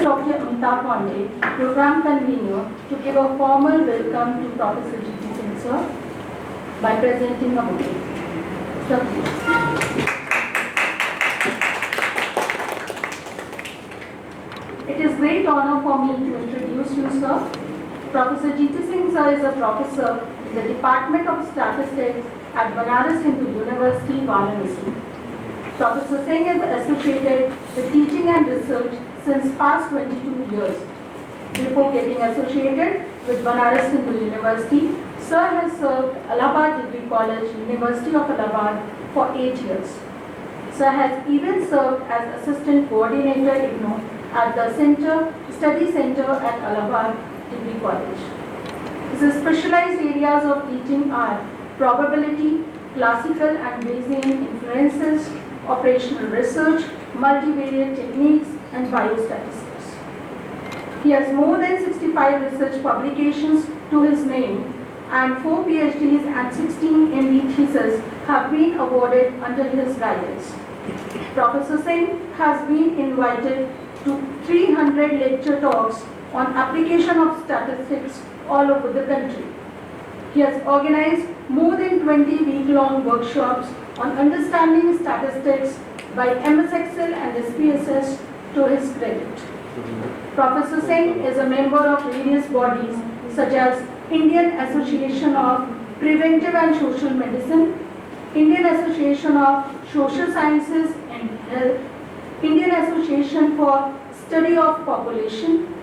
Dr. Amitabh Pandey, Program Convener, to give a formal welcome to Professor G.T. Singh sir by presenting a bouquet. Sir, please. It is great honor for me to introduce you, sir. Professor G.T. Singh sir is a professor in the Department of Statistics at Banaras Hindu University, Varanasi. Professor Singh is associated with teaching and research since past 22 years. Before getting associated with Banaras Hindu University, sir has served Allahabad Degree College, University of Allahabad for 8 years. Sir has even served as Assistant Coordinator IGNOU at the Study Center at Allahabad Degree College. His specialized areas of teaching are probability, classical and Bayesian inferences, operational research, multivariate techniques, and biostatistics. He has more than 65 research publications to his name, and 4 PhDs and 16 MD theses have been awarded under his guidance. Professor Singh has been invited to 300 lecture talks on application of statistics all over the country. He has organized more than 20 week-long workshops on understanding statistics by MS Excel and SPSS to his credit. Professor Singh is a member of various bodies such as Indian Association of Preventive and Social Medicine, Indian Association of Social Sciences and Health, Indian Association for Study of Population,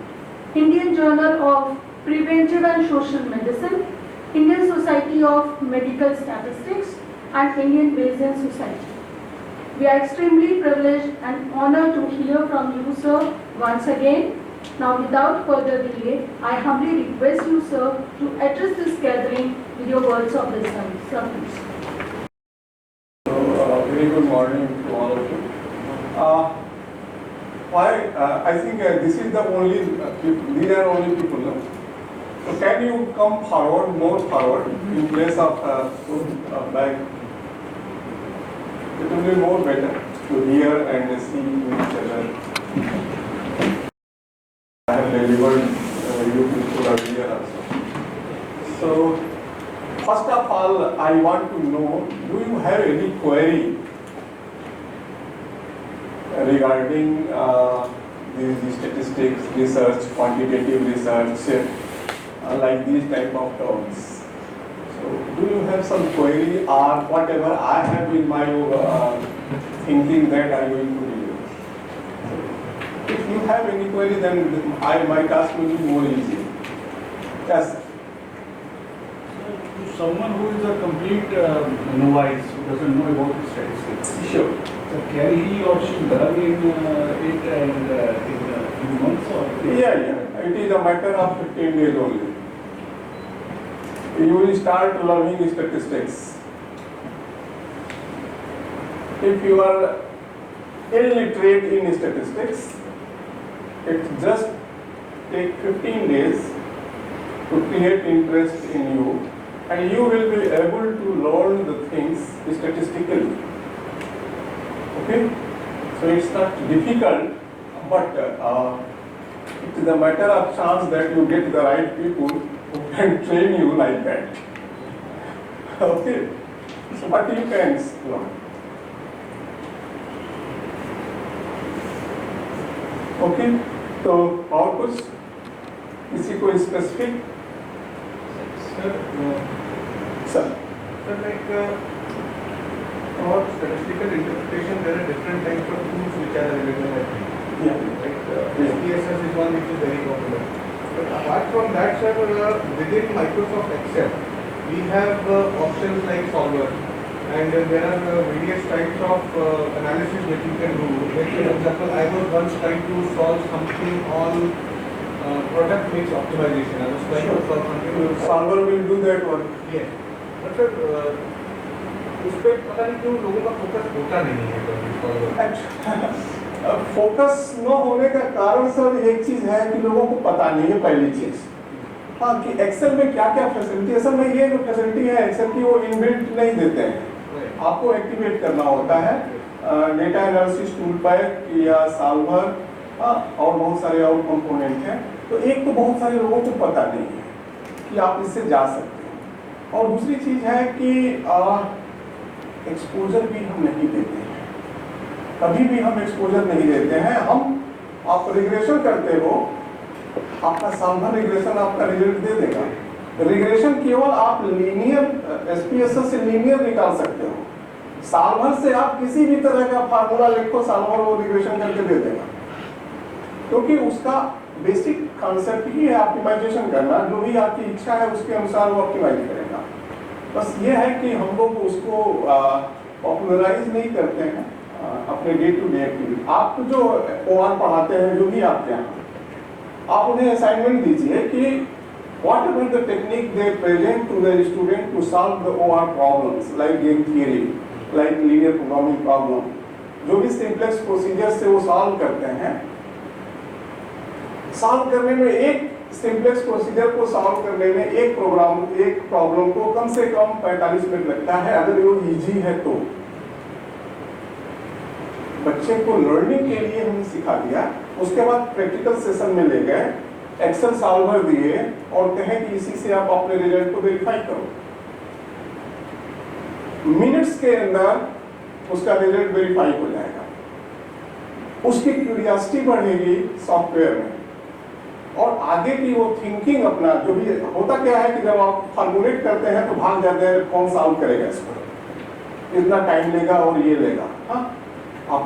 Indian Journal of Preventive and Social Medicine, Indian Society of Medical Statistics, and Indian Bayesian Society. We are extremely privileged and honored to hear from you, sir, once again. Now, without further delay, I humbly request you, sir, to address this gathering with your words of wisdom. Sir, please. Very good morning to all of you. I think this is the only, these are only people. No? So can you come forward, more forward, in place of back? It will be more better to hear and see each other. I have delivered you people earlier also. So, first of all, I want to know, do you have any query regarding the statistics, research, quantitative research, like these type of terms? So, do you have some query or whatever I have in my thinking that I am going to do? If you have any query, then my task will be more easy. Yes. To someone who is a complete novice, who doesn't know about statistics, Sure. so can he or she learn in it and in a few months or? Yeah. It is a matter of 15 days only. You will start learning statistics. If you are illiterate in statistics, it just take 15 days to create interest in you, and you will be able to learn the things statistically. Okay? So it's not difficult, but it is a matter of chance that you get the right people who can train you like that. Okay? So what you can learn. Okay तो और कुछ किसी को specific Sir, like for statistical interpretation, there are different types of tools which are available at me. Like SPSS is one which is very popular. But apart from that, sir, within Microsoft Excel, we have options like Solver, and there are various types of analysis that you can do. Like for example, I was once trying to solve something on product mix optimization. I was trying to solve something. Solver will do that one. Yes. But sir, उस पर पता नहीं क्यों लोगों का focus होता नहीं है. फोकस न होने का कारण सर एक चीज है कि लोगों को पता नहीं है पहली चीज. हाँ कि एक्सेल में क्या क्या फैसिलिटी है. असल में ये जो फैसिलिटी है एक्सेल की वो इनबिल्ट नहीं देते हैं. आपको एक्टिवेट करना होता है डेटा एनालिसिस टूल पैक या सॉल्वर और बहुत सारे और कंपोनेंट हैं। तो एक तो बहुत सारे लोगों को पता नहीं है कि आप इससे जा सकते हैं, और दूसरी चीज़ है कि एक्सपोजर भी हम नहीं देते हैं, कभी भी हम एक्सपोजर नहीं देते हैं। आप रिग्रेशन करते हो, आपका साल भर रिग्रेशन आपका रिजल्ट दे देगा। रिग्रेशन केवल आप लीनियर एसपीएसएस से लीनियर निकाल सकते हो, साल भर से आप किसी भी तरह का फार्मूला लिखो, साल भर वो रिग्रेशन करके दे देगा, क्योंकि उसका बेसिक कॉन्सेप्ट ही है ऑप्टिमाइजेशन करना। जो भी आपकी इच्छा है उसके अनुसार वो ऑप्टिमाइज करेगा। बस ये है कि हम लोग उसको पॉपुलराइज नहीं करते हैं अपने डे टू डे एक्टिविटी। आप जो ओआर पढ़ाते हैं, जो भी आपके यहाँ, आप उन्हें असाइनमेंट दीजिए कि whatever the technique they present to the student to solve the OR problems, like game theory, like linear programming problem, जो भी सिंपलेक्स प्रोसीजर से वो सॉल्व करते हैं, सॉल्व करने में एक सिंपलेक्स प्रोसीजर को सॉल्व करने में एक प्रॉब्लम को कम से कम 45 मिनट लगता है, अगर वो इजी है तो। बच्चे को लर्निंग के लिए हमने सिखा दिया, उसके बाद प्रैक्टिकल सेशन में ले गए, एक्सेल सॉल्वर दिए और कहें कि इसी से आप अपने रिजल्ट को वेरीफाई करो। मिनट्स के अंदर उसका रिजल्ट वेरीफाई हो जाएगा, उसकी क्यूरियोसिटी बढ़ेगी सॉफ्टवेयर में, और आगे की वो थिंकिंग अपना जो भी होता क्या है कि जब आप फॉर्मुलेट करते हैं तो भाग जाते हैं कौन सॉल्व करेगा इसको, इतना टाइम लेगा और ये लेगा। हाँ, आप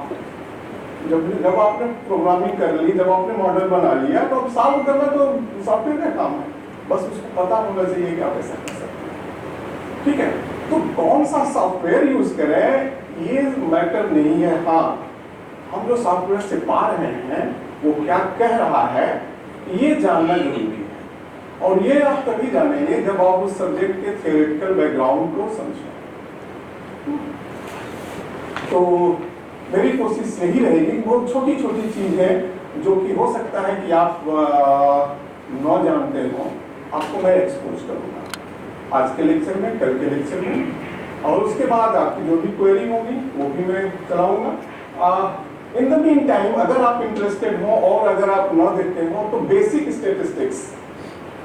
जब आपने प्रोग्रामिंग कर ली, जब आपने मॉडल बना लिया, तो अब सॉल्व करना तो सॉफ्टवेयर का काम है, बस उसको पता होना चाहिए कि आप ऐसा कर सकते हैं। ठीक है, तो कौन सा सॉफ्टवेयर यूज करें ये मैटर नहीं है। हाँ, हम जो सॉफ्टवेयर से पा रहे हैं वो क्या कह रहा है ये जानना जरूरी है, और ये आप तभी जानेंगे जब आप उस सब्जेक्ट के थियोरेटिकल बैकग्राउंड को समझें। तो मेरी कोशिश यही रहेगी, बहुत छोटी छोटी चीजें जो कि हो सकता है कि आप न जानते हो, आपको मैं एक्सपोज करूंगा आज के लेक्चर में, कल के लेक्चर में, और उसके बाद आपकी जो भी क्वेरी होगी वो भी मैं चलाऊंगा। इन द मीन टाइम अगर आप इंटरेस्टेड हो और अगर आप न देखते हो तो बेसिक स्टेटिस्टिक्स,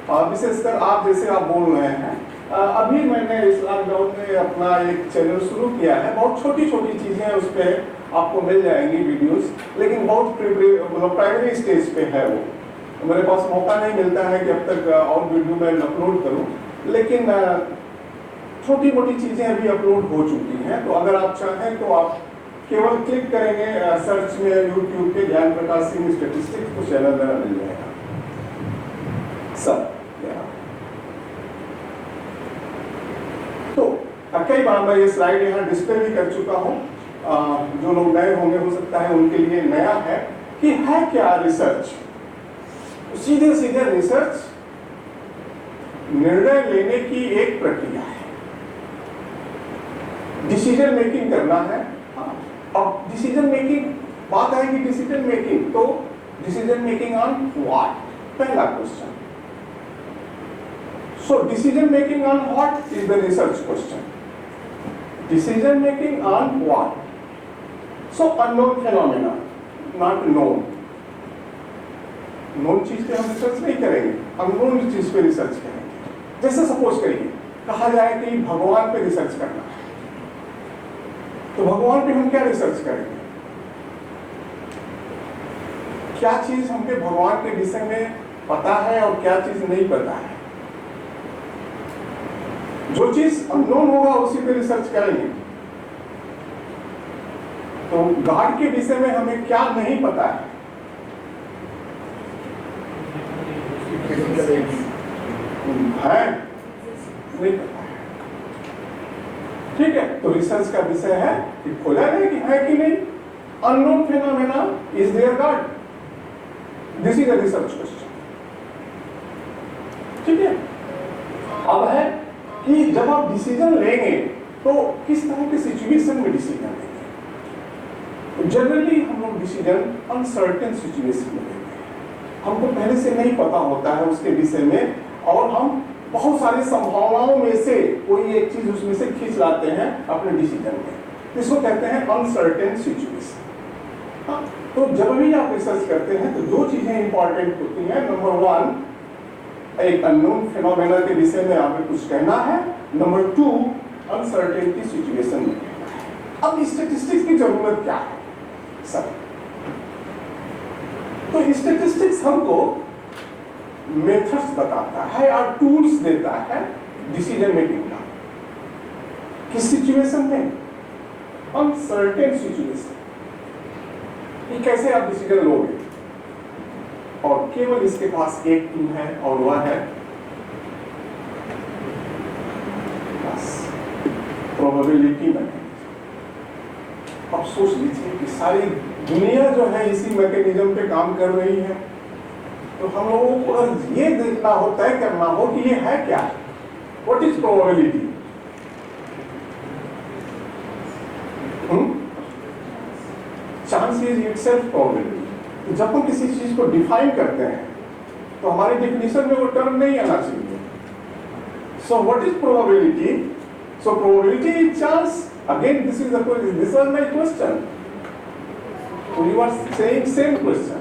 विशेषकर आप जैसे आप बोल रहे हैं, अभी मैंने इस लॉकडाउन में अपना एक चैनल शुरू किया है, बहुत छोटी छोटी चीजें उस पर आपको मिल जाएंगी वीडियोस, लेकिन बहुत प्राइमरी स्टेज पे है वो। मेरे पास मौका नहीं मिलता है कि अब तक और वीडियो मैं अपलोड करूं, लेकिन छोटी मोटी चीजें अभी अपलोड हो चुकी हैं। तो अगर आप चाहें तो आप केवल क्लिक करेंगे सर्च में यूट्यूब पे ज्ञान प्रकाश सिंह स्टैटिस्टिक्स, तो चैनल मेरा मिल जाएगा सर। तो कई बार मैं ये स्लाइड यहाँ डिस्प्ले भी कर चुका हूँ, जो लोग नए होंगे हो सकता है उनके लिए नया है कि है क्या रिसर्च। सीधे सीधे रिसर्च निर्णय लेने की एक प्रक्रिया है, डिसीजन मेकिंग करना है। अब डिसीजन मेकिंग बात है कि डिसीजन मेकिंग, तो डिसीजन मेकिंग ऑन व्हाट, पहला question. So decision making on what is the research question. Decision making on what, so unknown phenomena, not known. Known चीज पे हम रिसर्च नहीं करेंगे, अननोन चीज पे रिसर्च करेंगे। जैसे सपोज करिए कहा जाए कि भगवान पे रिसर्च करना है, तो भगवान पे हम क्या रिसर्च करेंगे, क्या चीज हमके भगवान के विषय में पता है और क्या चीज नहीं पता है। जो चीज अननोन होगा उसी पे रिसर्च करेंगे। तो गॉड के विषय में हमें क्या नहीं पता है, नहीं पता है। ठीक है, तो रिसर्च का विषय है कि खोजा जाए कि है कि नहीं। Unknown phenomena, is there God, this is a research question. ठीक है, अब है कि जब आप डिसीजन लेंगे तो किस तरह के सिचुएशन में डिसीजन लेंगे। तो जनरली हम लोग डिसीजन अनसर्टेन सिचुएशन में लेंगे, हमको पहले से नहीं पता होता है उसके विषय में, और हम बहुत सारी संभावनाओं में से कोई एक चीज उसमें से खींच लाते हैं अपने डिसीजन में, इसको कहते हैं अनसर्टेन सिचुएशन। तो तो जब भी आप रिसर्च करते हैं तो दो चीजें इंपॉर्टेंट होती हैं। नंबर वन, एक अननोन फिनोमेना के विषय में आपको कुछ कहना है। नंबर टू, अनसर्टेनिटी सिचुएशन में कहना है। अब स्टैटिस्टिक्स की जरूरत क्या है सर? तो स्टैटिस्टिक्स हमको मेथड्स बताता है और टूल्स देता है डिसीजन मेकिंग का। किस सिचुएशन में? अनसर्टेन सिचुएशन, ये कैसे आप डिसीजन लोगे? और केवल इसके पास एक टूल है और वह है बस प्रोबेबिलिटी मैकेनिज्म। अब सोच लीजिए कि सारी दुनिया जो है इसी मैकेनिज्म पे काम कर रही है, तो हम लोगों को ये देखना हो, तय करना हो कि ये है क्या, what is probability. Chance is itself probability. जब हम किसी चीज को डिफाइन करते हैं तो हमारी डेफिनेशन में वो टर्म नहीं आना चाहिए। So what is probability? So probability is chance. Again this was my question, you are saying same question.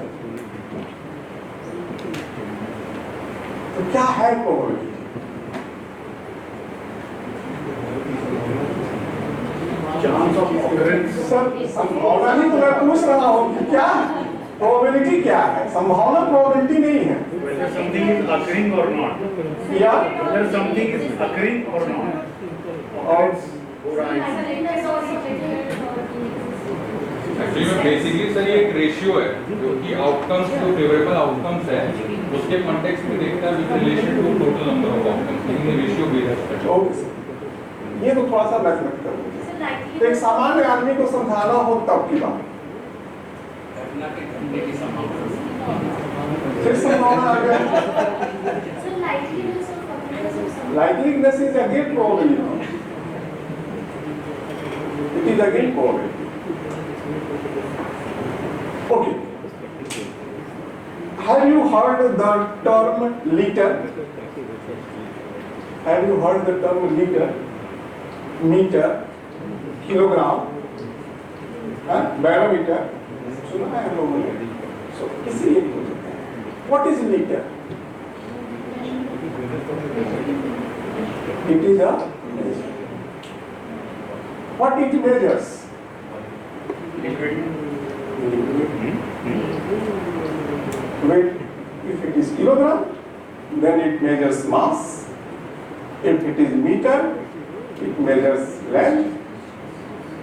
तो क्या है probability? Chance of occurrence. Sir संभावना ही तो मैं पूछ रहा हूँ कि क्या प्रोबेबिलिटी क्या है? संभावना प्रोबेबिलिटी नहीं है। Whether something is occurring or not. या Whether something is occurring or not. और एक्चुअली में बेसिकली सर ये एक रेशियो है जो कि आउटकम्स, जो फेवरेबल आउटकम्स है उसके कॉन्टेक्स्ट में देखता है with relation to total number of outcomes, लेकिन ये रेशियो बेस्ड है। ओके सर, ये तो थोड़ा सा मैथमेटिकल है। एक सामान्य आदमी को समझाना हो तब की बात। फिर संभावना आ गया। Likeliness is again probability. It is again probability. Okay. Have you heard the term liter? Have you heard the term liter? Meter, kilogram, barometer? सुना है हम लोगों ने? So इसीलिए पूछते हैं, what is liter? It is a measure. What it measures? Liquid. Weight. If it is kilogram, then it measures mass. If it is meter, it measures length.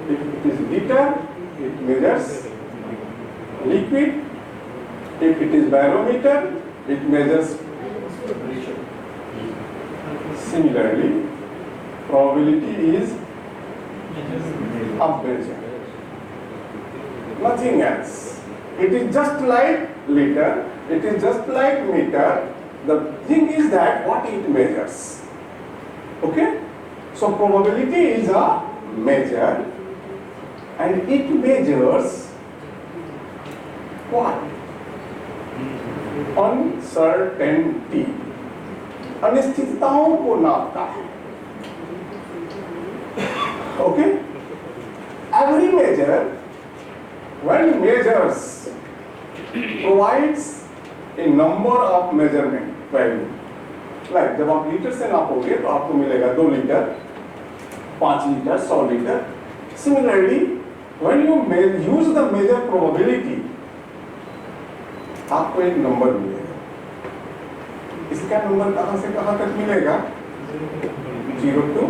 If it is liter, it measures liquid. If it is barometer, it measures pressure. Similarly, probability is a measure, nothing else. It is just like liter, it is just like meter. The thing is that what it measures. Okay? So probability is a measure and it measures what? Uncertainty. अनिश्चितताओं को नापता है। Okay? Every measure, when measures, provides a number of measurement value. Like जब आप litre से नापोगे तो आपको मिलेगा 2 litre, 5 litre, 100 litre. Similarly, when you use the measure probability, आपको एक नंबर मिलेगा। इसका नंबर कहां से कहां तक मिलेगा? 0 to।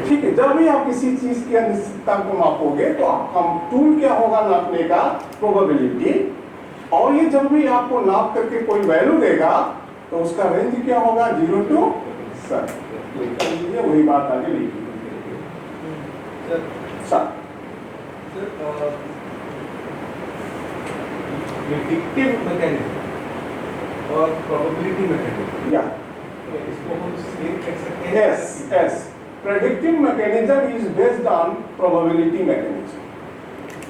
ठीक है, जब भी आप किसी चीज की अनिश्चितता को मापोगे तो आपका टूल क्या होगा नापने का? प्रोबेबिलिटी। और ये जब भी आपको नाप करके कोई वैल्यू देगा तो उसका रेंज क्या होगा? 0 to सर लिख लीजिए, वही बात आगे लिखिए सर। प्रेडिक्टिव मैकेनिज्म और प्रोबेबिलिटी मैकेनिज्म, या इसको हम सेम कह सकते हैं। yes yes predictive mechanism is based on probability mechanism.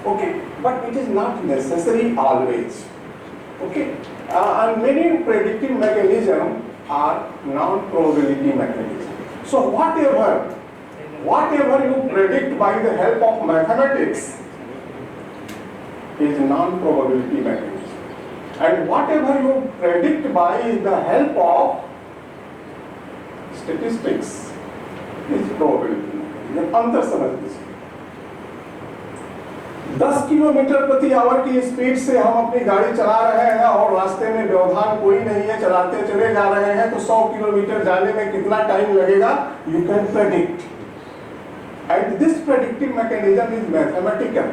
Okay, but it is not necessary always. Okay, and many predictive mechanism are non-probability mechanism. So whatever you predict by the help of mathematics, is non-probability mechanism. And whatever you predict by the help of statistics is probability mechanism. अंतर समझ लीजिए। 10 kilometre प्रति our की speed से हम अपनी गाड़ी चला रहे हैं और रास्ते में व्यवधान कोई नहीं है, चलाते चले जा रहे हैं, तो 100 किलोमीटर जाने में कितना टाइम लगेगा, you can predict. And this predictive mechanism is mathematical.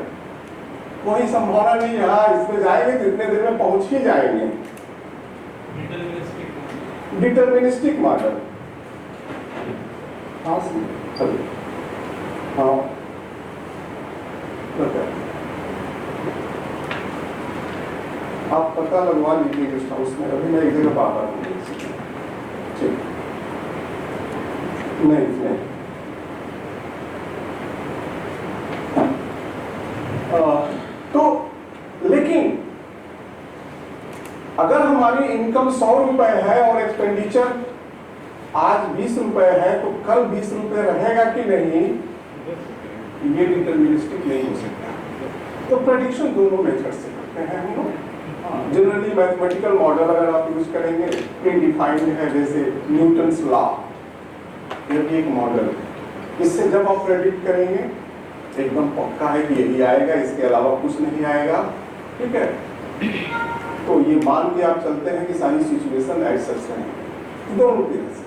कोई संभावना नहीं है इसमें जाएंगे तो इतने देर में पहुंच ही जाएंगे। Deterministic model. हाँ हाँ आप पता लगवा लीजिए गेस्ट हाउस में। अभी मैं एक जगह बात आ रहा हूँ। ठीक नहीं इसमें तो लेकिन अगर हमारी इनकम 100 रुपए है और एक्सपेंडिचर आज 20 रुपए है तो कल 20 रुपए रहेगा कि नहीं, ये डिटर्मिनिस्टिक नहीं हो सकता। तो प्रेडिक्शन दोनों मेथड से करते हैं हम लोग। जनरली मैथमेटिकल मॉडल अगर आप यूज करेंगे प्री डिफाइंड है, जैसे न्यूटन्स लॉ, ये भी एक मॉडल है। इससे जब आप प्रेडिक्ट करेंगे एकदम पक्का है कि यही आएगा, इसके अलावा कुछ नहीं आएगा, ठीक है। तो ये मान के आप चलते हैं कि सारी सिचुएशन ऐसा है। दोनों तरह से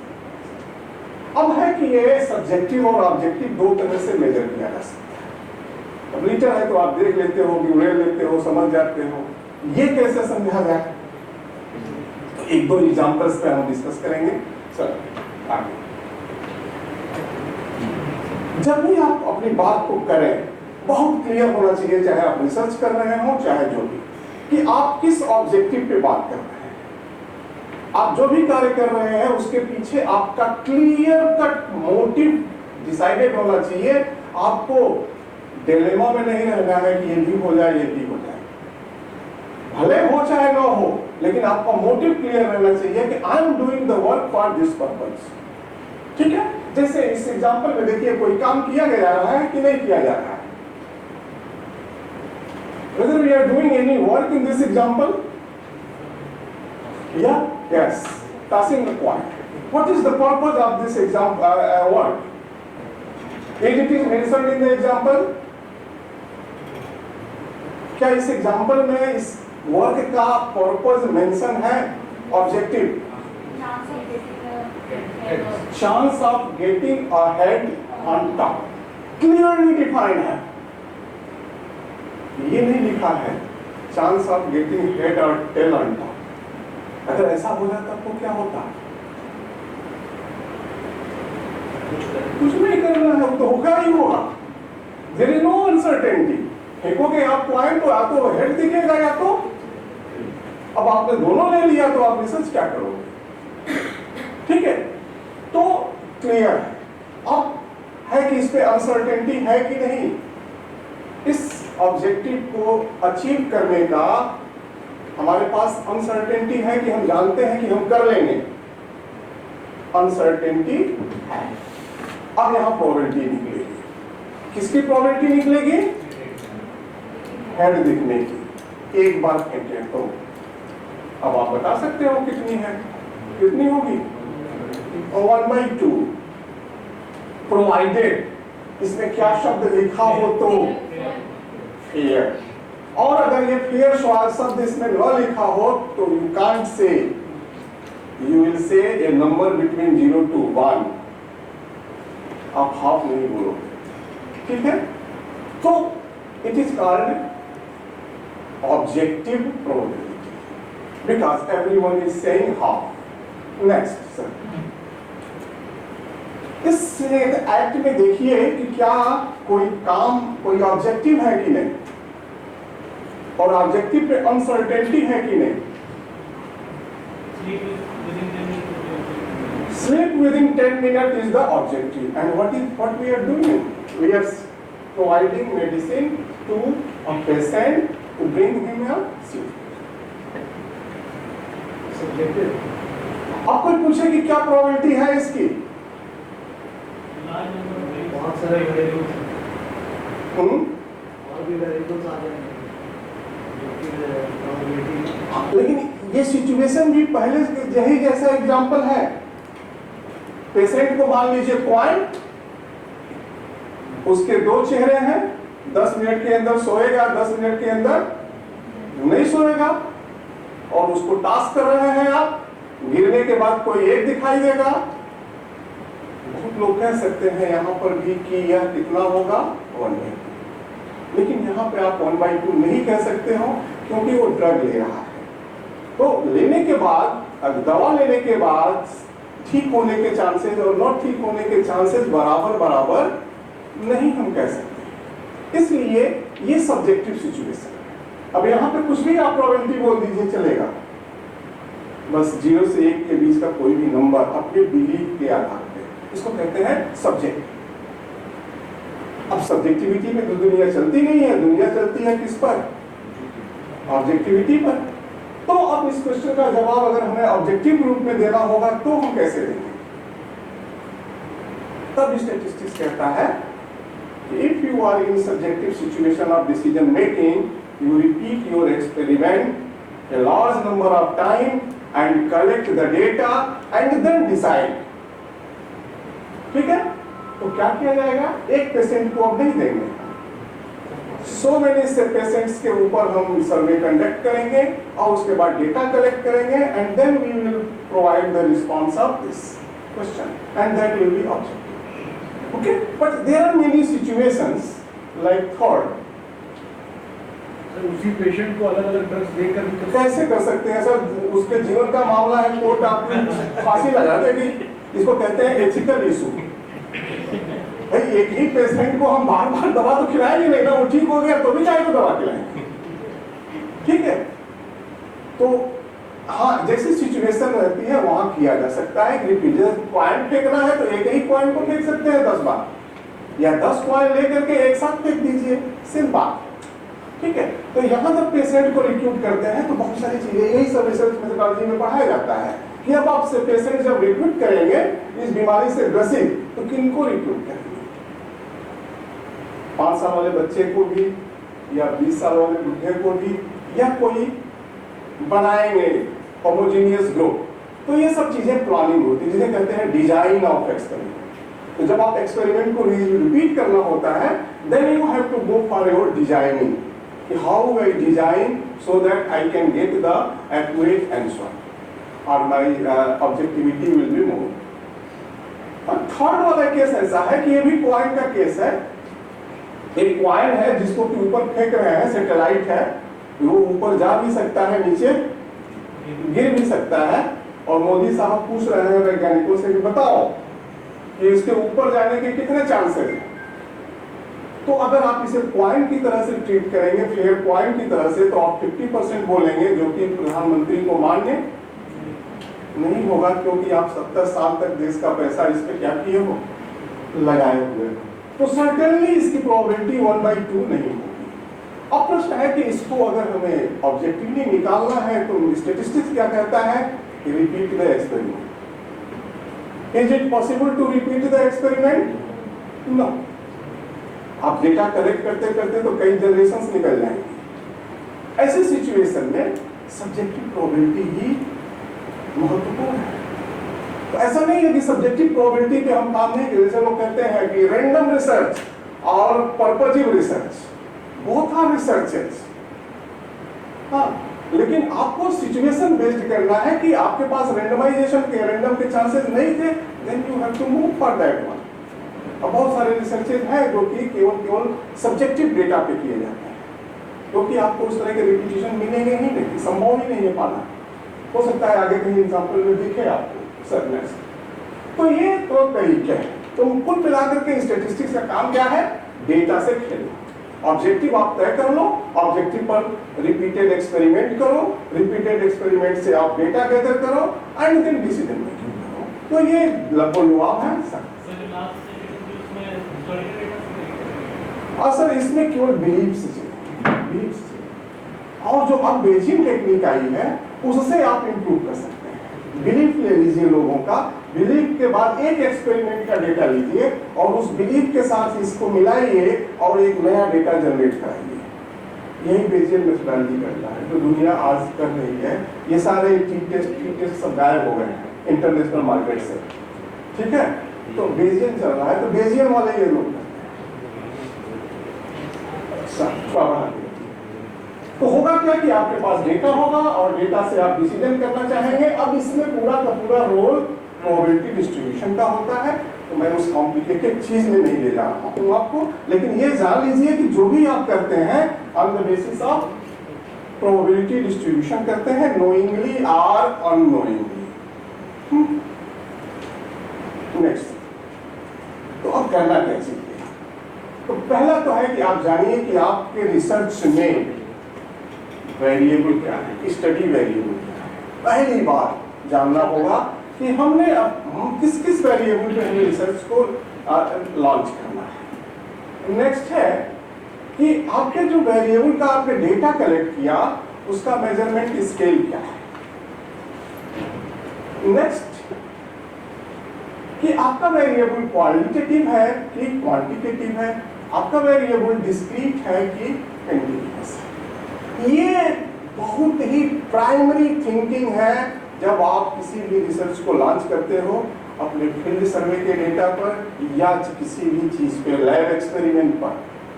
अब है कि ये सब्जेक्टिव और ऑब्जेक्टिव दो तरह से मेजर किया जा सकता है। अब लीटर है तो आप देख लेते हो, गिरे लेते हो, समझ जाते हो। ये कैसे समझा जाए, तो एक दो एग्जांपल्स पे हम डिस्कस करेंगे। सर आगे जब भी आप अपनी बात को करें बहुत क्लियर होना चाहिए, चाहे आप रिसर्च कर रहे हो चाहे जो भी, कि आप किस ऑब्जेक्टिव पे बात कर रहे हैं। आप जो भी कार्य कर रहे हैं उसके पीछे आपका क्लियर कट मोटिव डिसाइडेड होना चाहिए। आपको डिलेमा में नहीं रहना है कि ये भी हो जाए ये भी हो जाए, भले हो चाहे ना हो, लेकिन आपका मोटिव क्लियर रहना चाहिए कि I am doing the work for this purpose. ठीक है, जैसे इस एग्जांपल में देखिए कोई काम किया जा रहा है कि नहीं किया जा रहा है। Whether we are doing any work in this example? Yeah, yes. Passing the point. What is the purpose of this example work? Is it is mentioned in the example? क्या इस एग्जाम्पल में इस वर्क का purpose mention है? Objective chance of getting ahead on top clearly defined है। ये नहीं लिखा है चांस ऑफ गेटिंग हेड और टेल ऑन टॉप। अगर ऐसा हो जाता तो क्या होता? कुछ नहीं करना है, तो होगा ही होगा। There is no uncertainty. फेंकोगे आप पॉइंट तो या तो हेड दिखेगा या तो, अब आपने दोनों ले लिया तो आप रिसर्च क्या करोगे? ठीक है, तो क्लियर है। अब है कि इस पे अनसर्टेनिटी है कि नहीं। इस ऑब्जेक्टिव को अचीव करने का हमारे पास अनसर्टेनिटी है कि हम जानते हैं कि हम कर लेंगे, अनसर्टेनिटी है। अब यहां प्रोबेबिलिटी निकलेगी। किसकी प्रोबेबिलिटी निकलेगी? हेड दिखने की। एक बार फेंके तो अब आप बता सकते हो कितनी है, कितनी होगी? 1/2 प्रोवाइडेड इसमें क्या शब्द लिखा हो तो फेयर, और अगर ये फेयर शब्द इसमें न लिखा हो तो you can't say, you will say A number between 0 to 1। आप हाफ नहीं बोलोगे, ठीक है। तो it is called objective probability because everyone is saying half. Next sir, इस एक्ट में देखिए कि क्या कोई काम, कोई ऑब्जेक्टिव है कि नहीं, और ऑब्जेक्टिव पे अनसर्टेनिटी है कि नहीं। Sleep within 10 minutes is the objective, and what we are doing? We are providing medicine to a patient to bring him a sleep. Subjective. अब कोई पूछे कि क्या प्रोबेबिलिटी है इसकी? बहुत सारे वेरिएबल्स और भी वेरिएबल्स आ जाएंगे। probability. लेकिन ये सिचुएशन भी पहले के यही जैसा एग्जांपल है। पेशेंट को मान लीजिए कॉइन, उसके दो चेहरे हैं, 10 मिनट के अंदर सोएगा, 10 मिनट के अंदर नहीं सोएगा, और उसको टास्क कर रहे हैं आप, गिरने के बाद कोई एक दिखाई देगा। बहुत लोग कह सकते हैं यहाँ पर भी कि यह कितना होगा 1/2, लेकिन यहाँ पे आप 1/2 नहीं कह सकते हो क्योंकि वो ड्रग ले रहा है। तो लेने के बाद, दवा लेने के बाद ठीक होने के चांसेस और नॉट ठीक होने के चांसेस बराबर नहीं हम कह सकते, इसलिए ये सब्जेक्टिव सिचुएशन है। अब यहाँ पे कुछ भी आप प्रोबेबिलिटी बोल दीजिए चलेगा, बस 0 से 1 के बीच का कोई भी नंबर अपने बिलीफ के आधार पे, इसको कहते हैं सब्जेक्ट। अब सब्जेक्टिविटी में तो दुनिया चलती नहीं है, दुनिया चलती है किस पर? ऑब्जेक्टिविटी पर। तो अब इस क्वेश्चन का जवाब अगर हमें ऑब्जेक्टिव रूप में देना होगा तो हम कैसे देंगे? तब स्टैटिस्टिक्स कहता है if you are in subjective situation of decision making, you repeat your experiment a large number of time and collect the data and then decide. ठीक है? तो क्या किया जाएगा? एक पेशेंट को अब नहीं देंगे, सो मैनी से पेशेंट्स के ऊपर हम सर्वे कंडक्ट करेंगे और उसके बाद डेटा कलेक्ट करेंगे and then we will provide the response of this question and that will be objective. Okay, but there are many situations like third. Sir उसी पेशेंट को अलग अलग ड्रग्स देकर भी कैसे कर सकते हैं सर? उसके जीवन का मामला है, कोर्ट आपको फांसी लगा देगी। इसको कहते हैं एथिकल इशू। भाई एक ही पेशेंट को हम बार बार दवा तो खिलाएंगे नहीं ना, वो ठीक हो गया तो भी चाहे तो दवा खिलाएंगे, ठीक है? तो हाँ, जैसी सिचुएशन रहती है वहां किया जा सकता है। पॉइंट फेंकना है तो एक ही पॉइंट को फेंक सकते हैं 10 बार, या 10 पॉइंट लेकर के एक साथ फेंक दीजिए, सिंपल बात, ठीक है? तो यहाँ जब पेशेंट को रिक्रूट करते हैं तो बहुत सारी चीजें, यही सब रिसर्च मेथोडोलॉजी में पढ़ाया जाता है कि अब आप पेशेंट जब रिक्रूट करेंगे इस बीमारी से ग्रसित, तो किनको रिक्रूट करेंगे? 5 साल वाले बच्चे को भी, या 20 साल वाले बुढ़े को भी, या कोई बनाएंगे होमोजेनियस ग्रुप। तो ये सब चीजें प्लानिंग होती है, जिसे कहते हैं डिजाइन ऑफ एक्सपेरिमेंट। तो जब आप एक्सपेरिमेंट को रिपीट करना होता है, then you have to go for your designing, कि how I design so that I can get the accurate answer और my objectivity will be more. और थर्ड वाला केस ऐसा है कि ये भी कॉइन का केस है। एक कॉइन है जिसको कि ऊपर फेंक रहे हैं, सैटेलाइट है, वो ऊपर जा भी सकता है, नीचे गिर भी सकता है, और मोदी साहब पूछ रहे हैं वैज्ञानिकों से कि बताओ कि इसके ऊपर जाने के कितने चांसेस हैं। तो अगर आप इसे पॉइंट की तरह से ट्रीट करेंगे, फेयर पॉइंट की तरह से, तो आप 50% बोलेंगे, जो कि प्रधानमंत्री को मान्य नहीं होगा, क्योंकि आप 70 साल तक देश का पैसा इस पे क्या किए हो, लगाए हुए। तो सर्टेनली इसकी प्रोबेबिलिटी 1/2 नहीं होगी। अब प्रश्न है कि इसको अगर हमें ऑब्जेक्टिवली निकालना है तो स्टैटिस्टिक्स क्या कहता है? Repeat the experiment. Is it possible to repeat the experiment? No. आप डेटा कलेक्ट करते करते तो कई जनरेशंस निकल जाएंगे। ऐसे सिचुएशन में सब्जेक्टिव प्रोबेबिलिटी ही महत्वपूर्ण है। तो ऐसा नहीं है कि सब्जेक्टिव प्रोबेबिलिटी पे हम काम नहीं करें। जैसे लोग कहते हैं कि रैंडम रिसर्च और purposive research, both are researches. हाँ, लेकिन आपको सिचुएशन बेस्ड करना है कि आपके पास रैंडमाइजेशन के, रैंडम के चांसेस नहीं थे, then you have to move for that one. अब बहुत सारे रिसर्चेस हैं जो कि केवल सब्जेक्टिव डेटा पे किए जाते हैं, क्योंकि आपको उस तरह के रिपीटिशन मिलेंगे ही नहीं, संभव ही नहीं है पाना। हो सकता है आगे कहीं एग्जाम्पल में दिखे आपको सर में। तो ये तो तरीके हैं। तो कुल मिलाकर के स्टैटिस्टिक्स का काम क्या है? डेटा से खेलना। ऑब्जेक्टिव आप तय कर लो, ऑब्जेक्टिव पर रिपीटेड एक्सपेरिमेंट करो, रिपीटेड एक्सपेरिमेंट से आप डेटा गैदर करो एंड देन डिसीजन मेकिंग करो। तो ये लगभग है सर। और सर इसमें केवल बिलीफ से चाहिए, और जो अब बेजिंग टेक्निक आई है उससे आप इंप्रूव कर सकते हैं। बिलीफ ले लीजिए लोगों का, बिलीफ के बाद एक एक्सपेरिमेंट का डेटा लीजिए और उस बिलीफ के साथ इसको मिलाइए और एक नया डेटा जनरेट कराइए। यही बेसिक मेथोडोलॉजी करता है, तो दुनिया आज कर रही है। ये सारे टी टेस्ट सब गायब हो गए हैं इंटरनेशनल मार्केट से, ठीक है। तो बेसियन चल रहा है, तो बेसियन वाले ये लोग तो होगा क्या कि आपके पास डेटा होगा और डेटा से आप डिसीजन करना चाहेंगे। अब इसमें पूरा का पूरा रोल प्रोबेबिलिटी डिस्ट्रीब्यूशन का होता है, तो मैं उस कॉम्प्लिकेटेड चीज में नहीं ले जा रहा हूँ आपको, लेकिन ये जान लीजिए कि जो भी आप करते हैं on the basis of probability distribution करते हैं, नोइंगली और अननोइंगली। नेक्स्ट, तो अब करना क्या चाहिए? तो पहला तो है कि आप जानिए कि आपके रिसर्च में वेरिएबल क्या है, स्टडी वेरिएबल क्या है। पहली बात जानना होगा कि हम किस किस वेरिएबल पे हमें रिसर्च को लॉन्च करना है। नेक्स्ट है कि आपके जो वेरिएबल का आपने डेटा कलेक्ट किया उसका मेजरमेंट स्केल क्या है। नेक्स्ट कि आपका वेरिएबल क्वालिटेटिव है कि क्वांटिटेटिव है, आपका वेरिएबल डिस्क्रीट है कि कंटीन्यूअस है। ये बहुत ही प्राइमरी थिंकिंग है जब आप किसी भी रिसर्च को लॉन्च करते हो, अपने फील्ड सर्वे के डेटा पर या किसी भी चीज पे, लैब एक्सपेरिमेंट पर।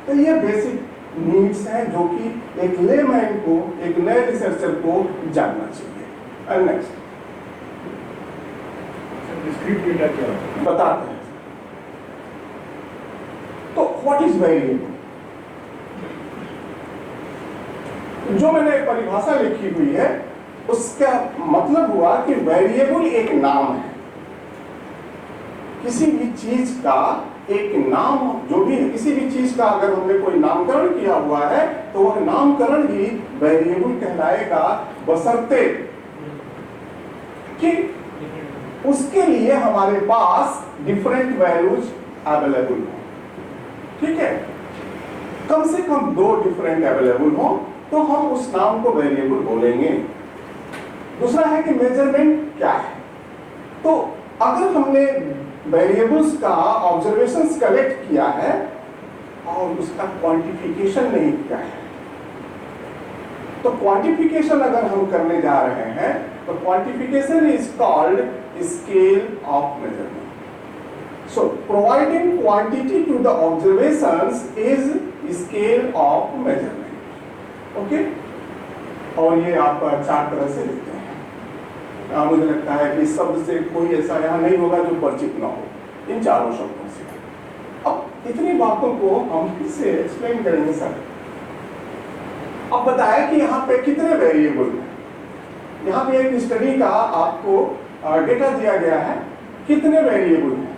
तो ये बेसिक नीड्स हैं जो कि एक लेमैन को, एक नए रिसर्चर को जानना चाहिए। एंड नेक्स्ट डिस्क्रीट डेटा क्या है बताते हैं। तो व्हाट इज वेरिएबल? जो मैंने परिभाषा लिखी हुई है उसका मतलब हुआ कि वेरिएबल एक नाम है, किसी भी चीज का एक नाम, जो भी किसी भी चीज का अगर हमने कोई नामकरण किया हुआ है तो वह नामकरण ही वेरिएबल कहलाएगा, बशर्ते कि उसके लिए हमारे पास डिफरेंट वैल्यूज अवेलेबल हो। ठीक है, कम से कम 2 डिफरेंट अवेलेबल हो तो हम उस नाम को वेरिएबल बोलेंगे। दूसरा है कि मेजरमेंट क्या है। तो अगर हमने वेरिएबल्स का ऑब्जर्वेशंस कलेक्ट किया है और उसका क्वांटिफिकेशन नहीं किया है, तो क्वांटिफिकेशन अगर हम करने जा रहे हैं तो quantification is called scale of measurement. So providing quantity to the observations is scale of measurement. Okay, और ये आप 4 तरह से लिखते हैं। मुझे लगता है कि शब्द से कोई ऐसा यहाँ नहीं होगा जो परिचित ना हो इन चारों शब्दों से। अब इतनी बातों को हम फिर से एक्सप्लेन करेंगे सर। अब बताया कि यहाँ पे कितने वेरिएबल हैं। यहाँ पे एक स्टडी का आपको डेटा दिया गया है, कितने वेरिएबल हैं?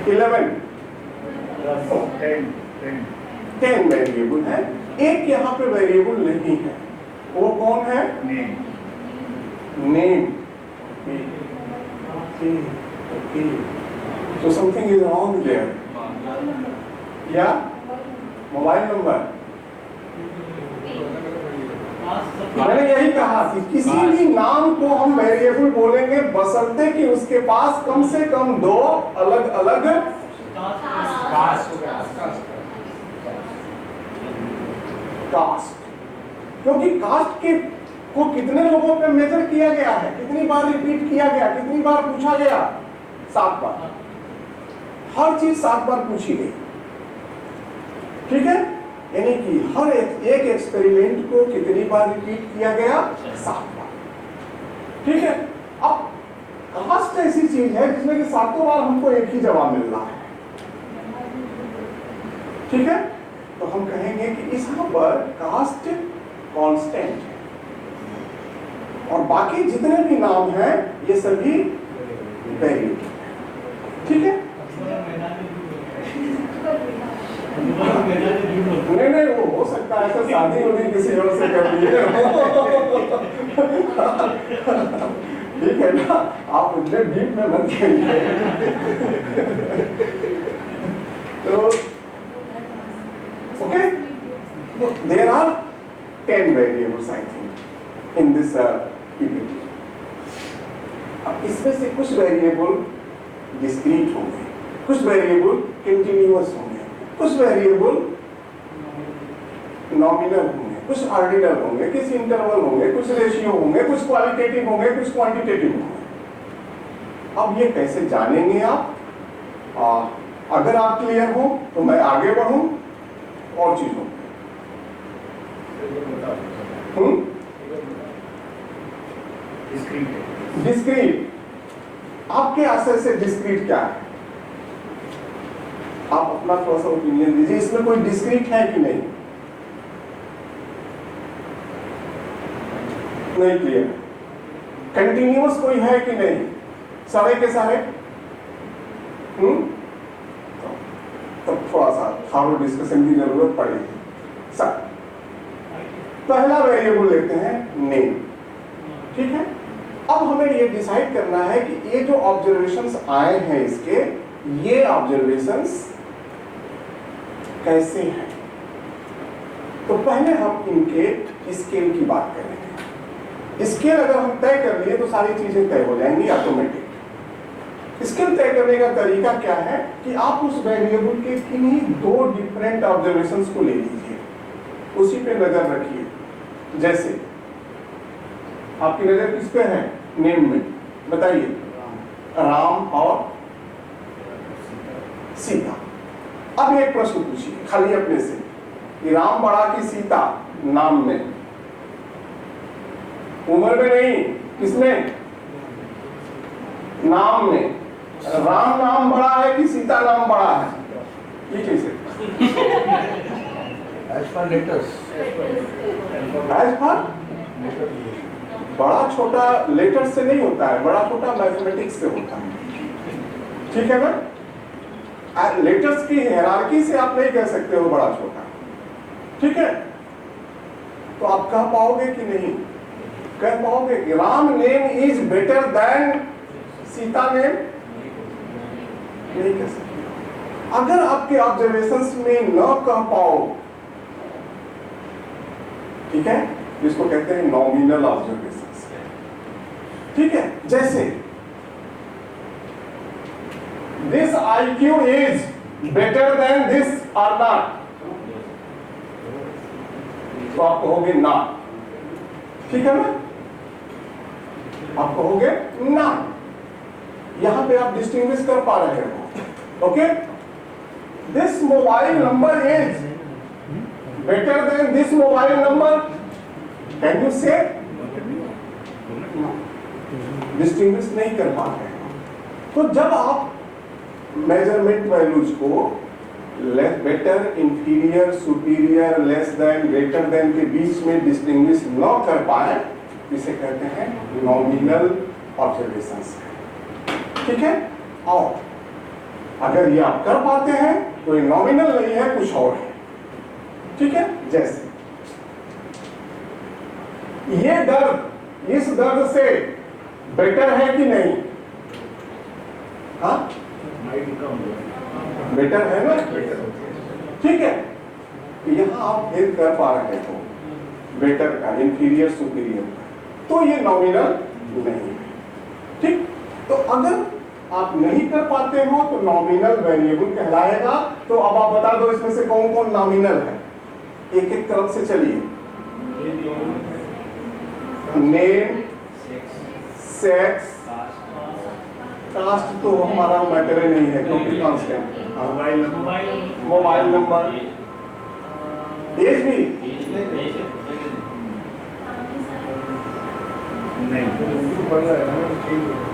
11 10 वेरिएबल है। एक यहाँ पे वेरिएबल नहीं है, वो कौन है? Name. So something is wrong there. या मोबाइल नंबर। मैंने यही कहा कि किसी भी नाम को हम वेरिएबल बोलेंगे बशर्ते कि उसके पास कम से कम 2 अलग अलग कास्ट, क्योंकि कास्ट के को कितने लोगों पे मेजर किया गया है, कितनी बार रिपीट किया गया, कितनी बार पूछा गया? 7 बार। हर चीज 7 बार पूछी गई। ठीक है, यानी कि हर एक एक्सपेरिमेंट को कितनी बार रिपीट किया गया? 7 बार। ठीक है, अब कास्ट ऐसी चीज है जिसमें कि 7 बार हमको एक ही जवाब मिल रहा है। ठीक है, तो हम कहेंगे कि यहाँ पर कास्ट कांस्टेंट है और बाकी जितने भी नाम हैं ये सभी वेरिएबल। ठीक है, नहीं वो हो सकता है तो शादी उन्हें किसी और से कर लीजिए। ठीक है ना, आप इतने डीप में मत जाइए। तो okay, there are 10 variables I think in this PPT. अब इसमें से कुछ वेरिएबल डिस्क्रीट होंगे, कुछ वेरिएबल कंटिन्यूअस होंगे, कुछ वेरिएबल नॉमिनल होंगे, कुछ ऑर्डिनल होंगे, कुछ इंटरवल होंगे, कुछ रेशियो होंगे, कुछ क्वालिटेटिव होंगे, कुछ क्वांटिटेटिव होंगे। अब ये कैसे जानेंगे आप? अगर आप क्लियर हो तो मैं आगे बढ़ूं और चीजों डिस्क्रीट। आपके आशय से डिस्क्रीट क्या है? आप अपना थोड़ा सा ओपिनियन दीजिए, इसमें कोई डिस्क्रीट है कि नहीं? नहीं क्लियर। कंटिन्यूअस कोई है कि नहीं? सारे के सारे तो थोड़ा सा थॉरो डिस्कशन की जरूरत पड़ेगी। सर पहला वेरिएबल लेते हैं नेम, ठीक है। अब हमें ये डिसाइड करना है कि ये जो ऑब्जर्वेशंस आए हैं इसके, ये ऑब्जर्वेशंस कैसे हैं। तो पहले हम इनके स्केल की बात करेंगे। स्केल अगर हम तय कर लिए तो सारी चीजें तय हो जाएंगी ऑटोमेटिक। स्केल तय करने का तरीका क्या है कि आप उस वेरिएबल के किन्हीं दो डिफरेंट ऑब्जर्वेशंस को ले लीजिए, उसी पे नजर रखिए। जैसे आपकी नजर किस पे है? नेम में, बताइए। राम और सीता। अब एक प्रश्न पूछिए खाली अपने से कि राम बड़ा कि सीता नाम में? उम्र में नहीं, किसमें? नाम में। राम नाम बड़ा है कि सीता नाम बड़ा है? ये कैसे? As per letters. As per बड़ा छोटा लेटर से नहीं होता है, बड़ा छोटा मैथमेटिक्स से होता है, ठीक है ना। लेटर्स की हायरार्की से आप नहीं कह सकते हो बड़ा छोटा, ठीक है। तो आप कह पाओगे कि नहीं? कह पाओगे कि Ram name is better than Sita name? नहीं कह सकते। अगर आपके ऑब्जर्वेशंस में न कह पाओ, ठीक है, जिसको कहते हैं नॉमिनल ऑब्जर्वेशंस, ठीक है। जैसे this IQ is better than this और नॉट, तो आप कहोगे नॉट, ठीक है ना, आप कहोगे नॉट। यहां पे आप डिस्टिंग्विश कर पा रहे हो, okay. This mobile number is better than this mobile number, can you say? Distinguish नहीं कर पा रहे हैं। तो जब आप मेजरमेंट वैल्यूज को better, inferior, superior, less than, greater than के बीच में डिस्टिंग्विश न कर पाए, इसे कहते हैं नॉमिनल ऑब्जर्वेशंस, ठीक है। और अगर ये आप कर पाते हैं तो ये नॉमिनल नहीं है, कुछ और है, ठीक है। जैसे ये दर्द इस दर्द से बेटर है कि नहीं? हाँ, बेटर है ना, ठीक है। यहां आप भेद कर पा रहे हो बेटर का, इंफीरियर, सुपीरियर का, तो ये नॉमिनल नहीं है, ठीक। तो अगर आप नहीं कर पाते हो तो नॉमिनल वेरिएबल कहलाएगा। तो अब आप बता दो इसमें से कौन कौन नॉमिनल है, एक एक तरफ से चलिए। नेम, सेक्स, कास्ट तो हमारा मैटर नहीं है क्योंकि कांस्टेंट। मोबाइल नंबर, एज भी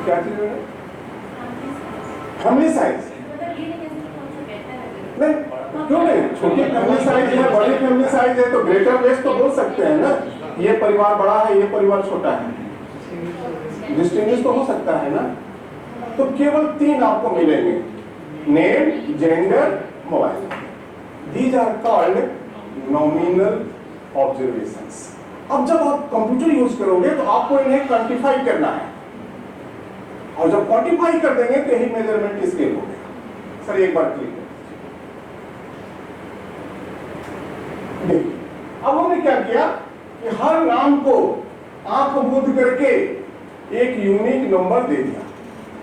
क्या चीज है? फैमिली साइज नहीं, क्यों नहीं? छोटी फैमिली साइज है, बड़ी फैमिली साइज है, तो ग्रेटर लेस तो बोल सकते हैं ना। ये परिवार बड़ा है, ये परिवार छोटा है, डिस्टिंग्विश तो हो सकता है ना। तो केवल 3 आपको मिलेंगे, name, gender, mobile. These are called nominal observations. अब जब आप कंप्यूटर यूज करोगे तो आपको इन्हें क्वांटिफाई करना है, और जब क्वांटिफाई कर देंगे तो यही मेजरमेंट स्केल हो गया। सर एक बार क्लिक देखिए, अब हमने क्या किया कि हर नाम को आंख बूंद करके एक यूनिक नंबर दे दिया।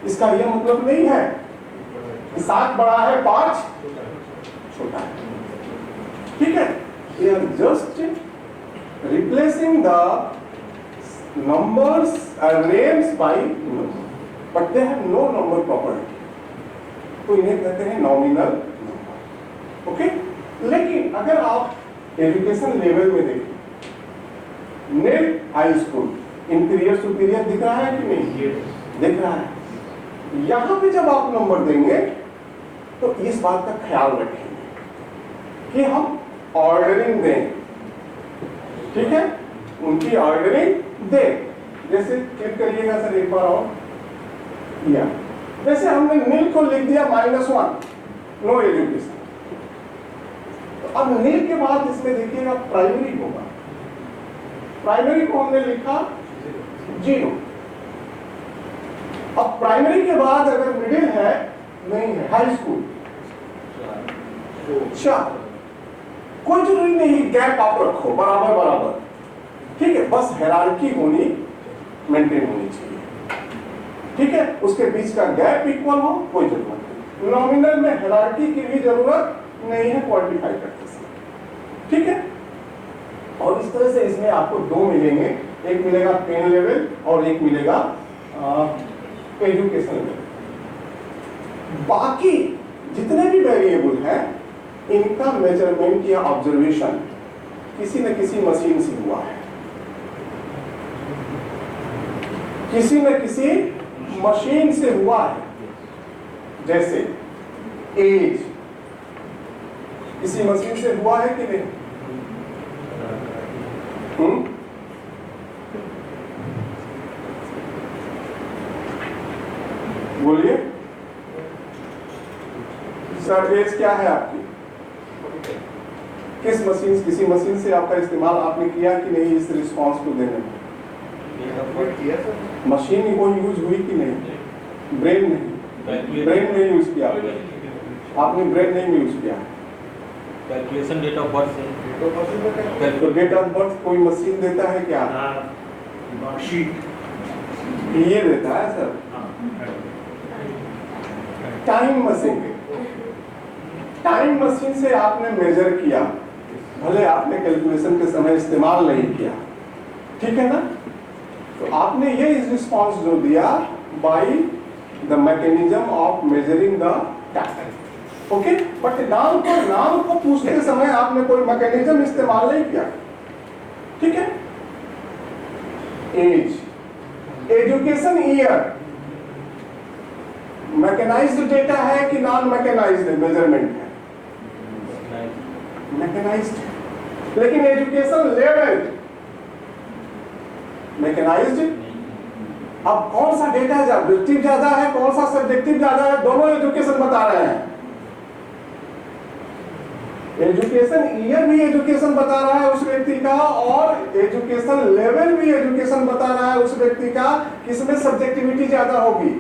इसका यह मतलब नहीं है 7 बड़ा है, 5 छोटा है। ठीक है, we are just replacing the numbers and names by numbers, but they have no number property, तो इन्हें कहते हैं नॉमिनल नंबर। ओके, लेकिन अगर आप एजुकेशन लेवल में देखें, net high school inferior superior दिख रहा है कि नहीं? दिख रहा है। यहां पे जब आप नंबर देंगे तो इस बात का ख्याल रखेंगे कि हम ऑर्डरिंग दें। ठीक है, उनकी ऑर्डरिंग दें। जैसे क्लिक करिएगा सर एक बार और, या जैसे हमने नील को लिख दिया -1, नो एजुकेशन। तो अब नील के बाद इसमें देखिएगा प्राइमरी होगा, प्राइमरी को हमने लिखा 0। अब प्राइमरी के बाद अगर मिडिल है, नहीं है, हाई स्कूल 4, कोई जरूरी नहीं गैप आप रखो बराबर बराबर। ठीक है, बस हायरार्की होनी मेंटेन होनी चाहिए। ठीक है, उसके बीच का गैप इक्वल हो, कोई जरूरत नहीं। नॉमिनल में हायरार्की की भी जरूरत नहीं है क्वांटिफाई करते समय। ठीक है, और इस तरह से इसमें आपको 2 मिलेंगे, एक मिलेगा पेन लेवल और एक मिलेगा एजुकेशन लेवल। बाकी जितने भी वेरिएबल हैं इनका मेजरमेंट या ऑब्जर्वेशन किसी न किसी मशीन से हुआ है, किसी न किसी मशीन से हुआ है। जैसे एज किसी मशीन से हुआ है कि नहीं? बोलिए सर, एज क्या है आपकी? किस मशीन, किसी मशीन से आपका इस्तेमाल आपने किया कि नहीं इस रिस्पांस को देने में? मशीन को यूज हुई कि नहीं? ब्रेन नहीं, ब्रेन नहीं यूज किया आपने, ब्रेन नहीं यूज किया। कैलकुलेशन डेट ऑफ बर्थ से, तो डेट ऑफ बर्थ कोई मशीन देता है क्या? ये देता है sir. Time machine, time machine से आपने मेजर किया, भले आपने कैलकुलेशन के समय इस्तेमाल नहीं किया। ठीक है ना? तो आपने ये रिस्पांस जो दिया by the mechanism of measuring the time. Okay, but नाम को पूछते समय आपने कोई मैकेनिज्म इस्तेमाल नहीं किया। ठीक है, age, education year mechanised data है कि नॉन मैकेनाइज्ड मेजरमेंट है? मैकेनाइज्ड। लेकिन एजुकेशन लेवल मैकेनाइज्ड। अब कौन सा डेटा ऑब्जेक्टिव ज्यादा है, कौन सा सब्जेक्टिव ज्यादा है? दोनों एजुकेशन बता रहे हैं। एजुकेशन ईयर भी एजुकेशन बता रहा है उस व्यक्ति का, और एजुकेशन लेवल भी एजुकेशन बता रहा है उस व्यक्ति का। किसमें सब्जेक्टिविटी ज्यादा होगी?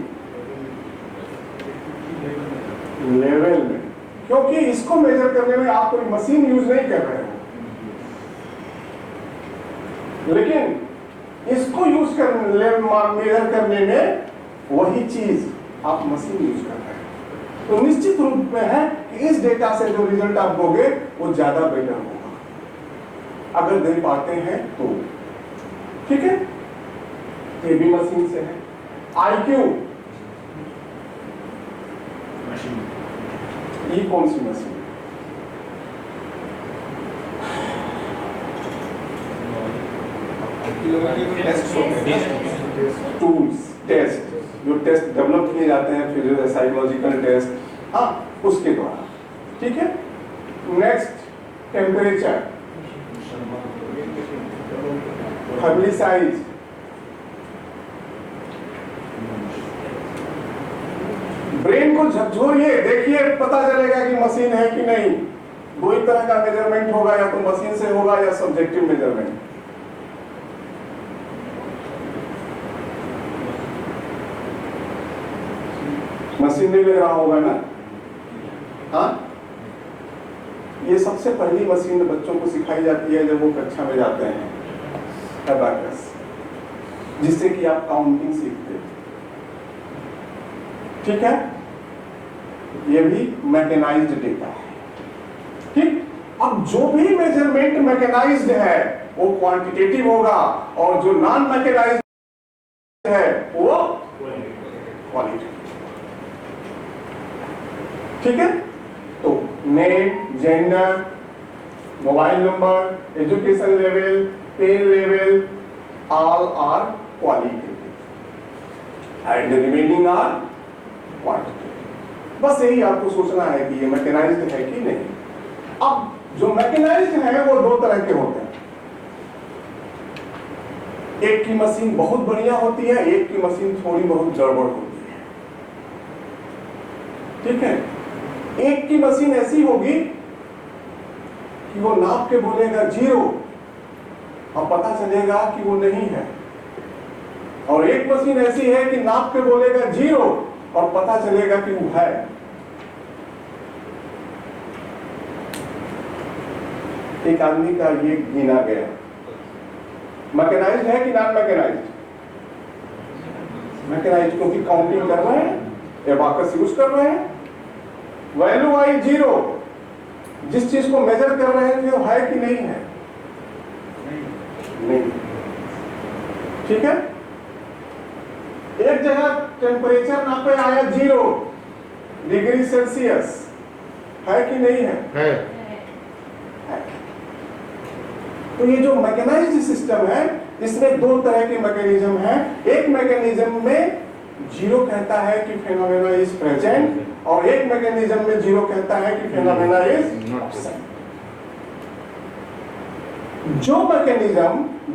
लेवल में, क्योंकि इसको मेजर करने में आप कोई मशीन यूज नहीं कर रहे हो, लेकिन इसको यूज करने मेजर करने में वही चीज आप मशीन यूज कर रहे हैं। तो निश्चित रूप में है कि इस डेटा से जो रिजल्ट आप दोगे वो ज्यादा बेटर होगा अगर दे पाते हैं तो। ठीक है, ये भी मशीन से है। आईक्यू, ये कौन सी मशीन? टूल्स, टेस्ट, जो टेस्ट डेवलप किए जाते हैं फिर साइकोलॉजिकल टेस्ट, हाँ उसके द्वारा। ठीक है, next temperature, family size, brain को झकझोरिए, देखिए पता चलेगा कि मशीन है कि नहीं। दो ही तरह का मेजरमेंट होगा, या तो मशीन से होगा या सब्जेक्टिव मेजरमेंट। मशीन नहीं ले रहा होगा ना? हाँ, ये सबसे पहली मशीन बच्चों को सिखाई जाती है जब वो कक्षा में जाते हैं, अबाकस, जिससे कि आप काउंटिंग सीखते हैं। ठीक है, ये भी मैकेनाइज्ड डेटा है। ठीक, अब जो भी मेजरमेंट मैकेनाइज्ड है वो क्वांटिटेटिव होगा और जो नॉन मैकेनाइज्ड है वो क्वालिटेटिव। ठीक है, तो name, gender, mobile number, education level, pen level, all are qualitative and remaining are quantitative. बस यही आपको सोचना है कि ये मैकेनाइज्ड है कि नहीं। अब जो मैकेनाइज्ड है वो दो तरह के होते हैं, एक की मशीन बहुत बढ़िया होती है, एक की मशीन थोड़ी बहुत गड़बड़ होती है। ठीक है, एक की मशीन ऐसी होगी कि वो नाप के बोलेगा 0 और पता चलेगा कि वो नहीं है, और एक मशीन ऐसी है कि नाप के बोलेगा 0 और पता चलेगा कि वो है। एक आदमी का ये गिना गया, मैकेनाइज्ड है कि नॉन मैकेनाइज्ड? मैकेनाइज्ड, क्योंकि काउंटिंग कर रहे हैं, एबाकस यूज कर रहे हैं। वैल्यू आई 0, जिस चीज को मेजर कर रहे थे वो है कि नहीं है? नहीं। ठीक है, एक जगह टेम्परेचर नापे आया 0 डिग्री सेल्सियस, है कि नहीं है? है। तो ये जो मैकेनाइज्ड सिस्टम है इसमें दो तरह के मैकेनिज्म है। एक मैकेनिज्म में 0 कहता है कि फेनोमेना इज प्रेजेंट, और एक मैकेनिज्म में 0 कहता है कि फेनोमेना इज एब्सेंट। जो मैकेनिज्म,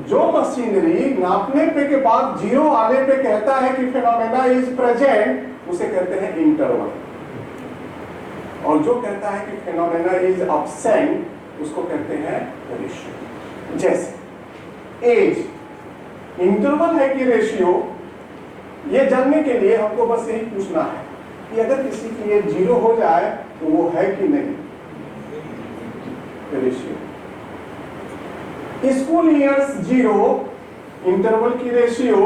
जो मशीनरी नापने पे के बाद 0 आने पे कहता है कि फेनोमेना इज प्रेजेंट, उसे कहते हैं इंटरवल, और जो कहता है कि फेनोमेना इज एब्सेंट उसको कहते हैं रेशियो। जैसे एज इंटरवल है कि रेशियो, ये जानने के लिए हमको बस यही पूछना है कि अगर किसी की एज 0 हो जाए तो वो है कि नहीं रेशियो। स्कूल ईयर्स 0 इंटरवल की रेशियो,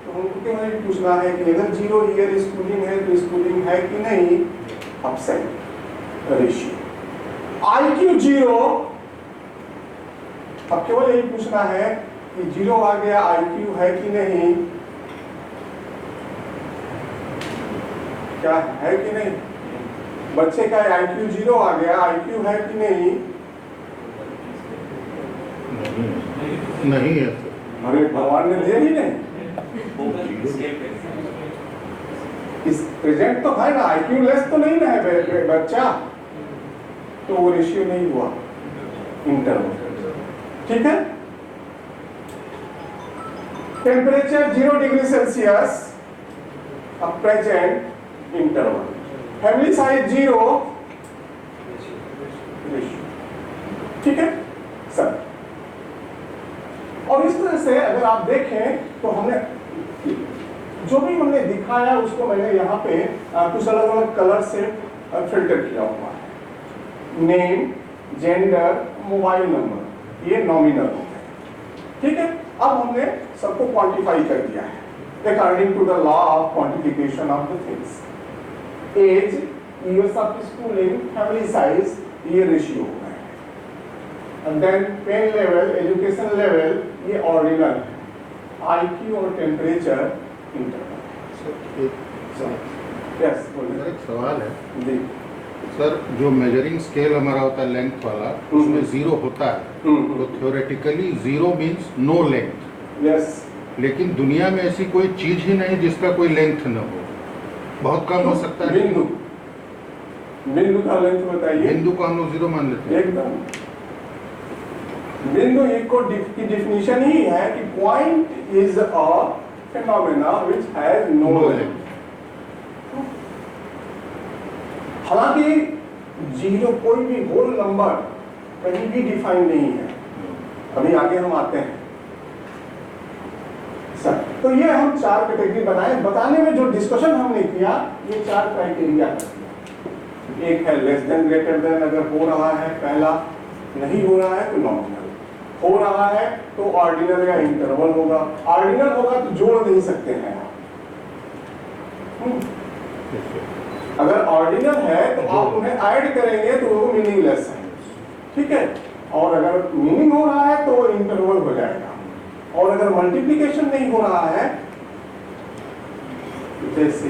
तो हमको क्यों नहीं पूछना है कि अगर 0 ईयर स्कूलिंग है तो स्कूलिंग है कि नहीं, एब्सेंट रेशियो। IQ 0, अब केवल यही पूछना है कि 0 आ गया, IQ है कि नहीं, क्या है कि नहीं? बच्चे का IQ 0 आ गया, IQ है कि नहीं? नहीं है। अरे भगवान ने दिया ही नहीं। इस प्रेजेंट तो है ना, IQ लेस तो नहीं ना है बच्चा, तो वो रेशियो नहीं हुआ, इंटरवल। ठीक है, टेम्परेचर 0 डिग्री सेल्सियस, अब present interval. Family size 0, ratio. ठीक है सर, और इस तरह से अगर आप देखें तो हमने जो भी हमने दिखाया उसको मैंने यहाँ पे कुछ अलग अलग कलर से फिल्टर किया हुआ है। नेम, जेंडर, मोबाइल नंबर, ये नॉमिनल होते हैं। ठीक है, अब हमने सबको क्वांटिफाई कर दिया है according to the law of quantification of the things. Age, years of schooling, family size, ये रेशियो हो गए हैं। And then pen level, education level, ये ऑर्डिनल है। IQ और टेम्परेचर इंटरवल। यस, बोलिए। एक सवाल है जी सर, जो मेजरिंग स्केल हमारा होता है लेंथ वाला, उसमें 0 होता है, तो theoretically 0 means no length. Yes, लेकिन दुनिया में ऐसी कोई चीज ही नहीं जिसका कोई लेंथ न हो, बहुत कम हो सकता है। बिंदु, बिंदु का लेंथ बताइए। बिंदु को हम लोग 0 मान लेते हैं। एकदम, बिंदु की डिफिनीशन ही है कि point is a phenomena which has no length. हालांकि 0 कोई भी होल नंबर कहीं भी डिफाइन नहीं है, अभी आगे हम आते हैं सर। तो ये हम 4 कैटेगरी बनाए, बताने में जो डिस्कशन हमने किया ये 4 क्राइटेरिया कर दिया। एक है लेस देन ग्रेटर देन, अगर हो रहा है पहला, नहीं हो रहा है तो नॉमिनल, हो रहा है तो ऑर्डिनल या इंटरवल होगा। ऑर्डिनल होगा तो जोड़ नहीं सकते हैं आप। अगर ऑर्डिनल है तो आप उन्हें ऐड करेंगे तो वो मीनिंगलेस है, ठीक है। और अगर मीनिंग हो रहा है तो वो इंटरवल हो जाएगा, और अगर मल्टीप्लिकेशन नहीं हो रहा है, जैसे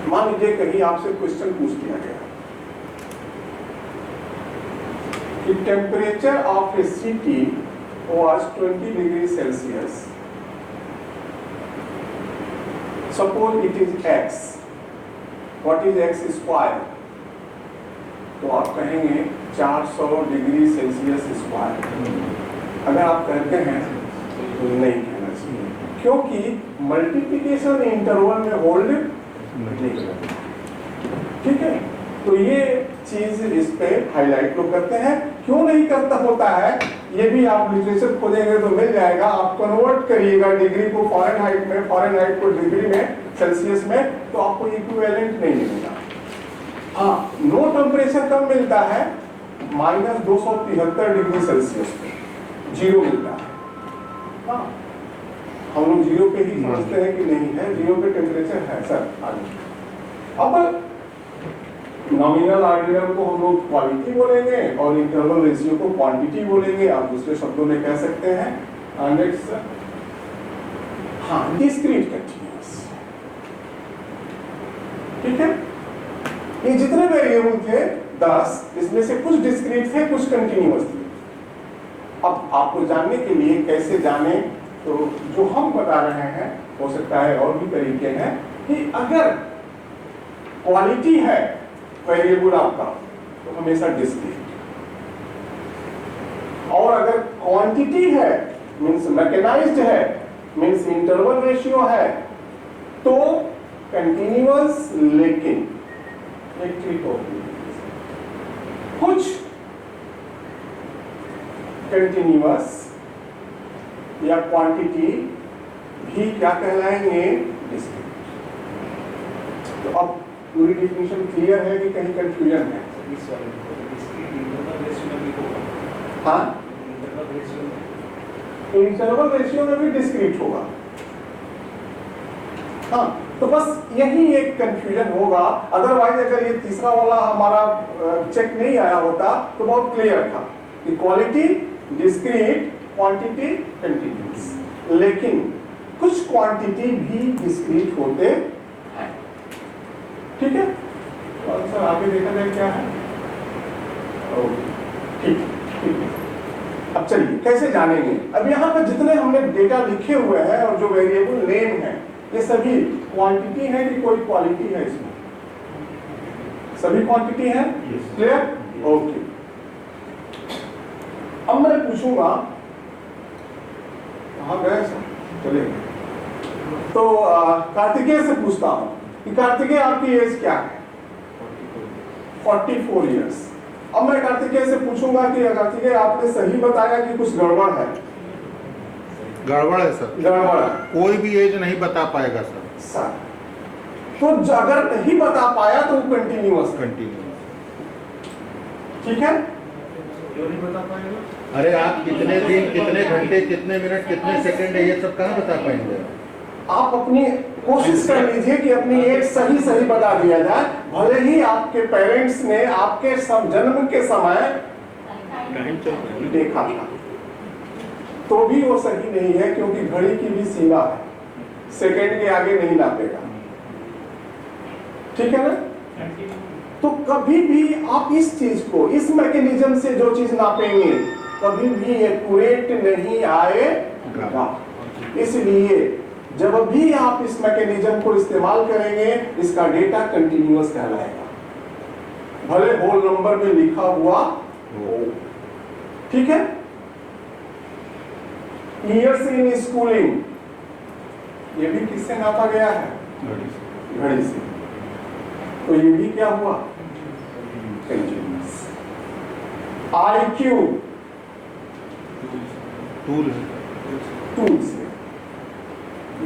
मान लीजिए कहीं आपसे क्वेश्चन पूछ दिया गया कि temperature of A city was 20 degrees Celsius. Suppose it is x. What is x square? तो आप कहेंगे 400 डिग्री सेल्सियस स्क्वायर। अगर आप कहते हैं तो नहीं कहना चाहिए, क्योंकि मल्टीप्लिकेशन इंटरवल में होल्ड नहीं करता, ठीक है। तो ये चीज इस पे हाईलाइट लोग करते हैं, क्यों नहीं करता होता है ये भी आप लिटरेचर खोजेंगे तो मिल जाएगा। आप कन्वर्ट करिएगा डिग्री को फॉरेनहाइट में, फॉरेनहाइट को डिग्री में, सेल्सियस में, तो आपको इक्विवेलेंट नहीं मिलेगा। हाँ, नो टेम्परेचर कब मिलता है? -273 डिग्री सेल्सियस पे जीरो मिलता है। हाँ, हम लोग जीरो पे ही समझते हैं कि नहीं है, जीरो पे टेम्परेचर है सर आगे। अब नॉमिनल ऑर्डिनल को हम लोग क्वालिटी बोलेंगे और इंटरवल रेशियो को क्वांटिटी बोलेंगे, आप दूसरे शब्दों में कह सकते हैं। नेक्स्ट, हाँ, डिस्क्रीट कंटीन्यूअस, ठीक है। ये जितने वेरिएबल थे 10, इसमें से कुछ डिस्क्रीट थे, कुछ कंटीन्यूअस थे। अब आपको जानने के लिए कैसे जाने, तो जो हम बता रहे हैं, हो सकता है और भी तरीके हैं, कि अगर क्वालिटी है वेरिएबल आपका तो हमेशा डिस्क्रीट, और अगर क्वांटिटी है मींस मैकेनाइज्ड है, मींस इंटरवल रेशियो है, तो कंटीन्यूअस। लेकिन एक ट्रिक होती है, कुछ कंटीन्यूअस या क्वांटिटी भी क्या कहलाएंगे? डिस्क्रीट। तो अब पूरी डिफिनेशन क्लियर है कि कहीं कंफ्यूजन है? हाँ, इंटरवल रेशियो में भी डिस्क्रीट होगा। हाँ, तो बस यही एक कंफ्यूजन होगा। अदरवाइज अगर ये तीसरा वाला हमारा चेक नहीं आया होता तो बहुत क्लियर था कि क्वालिटी डिस्क्रीट, क्वांटिटी कंटीन्यूअस। लेकिन कुछ क्वांटिटी भी डिस्क्रीट होते हैं, ठीक है। तो आंसर आगे देखा जाए क्या है। ठीक है। अब चलिए कैसे जानेंगे। अब यहाँ पर जितने हमने डेटा लिखे हुए हैं और जो वेरिएबल नेम है, ये सभी क्वांटिटी है कि कोई क्वालिटी है? इसमें सभी क्वांटिटी है। क्लियर? ओके। अब मैं पूछूंगा, कहाँ गए सर? चलिए, तो कार्तिकेय से पूछता हूं कि कार्तिकेय आपकी एज क्या है? 44 इयर्स। अब मैं कार्तिकेय से पूछूंगा कि कार्तिकेय आपने सही बताया कि कुछ गड़बड़ है? गड़बड़ है सर, गड़बड़ है। कोई भी एज नहीं बता पाएगा सर। सर तो अगर नहीं बता पाया तो कंटिन्यूअस, ठीक है। क्यों नहीं बता पाएगा? अरे आप कितने दिन, कितने घंटे, कितने मिनट, कितने सेकंड है, ये सब कहाँ बता पाएंगे? आप अपनी कोशिश कर लीजिए कि अपनी एज सही सही बता दिया जाए। भले ही आपके पेरेंट्स ने आपके जन्म के समय देखा था, तो भी वो सही नहीं है, क्योंकि घड़ी की भी सीमा है, सेकंड के आगे नहीं नापेगा, ठीक है ना। तो कभी भी आप इस चीज को, इस मैकेनिज्म से जो चीज नापेंगे, कभी भी एक्यूरेट नहीं आएगा। इसलिए जब भी आप इस मैकेनिज्म को इस्तेमाल करेंगे, इसका डेटा कंटिन्यूअस कहलाएगा, भले होल नंबर में लिखा हुआ हो, ठीक है। ईयर्स इन स्कूलिंग, ये भी किससे नापा गया है? घड़ी से। तो ये भी क्या हुआ? कंटिन्यूअस। IQ टूल से,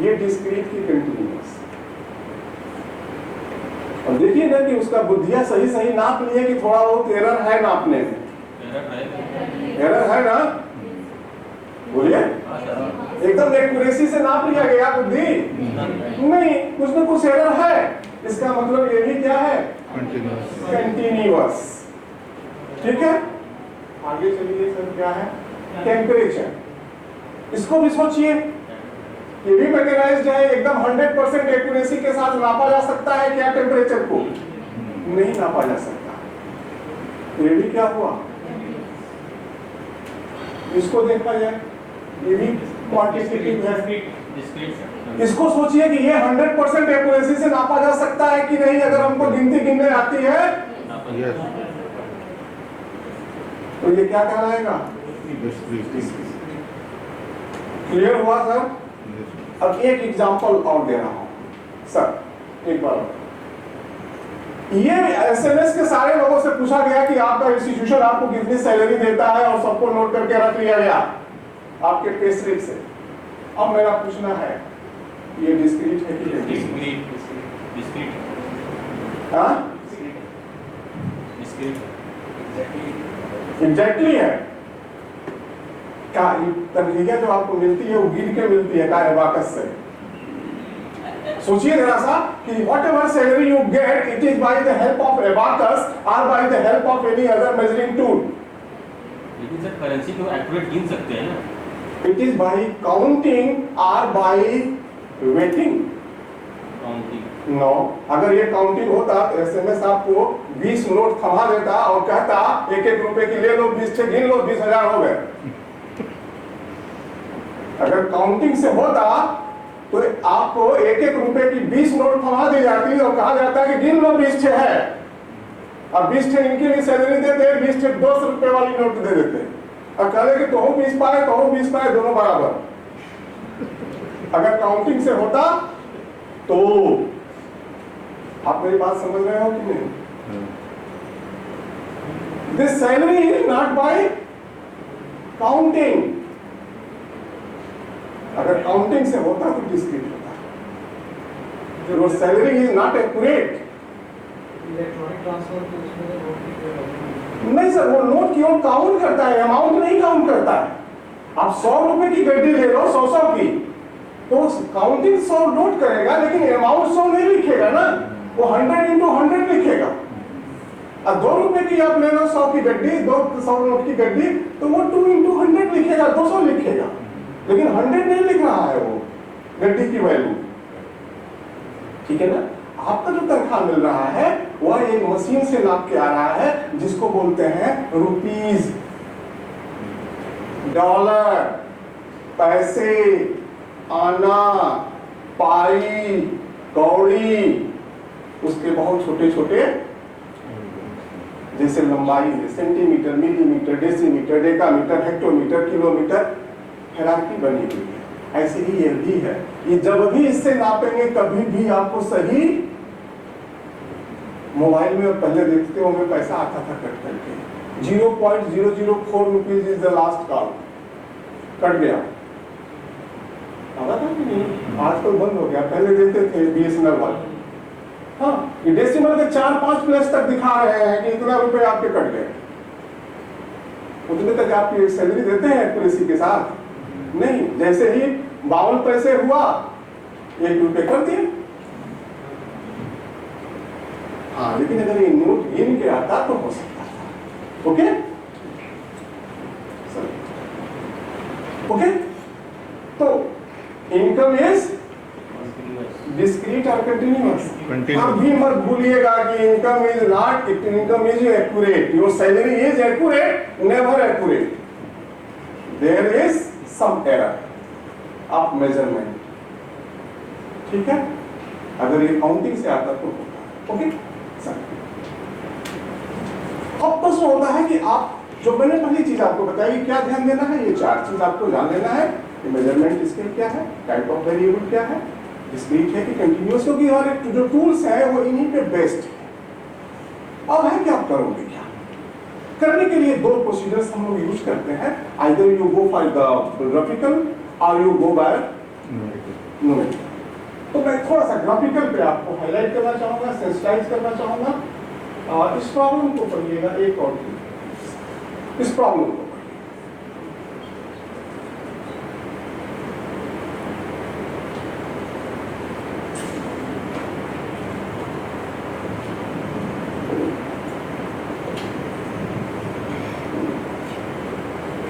ये डिस्क्रीट की कंटिन्यूअस। और देखिए ना कि उसका बुद्धिया सही सही नाप लिए कि थोड़ा बहुत एरर है नापने में, एरर है ना। बोलिए, एकदम एक्यूरेसी से नाप लिया गया बुद्धि? नहीं, कुछ ना कुछ एरर है। इसका मतलब ये भी क्या है? कंटिन्यूअस। ठीक है, आगे चलिए सर, क्या है? टेम्परेचर। इसको भी सोचिए, ये भी मैकेनाइज्ड है, एकदम 100% एक्यूरेसी के साथ नापा जा सकता है क्या टेम्परेचर को? नहीं नापा जा सकता। ये भी क्या हुआ? इसको देखा जाए, ये भी क्वांटिटेटिव है। इसको सोचिए कि ये 100% एक्यूरेसी से नापा जा सकता है कि नहीं, अगर हमको गिनती गिनने आती है तो ये क्या कहलाएगा? क्लियर हुआ सर? अब एक एग्जांपल और दे रहा हूं सर, एक बार। ये एसएमएस के सारे लोगों से पूछा गया कि आपका इंस्टीट्यूशन आपको कितनी सैलरी देता है और सबको नोट करके रख लिया गया आपके पे स्लिप से। अब मेरा पूछना है, ये डिस्क्रीट है कि एग्जैक्टली है क्या? तनख्वाह जो आपको मिलती है वो गिन के मिलती है क्या एबाकस से? सोचिए जरा सा कि whatever salary you get, it is by the help of abacus or by the help of any other measuring tool. लेकिन सर करेंसी को एक्यूरेट गिन सकते हैं ना? It is by counting or by weighting. Counting. No, अगर ये counting होता तो एसएमएस आपको 20 नोट थमा देता और कहता एक एक रुपए की ले लो, 20 से गिन लो, 20,000 हो गए। अगर काउंटिंग से होता तो आपको एक एक रुपए की 20 नोट थमा दी जाती और कहा जाता कि गिन लो 20 छह है, और 20 छह इनकी भी सैलरी देते, 20 छह 200 रुपए वाली नोट दे देते और कहते कि तो 20 पाए तो 20 पाए, दोनों बराबर। अगर काउंटिंग से होता तो आप मेरी बात समझ रहे हो कि नहीं? This salary is not bye counting. अगर काउंटिंग से होता तो डिस्क्रीट होता। Your salary is not accurate. Electronic transfer तो उसमें नोट नहीं सर, वो नोट केवल काउंट करता है, अमाउंट नहीं काउंट करता है। आप 100 रुपए की गड्डी ले लो, 100 की, तो काउंटिंग 100 नोट करेगा लेकिन अमाउंट 100 नहीं लिखेगा ना, वो 100 into 100 लिखेगा। और 2 रुपए की आप ले लो 100 की गड्डी, 200 नोट की गड्डी, तो वो 2 into 100 लिखेगा, 200 लिखेगा, लेकिन 100 नहीं लिख रहा है वो गड्डी की वैल्यू। ठीक है ना? आपका जो तनख्वाह मिल रहा है वह एक मशीन से नाप के आ रहा है जिसको बोलते हैं रुपीज, डॉलर, पैसे, आना, पाई, कौड़ी, उसके बहुत छोटे छोटे जैसे लंबाई है, centimetre, millimetre, decimetre, decametre, hectometre, kilometre, hierarchy बनी हुई है। ऐसे ही ये भी है, ये जब भी इससे नापेंगे कभी भी आपको सही, मोबाइल में पहले देखते होंगे पैसा आता था कट करके, 0.004 rupees is the last call, cut गया, आता था कि नहीं? आजकल बंद हो गया, पहले देते थे बीएसएनएल वाले। हाँ, ये डेसिमल के 4-5 प्लेस तक दिखा रहे हैं कि इतना रुपए आपके कट गए। उतने तक आपकी सैलरी देते हैं एक्यूरेसी के साथ? नहीं, जैसे ही 52 पैसे हुआ 1 रुपए कर दिए। हाँ, लेकिन अगर ये नोट गिन के आता तो हो सकता था। ओके ओके, तो इनकम इज डिस्क्रीट और कंटिन्यूअस। अब भी मत भूलिएगा कि income is not, income is accurate, your salary is accurate, never accurate, there is some error of measurement. ठीक है, अगर ये काउंटिंग से आता तो होता। ओके सर, अब प्रश्न होता है कि आप, जो मैंने पहली चीज आपको बताई, क्या ध्यान देना है? ये 4 चीज आपको जान लेना है कि मेजरमेंट स्केल क्या है, टाइप ऑफ वेरिएबल क्या है, डिस्क्रीट है कि कंटिन्यूअस, क्योंकि हमारे जो टूल्स हैं वो इन्हीं पे बेस्ड है। अब है कि आप करोगे क्या? करने के लिए 2 प्रोसीजर्स हम लोग यूज करते हैं, either you go for the graphical और यू गो बाय न्यूमेरिकल। तो मैं थोड़ा सा ग्राफिकल पे आपको हाईलाइट करना चाहूंगा, सेंसिटाइज करना चाहूंगा। और इस प्रॉब्लम को पढ़िएगा, 1 और 2, इस प्रॉब्लम को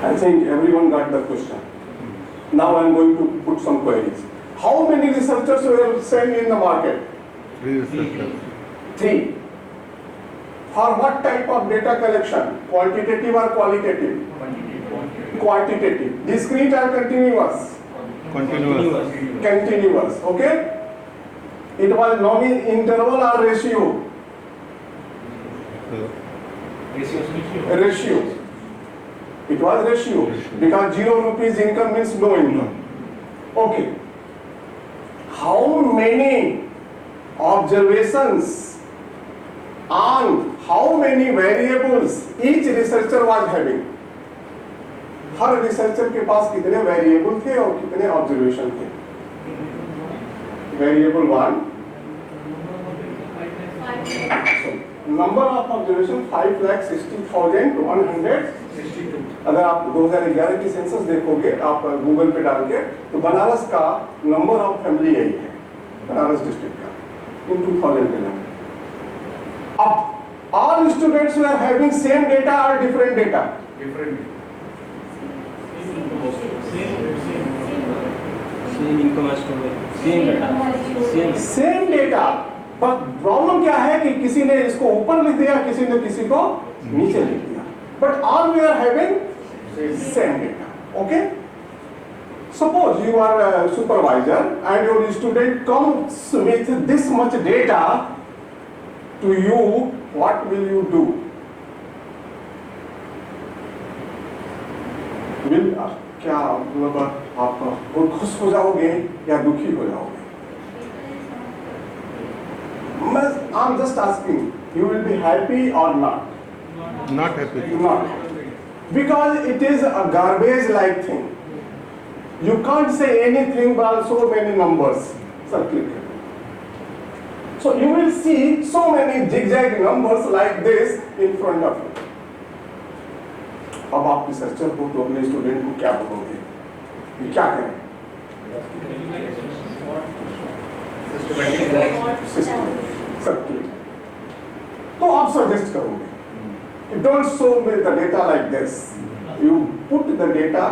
I think everyone got the question. Now I am going to put some queries. How many researchers were sent in the market? 3 researchers. 3. For what type of data collection? Quantitative or qualitative? Quantitative. Discrete or continuous? Continuous. Continuous. Okay? It was nominal, interval or ratio? Ratio. It was ratio because 0 rupees income means no income. Okay. How many observations on how many variables each researcher was having? Her researcher के पास कितने variable थे और कितने observation थे? Variable 1, number of observation 5,60,162. अगर आप 2011 की census देखोगे, आप गूगल पे डाल के, तो बनारस का नंबर ऑफ फैमिली यही है, बनारस डिस्ट्रिक्ट का इन 2011. अब all students were having same data or different data? Same income same data same data. पर प्रॉब्लम क्या है कि किसी ने इसको ऊपर लिख दिया, किसी ने किसी को नीचे लिख दिया. But all we are having same data. Okay. Suppose you are a supervisor and your student comes with this much data to you, what will you do? क्या मतलब आप खुश हो जाओगे या दुखी हो जाओगे? I'm just asking, you will be happy or not? Not happy. Not. Because it is a garbage like thing. You can't say anything but so many numbers. Sir, click. So you will see so many zigzag numbers like this in front of you. अब आप researcher हो तो अपने student को क्या बोलोगे? ये क्या करें? तो आप सजेस्ट करोगे कि don't show me the data like this. You put the data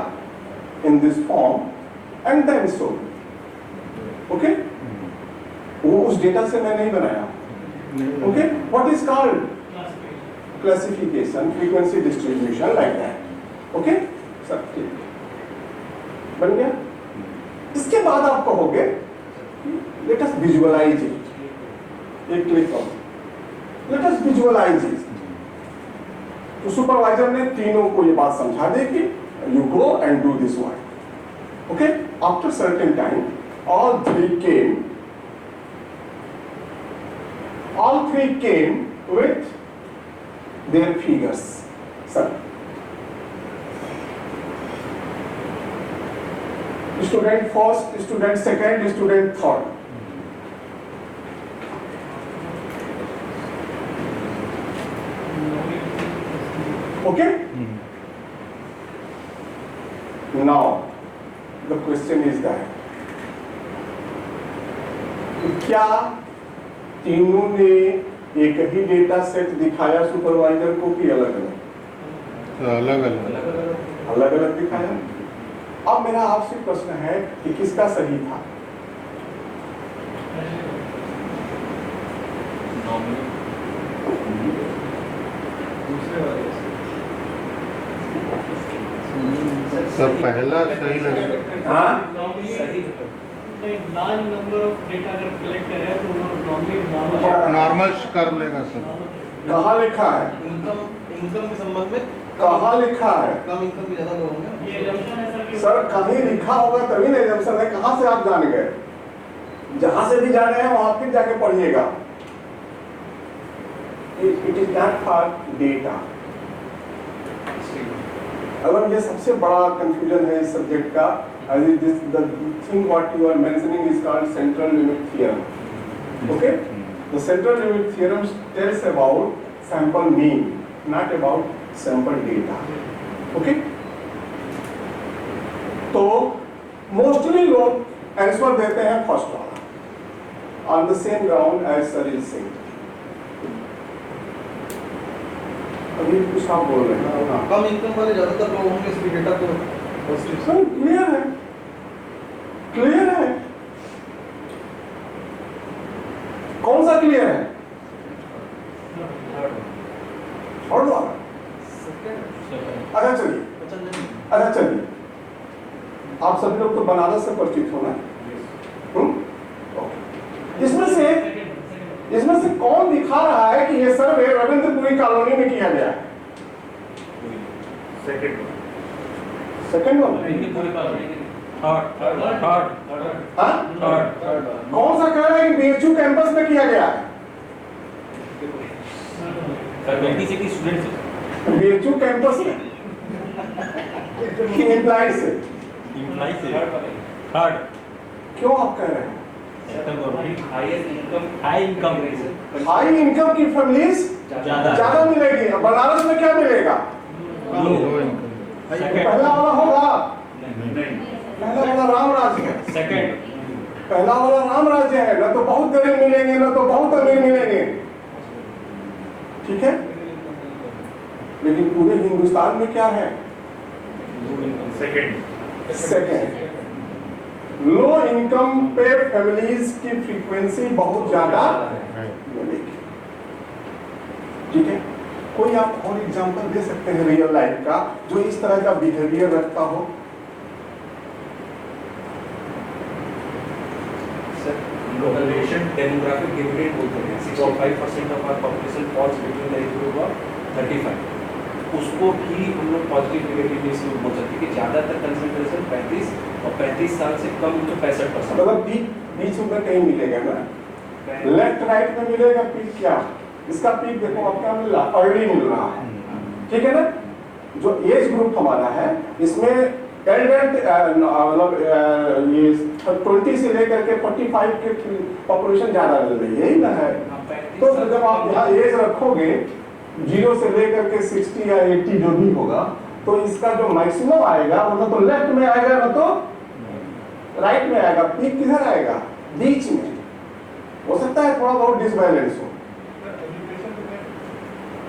in this form and then show. Okay? वो उस डेटा से मैं नहीं बनाया. Okay? What is called? Classification, frequency distribution, like that. Okay? Sir ठीक बन गया. इसके बाद आप कहोगे let us visualize it. एक क्लिक करो. Let us visualize it. तो सुपरवाइजर ने तीनों को ये बात समझा दी कि you go and do this one. Okay? After certain time, all three came with their figures. Sir. Student first, student second, student third. Okay? Now, the question is that क्या तीनों ने एक ही डेटा सेट दिखाया supervisor को कि अलग अलग? अलग अलग दिखाया. अब मेरा आपसे प्रश्न है कि किसका सही था? सर पहला सही लगा. हाँ? लार्ज नंबर ऑफ डेटा अगर कलेक्ट करें तो नॉर्मली नॉर्मल कर लेगा सर. कहाँ लिखा है? इनकम के संबंध में कहाँ लिखा है? कम इनकम भी ज्यादा लोग होंगे. ये assumption है सर कि सर कहीं लिखा होगा तभी ना एग्जाम्पशन है. कहाँ से आप जान गए? जहां से भी जाने हैं वहां फिर जाके पढ़िएगा. It is not for data. अगर ये सबसे बड़ा कंफ्यूजन है इस सब्जेक्ट का. This the thing what you are mentioning is called central limit theorem. Okay? The central limit theorem tells about sample mean, not about sample data. Okay? तो mostly लोग answer देते हैं फर्स्ट वाला on the same ground as sir is saying. अभी कुछ आप बोल रहे हैं। हाँ, कम इनकम वाले ज्यादातर लोग होंगे, इसलिए डेटा तो पॉजिटिव। सर क्लियर है, क्लियर है। कौन सा क्लियर है? थर्ड वाला। अच्छा चलिए, अच्छा चलिए, आप सभी लोग तो बनारस से परिचित हो ना? ओके। इसमें से कौन दिखा रहा है कि ये सर्वे रविंद्रपुरी कॉलोनी में किया गया है? Second one. हाँ? कौन सा कह रहा है कि बीएचयू कैंपस में किया गया है? बीएचयू कैंपस में कि एम्प्लॉय से? क्यों आप कह रहे हैं? हाई इनकम की फैमिलीज ज्यादा मिलेगी। बनारस में क्या मिलेगा? पहला वाला होगा, पहला वाला राम राज्य है। पहला वाला राम राज्य है, ना तो बहुत गरीब मिलेंगे ना तो बहुत अमीर मिलेंगे, ठीक है? लेकिन पूरे हिंदुस्तान में क्या है? सेकेंड। लो इनकम पे फैमिलीज की फ्रीक्वेंसी बहुत ज्यादा मिलेगी, ठीक है? कोई आप और एग्जांपल दे सकते हैं रियल लाइफ का जो इस तरह का बिहेवियर रखता हो? Population demographic dividend बोलते हैं। 65% of our population falls between the age group of 35। उसको भी हम लोग पॉजिटिव नेगेटिव में से बोल सकते हैं कि ज्यादातर कंसंट्रेशन 35 और 35 साल से कम तो 65%। मतलब बीच में कहीं मिलेगा ना, लेफ्ट राइट में मिलेगा पीक। क्या इसका पीक देखो अब क्या मिल रहा? अर्ली मिल रहा है, ठीक है ना? जो एज ग्रुप हमारा है इसमें एल्डर मतलब ये 20 से लेकर के 45 के पॉपुलेशन ज्यादा मिल रही है, यही ना है? तो जब आप यहाँ एज रखोगे 0 से लेकर के 60 या 80 जो भी होगा, तो इसका जो मैक्सिमम आएगा वो ना तो लेफ्ट में आएगा ना तो राइट में आएगा। पीक किधर आएगा? बीच में। हो सकता है थोड़ा बहुत डिसबैलेंस हो।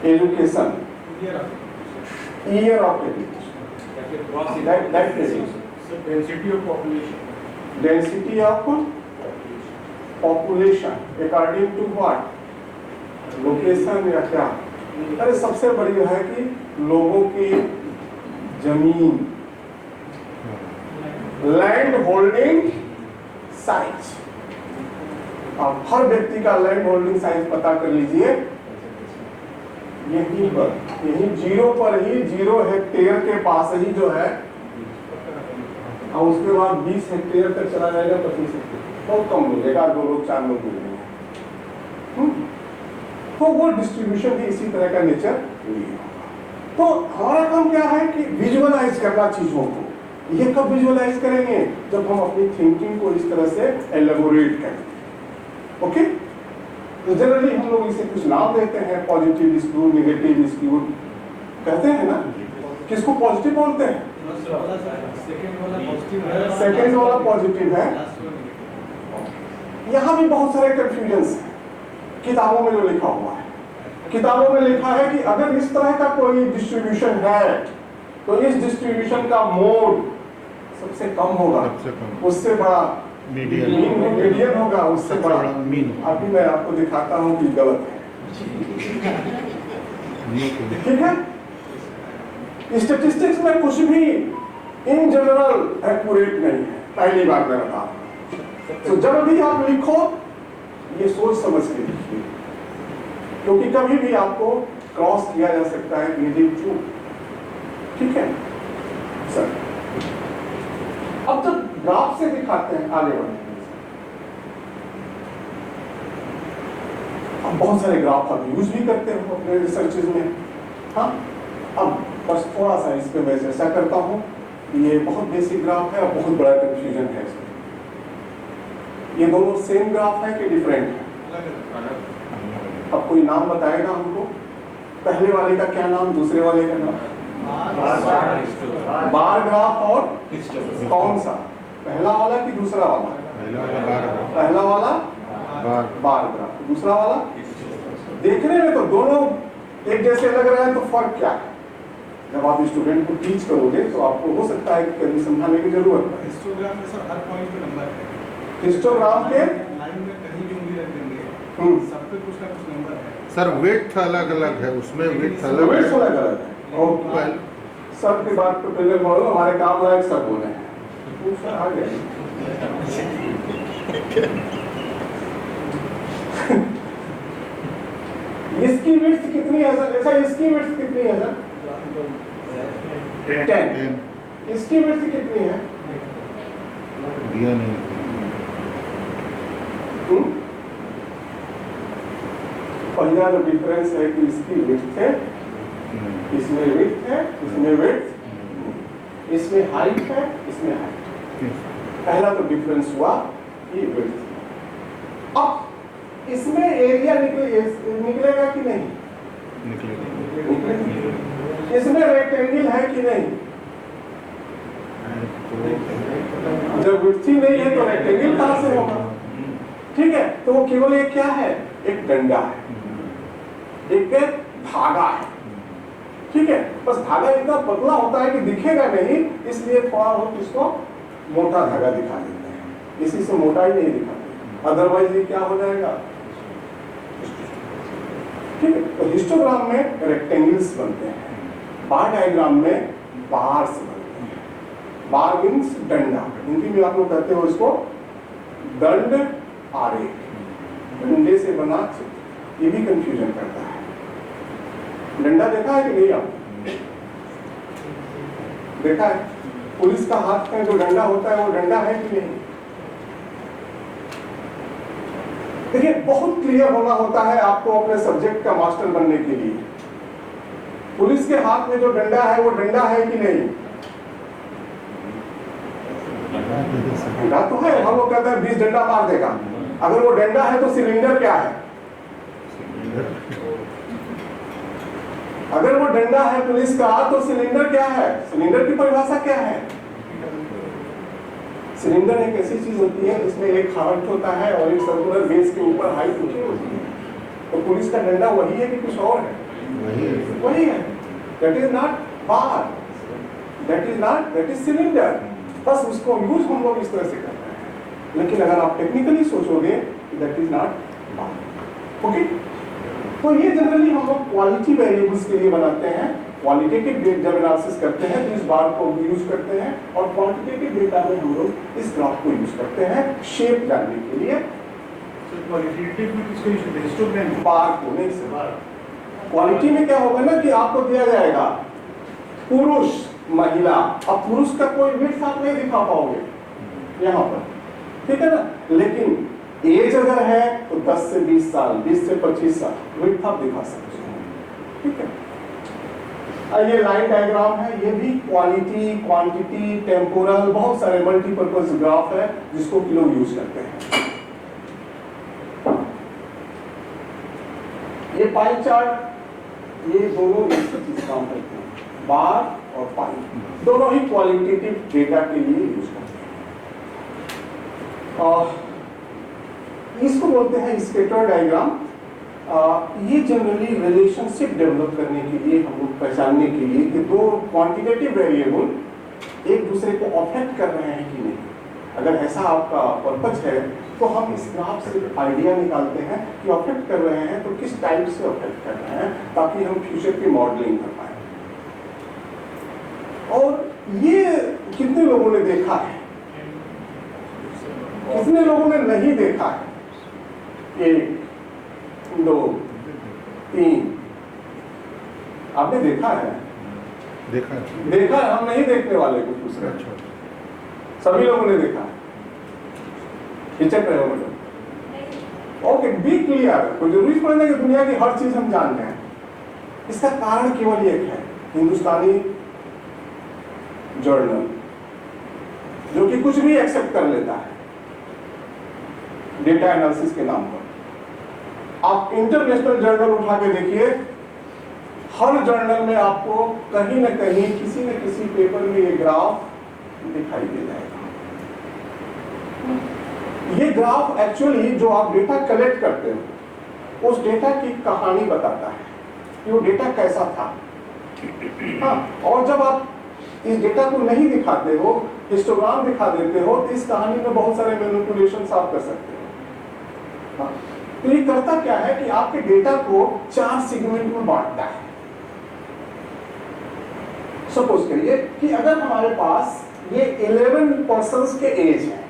Education, year of education, density of population according to what? Location या क्या? अरे सबसे बड़ी है कि लोगों की जमीन, लैंड होल्डिंग साइज। आप हर व्यक्ति का लैंड होल्डिंग साइज पता कर लीजिए। यहीं पर, यही 0 पर ही 0 हेक्टेयर के पास ही जो है, और उसके बाद 20 हेक्टेयर तक चला जाएगा, 25 हेक्टेयर, बहुत कम मिलेगा, 2 लोग 4 लोग मिलेंगे। तो वो डिस्ट्रीब्यूशन भी इसी तरह का नेचर नहीं होगा। तो हमारा काम क्या है कि विजुअलाइज करना चीजों को। ये कब विजुअलाइज करेंगे? जब हम अपनी थिंकिंग को इस तरह से एलेबोरेट करेंगे। ओके? तो जनरली हम लोग इसे कुछ नाम देते हैं, पॉजिटिव स्क्यूड, नेगेटिव स्क्यूड कहते हैं ना। किसको पॉजिटिव बोलते हैं? सेकेंड वाला पॉजिटिव है। यहाँ भी बहुत सारे कंफ्यूजन्स हैं किताबों में जो लिखा हुआ है। किताबों में लिखा है कि अगर इस तरह का कोई डिस्ट्रीब्यूशन है तो इस डिस्ट्रीब्यूशन का मोड सबसे कम होगा, उससे बड़ा मीडियन होगा, उससे बड़ा मीन। अभी मैं आपको दिखाता हूँ कि गलत है, ठीक है? स्टैटिस्टिक्स में कुछ भी इन जनरल एक्यूरेट नहीं है, पहली बार मैं बता रहा हूँ। तो जब भी आप लिखो ये सोच समझ के लिखिए, क्योंकि कभी भी आपको क्रॉस किया जा सकता है नेगेटिव, ठीक है सर? अब तो ग्राफ से दिखाते हैं, आगे बढ़ते हैं। अब बहुत सारे ग्राफ आप यूज भी करते हो अपने रिसर्चेज में। हाँ, अब बस थोड़ा सा इस पे मैं चर्चा करता हूँ। ये बहुत बेसिक ग्राफ है और बहुत बड़ा कंफ्यूजन है इसमें। ये दोनों सेम ग्राफ है कि डिफरेंट है? अब कोई नाम बताएगा हमको? पहले वाले का क्या नाम, दूसरे वाले का नाम? Bar graph. और कौन सा, पहला वाला कि दूसरा वाला? पहला वाला बार ग्राफ, दूसरा वाला। देखने में तो दोनों एक जैसे लग रहा है तो फर्क क्या है? जब आप स्टूडेंट को टीच करोगे तो आपको हो सकता है कि कभी समझाने की जरूरत पड़े। हिस्टोग्राम में सर हर पॉइंट पे नंबर है। हिस्टोग्राम के लाइन में कहीं भी उंगली रख देंगे, सब पे कुछ ना कुछ नंबर है। सर विड्थ अलग अलग है, उसमें विड्थ अलग वेट्स है। अलग अलग है। और सर की बात पे पहले बोलो, हमारे काम लायक सर बोले हैं। वो सर आ गए। इसकी विड्थ कितनी है सर? ऐसा इसकी विड्थ कितनी है सर? 10। इसकी विड्थ कितनी है? दिया नहीं। पहला जो डिफरेंस है कि इसकी विड्थ है, इसमें विड्थ है, इसमें विड्थ, इसमें हाइट है, इसमें हाइट। पहला तो डिफरेंस हुआ ये विड्थ। अब इसमें एरिया निकलेगा कि नहीं? निकलेगा। इसमें रेक्टेंगल है कि नहीं? जब विड्थ ही नहीं है तो रेक्टेंगल कहां से होगा? ठीक है, तो वो केवल एक क्या है? एक डंडा है, एक धागा है। ठीक है, बस धागा इतना पतला होता है कि दिखेगा नहीं, इसलिए थोड़ा बहुत इसको मोटा धागा दिखा देते हैं, इसी से मोटा ही नहीं दिखाते, अदरवाइज ये क्या हो जाएगा? ठीक है, तो हिस्टोग्राम में रेक्टेंगल्स बनते हैं, बार डायग्राम में बार्स बनते हैं। बार मीन्स डंडा, हिंदी में आप लोग कहते हो इसको दंड आरेख, डंडे से बना चित्र। ये भी कंफ्यूजन करता है। डंडा देखा है कि नहीं आपने? देखा है? पुलिस का हाथ में जो डंडा होता है वो डंडा है कि नहीं? देखिए, बहुत क्लियर होना होता है आपको अपने सब्जेक्ट का मास्टर बनने के लिए। पुलिस के हाथ में जो डंडा है वो डंडा है कि नहीं? डंडा तो है, हम लोग कहते हैं 20 डंडा मार देगा। अगर वो डंडा है तो सिलेंडर क्या है? अगर वो डंडा है पुलिस का तो सिलेंडर क्या है? सिलेंडर की परिभाषा क्या है? सिलेंडर एक ऐसी चीज होती है जिसमें एक हार्ट होता है और एक सर्कुलर बेस के ऊपर हाइट ऊंची होती है। तो पुलिस का डंडा वही है कि कुछ और है? वही है। That is not bar, that is cylinder. बस उसको यूज हम लोग इस तरह से करते हैं, लेकिन अगर आप टेक्निकली सोचोगे that is not bar. Okay, तो ये जनरली हम लोग क्वालिटी वेरिएबल्स के लिए बनाते हैं। क्वालिटेटिव जब एनालिसिस करते हैं तो इस बार को यूज करते हैं, और क्वांटिटेटिव डेटा में हम लोग इस ग्राफ को यूज करते हैं शेप जानने के लिए। क्वालिटेटिव में किसको यूज करते हैं? हिस्टोग्राम बार को नहीं से बार। क्वालिटी में क्या होगा ना कि आपको दिया जाएगा पुरुष महिला, अब पुरुष का कोई विड्थ आप नहीं दिखा पाओगे यहाँ पर, ठीक है ना, लेकिन एज अगर है तो 10 से 20 साल, 20 से 25 साल विड्थ आप दिखा सकते हैं। ठीक है, ये लाइन डायग्राम है, ये भी क्वालिटी, क्वांटिटी, टेम्पोरल, बहुत सारे मल्टीपर्पज ग्राफ है जिसको कि लोग यूज करते हैं। ये पाई चार्ट, ये दोनों एक चीज काम करते हैं, बार और पाई दोनों ही क्वालिटेटिव डेटा के लिए यूज करते हैं। और इसको बोलते हैं स्कैटर डायग्राम। ये जनरली रिलेशनशिप डेवलप करने के लिए, हम लोग पहचानने के लिए कि दो क्वांटिटेटिव वेरिएबल एक दूसरे को अफेक्ट कर रहे हैं कि नहीं। अगर ऐसा आपका पर्पज है तो हम इस ग्राफ से आइडिया निकालते हैं कि अफेक्ट कर रहे हैं तो किस टाइप से अफेक्ट कर रहे हैं, ताकि हम फ्यूचर की मॉडलिंग कर पाए। और ये कितने लोगों ने देखा है, कितने लोगों ने नहीं देखा है? 1 2 3, आपने देखा है? देखा है। देखा है, हम नहीं देखने वाले को पूछ रहे हैं। सभी लोगों ने देखा है? हिचक रहे हो मतलब? Okay, be clear. कोई जरूरी थोड़ी ना कि दुनिया की हर चीज हम जान रहे हैं। इसका कारण केवल एक है, हिंदुस्तानी जर्नल जो कि कुछ भी एक्सेप्ट कर लेता है डेटा एनालिसिस के नाम पर। आप इंटरनेशनल जर्नल उठा के देखिए, हर जर्नल में आपको कहीं ना कहीं किसी न किसी पेपर में ये ग्राफ दिखाई दे जाएगा। ये ग्राफ एक्चुअली जो आप डेटा कलेक्ट करते हो उस डेटा की कहानी बताता है। कि वो डेटा कैसा था। हाँ, और जब आप इस डेटा को नहीं दिखाते हो, हिस्टोग्राम दिखा देते हो, तो इस कहानी में बहुत सारे मैनिपुलेशंस आप कर सकते हो। हाँ, तो ये करता क्या है कि आपके डेटा को 4 सेगमेंट में बांटता है। सपोज करिए कि अगर हमारे पास ये 11 पर्सन्स के एज है,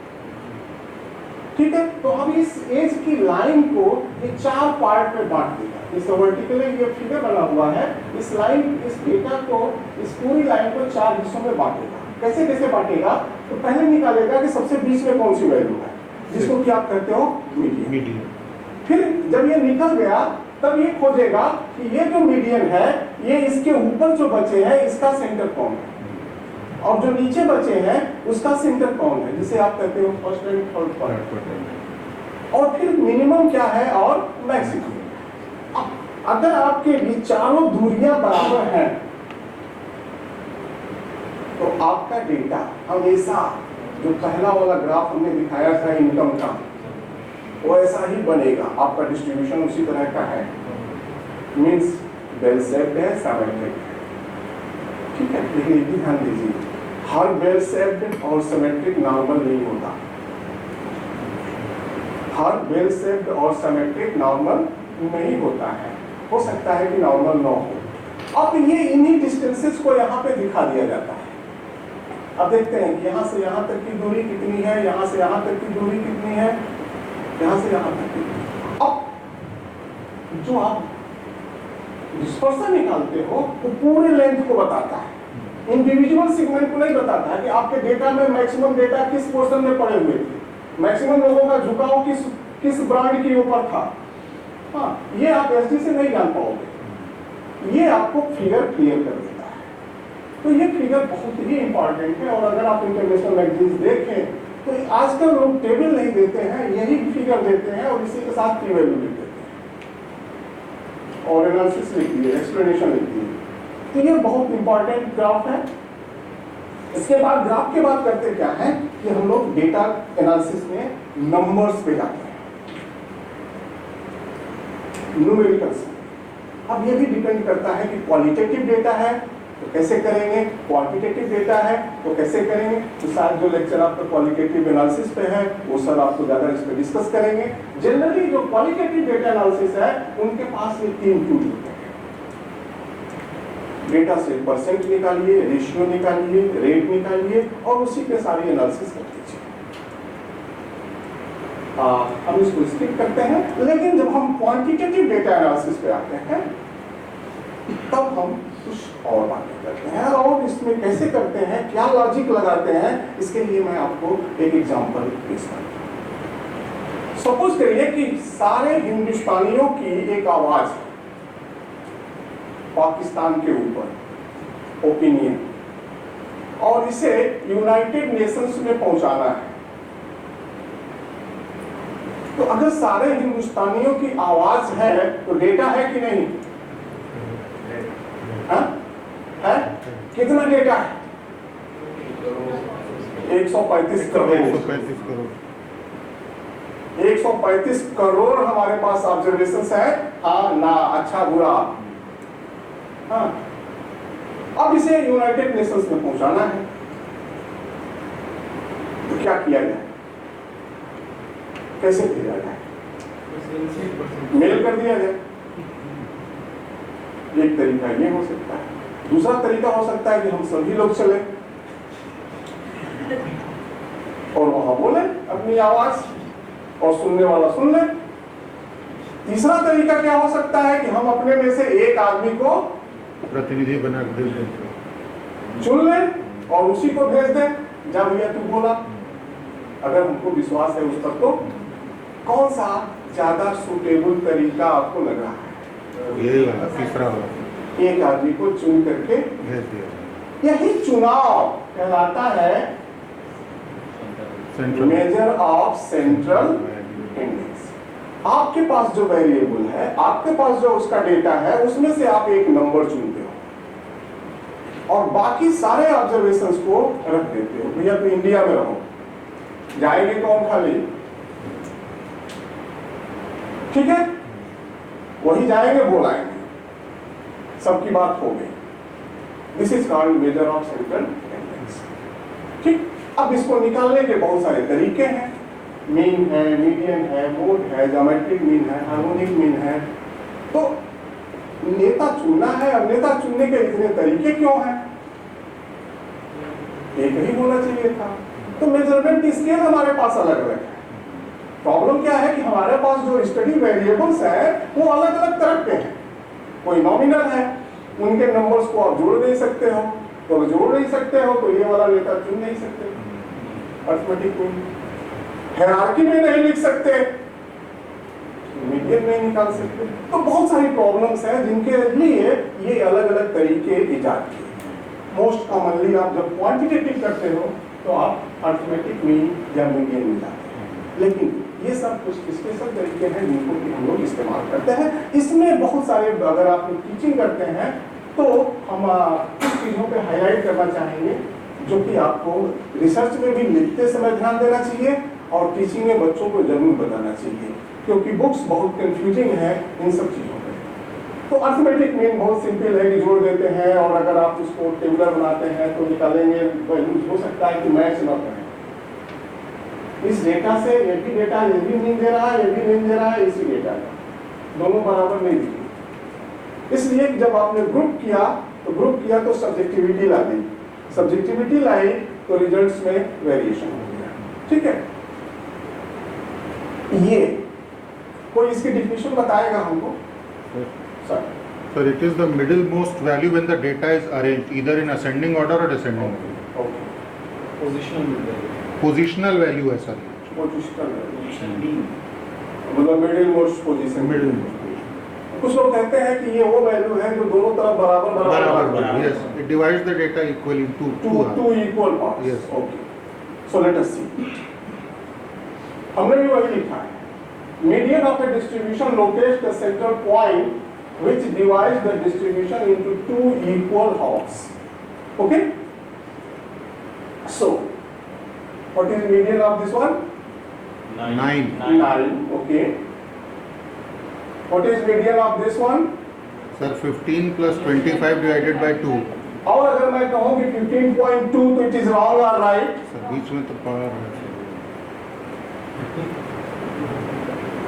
ठीक है, तो हम इस एज की लाइन को ये 4 पार्ट में बांट देगा। इस वर्टिकली ये फिगर बना हुआ है, इस लाइन, इस डेटा को, इस पूरी लाइन को 4 हिस्सों में बांटेगा। कैसे कैसे बांटेगा? तो पहले निकालेगा कि सबसे बीच में कौन सी वैल्यू है, जिसको कि आप कहते हो मीडियन। फिर जब ये निकल गया तब ये खोजेगा कि ये जो मीडियन है, ये इसके ऊपर जो बचे हैं इसका सेंटर कौन है, और जो नीचे बचे हैं उसका सेंटर कौन है, जिसे आप कहते हो फर्स्ट एंड थर्ड पॉइंट। और फिर मिनिमम क्या है और मैक्सिमम। अगर आपके बीच चारों दूरियां बराबर हैं तो आपका डेटा हमेशा, जो पहला वाला ग्राफ हमने दिखाया था इनकम का, वो ऐसा ही बनेगा। आपका डिस्ट्रीब्यूशन उसी तरह का है, मीन्स बेल शेप्ड है, सिमेट्रिक है, ठीक है। लेकिन ये भी ध्यान दीजिए, हर बेल शेप्ड और सिमेट्रिक नॉर्मल नहीं होता। हर बेल शेप्ड और सिमेट्रिक नॉर्मल नहीं होता है, हो सकता है कि नॉर्मल ना हो। अब ये इन्हीं डिस्टेंसेस को यहाँ पे दिखा दिया जाता है। अब देखते हैं कि यहाँ से यहाँ तक की दूरी कितनी है, यहाँ से यहाँ तक की दूरी कितनी है, यहाँ से यहाँ तक की। अब जो आप डिस्पर्सन निकालते हो वो पूरे लेंथ को बताता है, इंडिविजुअल सेगमेंट को नहीं बताता है कि आपके डेटा में मैक्सिमम डेटा किस पोर्शन में पड़े हुए थे, मैक्सिमम लोगों का झुकाव किस ब्रांड के ऊपर था। हाँ, ये आप एसडी से नहीं जान पाओगे, ये आपको फिगर क्लियर कर देता है। तो ये फिगर बहुत ही इंपॉर्टेंट है, और अगर आप इंटरनेशनल मैगजीन्स देखें तो आजकल लोग टेबल नहीं देते हैं, यही फिगर देते हैं और इसी के साथ की वैल्यू लिख देते हैं और एनालिसिस लिख दिए, एक्सप्लेनेशन लिख दिए। तो ये बहुत इंपॉर्टेंट ग्राफ है। इसके बाद ग्राफ के बाद करते क्या है कि हम लोग डेटा एनालिसिस में नंबर्स पे जाते हैं, न्यूमेरिकल्स। अब ये भी डिपेंड करता है कि क्वालिटेटिव डेटा है तो कैसे करेंगे, क्वांटिटेटिव डेटा है तो कैसे करेंगे। तो शायद जो लेक्चर आपका क्वालिटेटिव एनालिसिस पे है वो सर आपको ज्यादा इस पे डिस्कस करेंगे। जनरली जो क्वालिटेटिव डेटा एनालिसिस है उनके पास ये 3 टूल होते हैं। डेटा से परसेंट निकालिए, रेशियो निकालिए, रेट निकालिए और उसी पे सारी एनालिसिस कर दीजिए। हम इसको स्किप करते हैं, लेकिन जब हम क्वांटिटेटिव डेटा एनालिसिस पे आते हैं तब हम कुछ और बातें करते हैं, और इसमें कैसे करते हैं, क्या लॉजिक लगाते हैं, इसके लिए मैं आपको एक एग्जांपल पेश करता हूं। सपोज करिए कि सारे हिंदुस्तानियों की एक आवाज है पाकिस्तान के ऊपर, ओपिनियन, और इसे यूनाइटेड नेशंस में पहुंचाना है। तो अगर सारे हिंदुस्तानियों की आवाज है तो डेटा है कि नहीं? है? कितना डेटा है? 135 करोड़। 135 करोड़ हमारे पास ऑब्जर्वेशंस है, हाँ ना, अच्छा बुरा। हाँ, अब इसे यूनाइटेड नेशंस में पहुंचाना है तो क्या किया जाए, कैसे किया जाए? मेल कर दिया जाए। एक तरीका ये हो सकता है। दूसरा तरीका हो सकता है कि हम सभी लोग चले और वहां बोले अपनी आवाज और सुनने वाला सुन ले। तीसरा तरीका क्या हो सकता है कि हम अपने में से एक आदमी को प्रतिनिधि बना दे दें, चुन लें और उसी को भेज दें, जा भैया तू बोला। अगर हमको विश्वास है उस पर, तो कौन सा ज्यादा सुटेबल तरीका आपको लग रहा है? यही वाला, तीसरा वाला, एक आदमी को चुन करके भेज दिया। यही चुनाव कहलाता है मेजर ऑफ सेंट्रल इंडेक्स। आपके पास जो वेरिएबल है, आपके पास जो उसका डेटा है, उसमें से आप एक नंबर चुनते हो और बाकी सारे ऑब्जर्वेशंस को रख देते हो। भैया तो इंडिया में रहो, जाएंगे कौन खाली, ठीक है, वही जाएंगे बोलाएंगे। सबकी बात हो गई। This is called measure of central tendency. ठीक, अब इसको निकालने के बहुत सारे तरीके हैं। मीन है, मीडियन है, मोड है, ज्योमेट्रिक मीन है, हार्मोनिक मीन है। तो नेता चुनना है, अब नेता चुनने के इतने तरीके क्यों हैं? एक ही होना चाहिए था। तो मेजरमेंट स्केल हमारे पास अलग अलग है। प्रॉब्लम क्या है कि हमारे पास जो स्टडी वेरिएबल्स हैं वो अलग अलग तरह के हैं। कोई नॉमिनल है, उनके नंबर्स को आप जोड़ नहीं सकते हो, तो जोड़ नहीं सकते हो तो ये वाला नेता चुन नहीं सकते। अर्थमेटिक मीन हायरार्की में नहीं लिख सकते, मीडियन में निकाल सकते। तो बहुत सारी प्रॉब्लम्स हैं जिनके लिए ये अलग अलग तरीके इजाद किए। मोस्ट कॉमनली आप जब क्वांटिटेटिव करते हो तो आप अर्थमेटिक मीन या मीडियन में जाते हैं, लेकिन ये सब कुछ स्पेशल तरीके हैं जिनको कि हम लोग इस्तेमाल करते हैं। इसमें बहुत सारे, अगर आप टीचिंग करते हैं तो हम कुछ चीज़ों पे हाईलाइट करना चाहेंगे जो कि आपको रिसर्च में भी लिखते समय ध्यान देना चाहिए और टीचिंग में बच्चों को जरूर बताना चाहिए, क्योंकि बुक्स बहुत कंफ्यूजिंग है इन सब चीज़ों में। तो अर्थमेटिक मीन बहुत सिंपल है कि जोड़ देते हैं, और अगर आप उसको टेबुलर बनाते हैं तो निकालेंगे, वैल्यूज हो सकता है कि मैच न करें। इस डेटा से ये भी डेटा, ये भी मीन दे रहा है, ये भी मीन दे रहा है, इसी डेटा का दोनों बराबर नहीं दिए। इसलिए जब आपने ग्रुप किया तो सब्जेक्टिविटी ला दी, सब्जेक्टिविटी लाई तो रिजल्ट्स में वेरिएशन हो गया। ठीक है, ये कोई इसकी डिफिनेशन बताएगा हमको? Sir, Sir, it is the middle most value when the data is arranged either in ascending order or descending order. Okay, Positional value है सर, पोजीशनल मतलब middle most position. middle most position. कुछ लोग कहते हैं कि ये वो value है जो दोनों तरफ बराबर Yes, it divides the data equally into two equal parts. Yes. Okay. So let us see. हमने भी वही लिखा है। Median of a distribution locates the central point which divides the distribution into two equal halves. Okay? So, what is median of this one? 9. 9. Okay. What is median of this one? Sir, 15 plus 25 divided by 2. और अगर मैं कहूँ कि 15.2 तो it is wrong or right? Sir बीच में तो power है।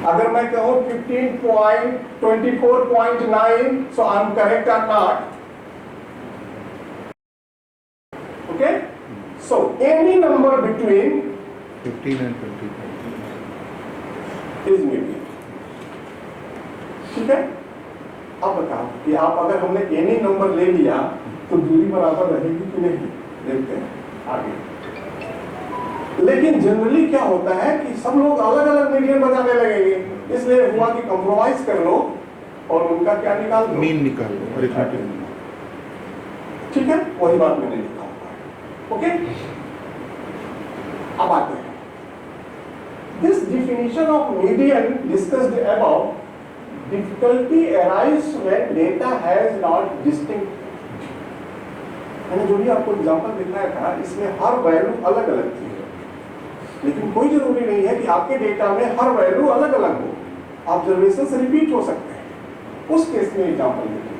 अगर मैं कहूँ 15.24.9 so I am correct or not? Okay? So any number between 15 and 25. is median. ठीक है? अब बताओ कि आप अगर हमने एनी नंबर ले लिया तो दूरी बराबर रहेगी कि नहीं? देखते हैं आगे। लेकिन जनरली क्या होता है कि सब लोग अलग अलग मीडियन बनाने लगेंगे, इसलिए हुआ कि कंप्रोमाइज कर लो और उनका क्या निकाल दो? मीन निकाल लो, अरिथमेटिक मीन। ठीक है, वही बात मैंने लिखा हुआ है। ओके, अब आते हैं। This definition of median discussed about difficulty arises when data has not distinct। मैंने जो भी आपको एग्जांपल दिखाया था इसमें हर वैल्यू अलग अलग थी, लेकिन कोई जरूरी नहीं है कि आपके डेटा में हर वैल्यू अलग अलग हो, ऑब्जर्वेशंस रिपीट हो सकते हैं। उस केस में एग्जांपल देखिए,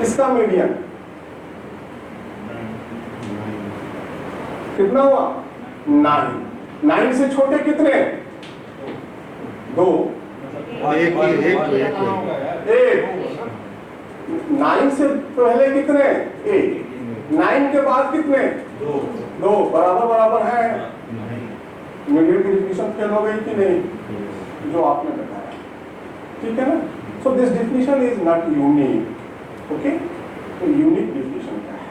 इसका मीडियन कितना हुआ? 9। 9 से छोटे कितने? 2। एक 9 से पहले कितने? 1। 9 के बाद कितने? 2। बराबर बराबर है। मीडियन की डिफिनेशन फेल हो गई कि नहीं? जो आपने बताया, ठीक है ना? So this definition is not unique. Okay, तो यूनिक डिफिनेशन क्या है?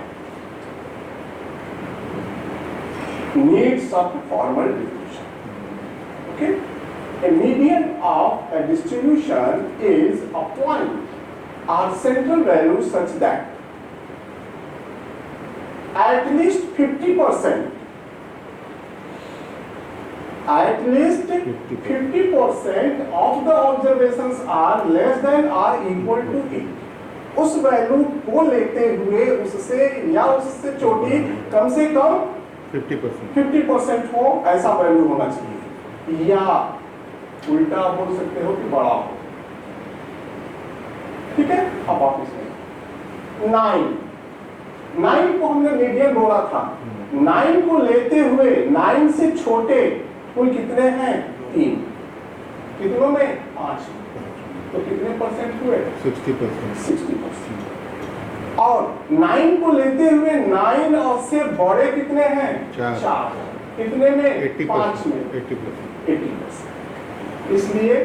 Needs of formal definition. Okay, a median of a distribution is a point or central value such that at least 50% of the observations are less than or equal to it। उस value को लेते हुए उससे या उससे छोटी कम से कम 50% हो, ऐसा वैल्यू होना चाहिए। या उल्टा बोल सकते हो कि बड़ा हो। ठीक है। अब ऑफिस में 9 को हमने मीडियन बोला था, 9 को लेते हुए 9 से छोटे कुल कितने हैं? 3, कितनों में? 5, तो कितने परसेंट हुए? 60%। 60%। और 9 को लेते हुए 9 और से बड़े कितने हैं? 4, कितने में? 5 में 80%। 80%। इसलिए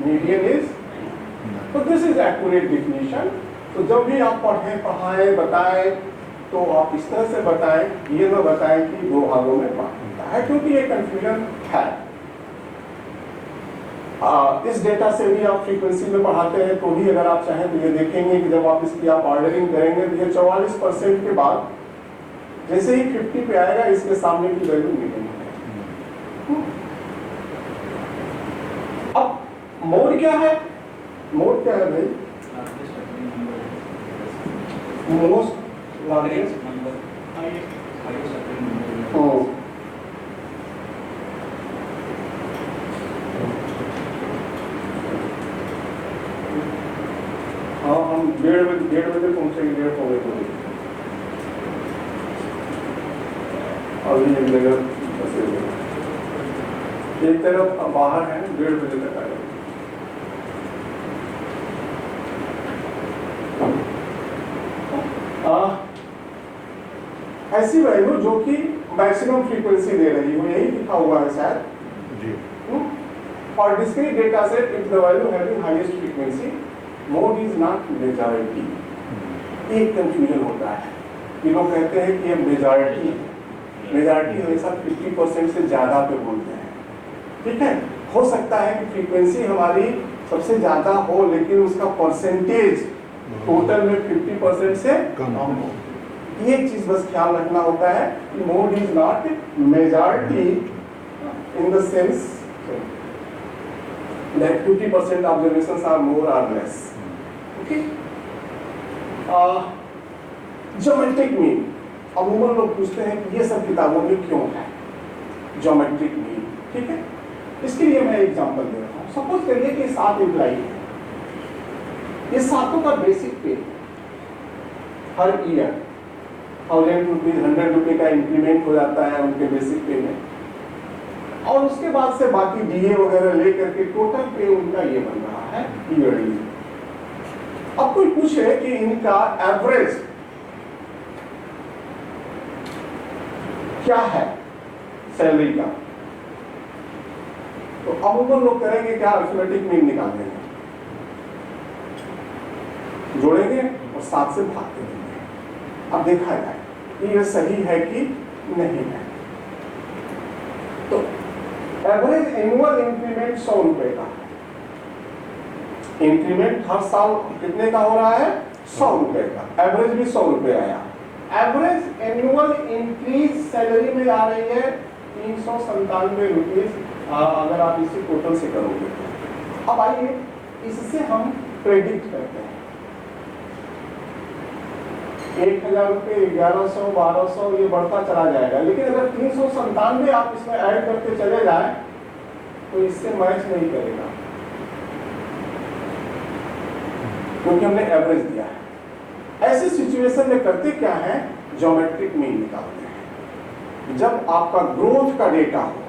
मीडियन इज, तो दिस इज एक्यूरेट डिफिनीशन। तो जब भी आप पढ़ाएं बताएं तो आप इस तरह से बताएं, ये न बताएं कि 2 भागों में बांटता है, क्योंकि ये कंफ्यूजन है। इस डेटा से भी आप फ्रीक्वेंसी में पढ़ाते हैं तो भी अगर आप चाहें तो ये देखेंगे कि जब आप इसकी आप ऑर्डरिंग करेंगे तो ये 44% के बाद जैसे ही 50 पे आएगा इसके सामने की वैल्यू मीडियन हो जाएगी। अब मोड क्या है? मोड क्या है भाई? मोस्ट लार्जेस्ट नंबर, हाईएस्ट हाँ, हम 1:30 बजे पहुंचेंगे, 1:30 बजे। अभी एक जगह फंसे हुए हैं। एक तरफ बाहर है, 1:30 बजे तक आएगा। ऐसी वैल्यू जो कि मैक्सिमम फ्रीक्वेंसी दे रही हो, यही लिखा हुआ है शायद जी। और discrete data set if the value having highest frequency mode is not majority. एक कंफ्यूजन होता है कि लोग कहते हैं कि ये मेजॉरिटी है, मेजॉरिटी हमेशा 50% से ज्यादा पे बोलते हैं। ठीक है, हो सकता है कि फ्रीक्वेंसी हमारी सबसे ज्यादा हो लेकिन उसका परसेंटेज टोटल में 50% से कम हो। ये चीज बस ख्याल रखना होता है कि mode is not majority in the sense that 50% observations are more or less. Okay? Geometric mean. अमूमन लोग पूछते हैं कि ये सब किताबों में क्यों है ज्योमेट्रिक मीन। ठीक है, इसके लिए मैं एग्जांपल दे रहा हूँ। सपोज करिए कि 7 एम्प्लॉई है, ये 7 का बेसिक पे हर ईयर 1000 रुपीज 100 रुपये का इंक्रीमेंट हो जाता है उनके बेसिक पे में, और उसके बाद से बाकी डीए वगैरह लेकर के टोटल पे उनका ये बन रहा है ईयरली। अब कोई पूछे कि इनका एवरेज क्या है सैलरी का, तो अमूमन लोग करेंगे क्या? अरिथमेटिक मीन निकाल देंगे, जोड़ेंगे और 7 से भाग देंगे। अब देखा जाए कि ये सही है कि नहीं है। तो एवरेज एनुअल इंक्रीमेंट 100 रुपए का है। इंक्रीमेंट हर साल कितने का हो रहा है? 100 रुपए का। एवरेज भी 100 रुपए आया। एवरेज एनुअल इंक्रीज सैलरी में आ रही है 397 रुपीज, अगर आप इसे टोटल से करोगे। अब आइए इससे हम प्रेडिक्ट करते हैं 1000 रुपये 1100 1200 ये बढ़ता चला जाएगा, लेकिन अगर 397 आप इसमें ऐड करते चले जाए तो इससे मैच नहीं करेगा, क्योंकि हमने एवरेज दिया है। ऐसे सिचुएशन में करते क्या है? ज्योमेट्रिक मीन निकालते हैं। जब आपका ग्रोथ का डेटा हो,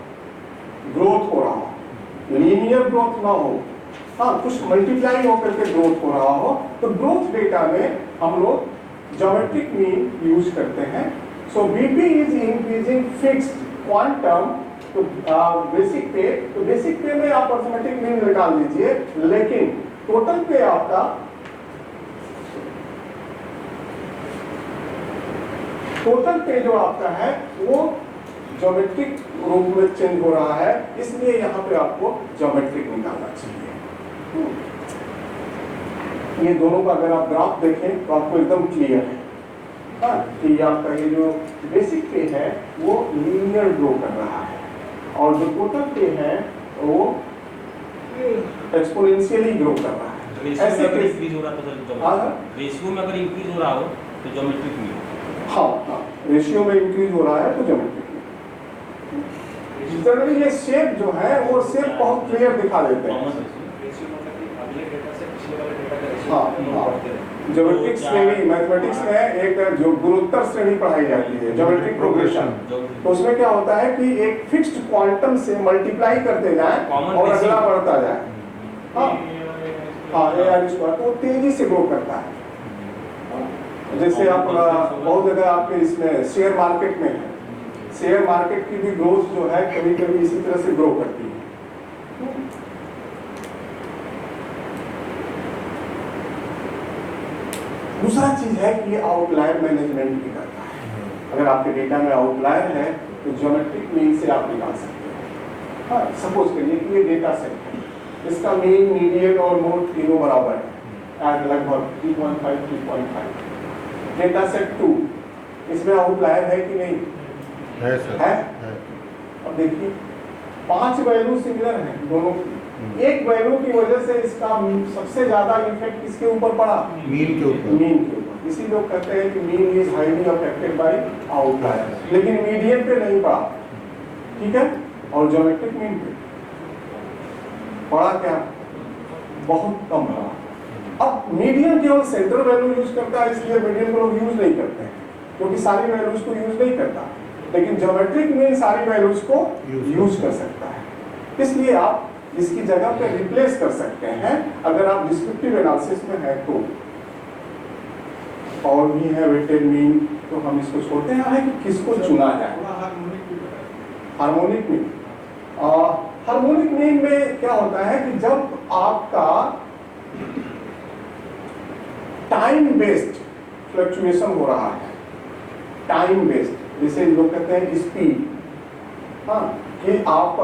ग्रोथ हो रहा हो, लीनियर ग्रोथ ना हो, हाँ कुछ मल्टीप्लाई होकर के ग्रोथ हो रहा हो, तो ग्रोथ डेटा में हम लोग ज्योमेट्रिक मीन यूज करते हैं। So BP is increasing fixed quantum तो बेसिक पे, तो बेसिक पे में आप अरिथमेटिक मीन निकाल दीजिए, लेकिन टोटल पे आपका टोटल पे जो आपका है वो ज्योमेट्रिक रूप में चेंज हो रहा है, इसलिए यहाँ पे आपको ज्योमेट्रिक निकालना चाहिए। ये दोनों का अगर आप ग्राफ देखें तो आपको एकदम क्लियर है कि आपका ये जो बेसिक पे है वो लीनियर ग्रो कर रहा है, और जो टोटल पे है वो एक्सपोनेंशियली ग्रो कर रहा है। ऐसे इंक्रीज हो रहा था, रेशियो में अगर इंक्रीज हो रहा हो तो ज्योमेट्रिक मीन। हाँ, रेशियो में इंक्रीज हो रहा है तो ज्योमेट्रिक। जनरली ये शेप जो है वो शेप बहुत क्लियर दिखा देते हैं। हाँ, हाँ। ज्योमेट्रिक श्रेणी मैथमेटिक्स में एक जो गुणोत्तर श्रेणी पढ़ाई जाती है, ज्योमेट्रिक प्रोग्रेशन। तो उसमें क्या होता है कि एक फिक्स्ड क्वांटम से मल्टीप्लाई करते जाए Common और basic। अगला बढ़ता जाए। हाँ हाँ, AR स्क्वायर तो तेजी से ग्रो करता है। जैसे आप बहुत जगह आपके इसमें शेयर मार्केट में है, शेयर मार्केट की भी ग्रोथ जो है कभी कभी इसी तरह से ग्रो करती है। दूसरा चीज है कि ये आउटलायर मैनेजमेंट भी करता है। अगर आपके डेटा में आउटलायर है तो ज्योमेट्रिक मीन से आप निकाल सकते हैं। हाँ, सपोज करिए कि ये डेटा सेट है, इसका मीन, मीडियन और मोड तीनों बराबर है, लगभग 3.5 3.5। डेटा सेट 2, इसमें आउटलायर है कि नहीं? है सर, है? है। अब देखिए 5 वैल्यू सिमिलर हैं दोनों की, एक वैल्यू की वजह से इसका सबसे ज्यादा इफेक्ट किसके ऊपर पड़ा? मीन के ऊपर। मीन के ऊपर। इसी लोग कहते हैं कि mean is highly affected by outlier, लेकिन मीडियन पे नहीं पड़ा, ठीक है? और ज्योमेट्रिक मीन पे पड़ा क्या? बहुत कम पड़ा। अब मीडियन केवल सेंट्रल वैल्यू यूज करता है, इसलिए मीडियन को लोग यूज नहीं करते हैं, क्योंकि सारी वैल्यूज को यूज नहीं करता, लेकिन ज्योमेट्रिक मीन सारी वैल्यूज को यूज कर सकता है। इसलिए आप इसकी जगह पे रिप्लेस कर सकते हैं अगर आप डिस्क्रिप्टिव एनालिसिस में है तो। और भी है वेटेड मीन, तो हम इसको छोड़ते हैं कि किसको चुना जाए। हार्मोनिक मीन, हार्मोनिक मीन में क्या होता है कि जब आपका टाइम बेस्ड फ्लक्चुएशन हो रहा है, टाइम बेस्ड, जैसे लोग कहते हैं स्पीड, हाँ, कि आप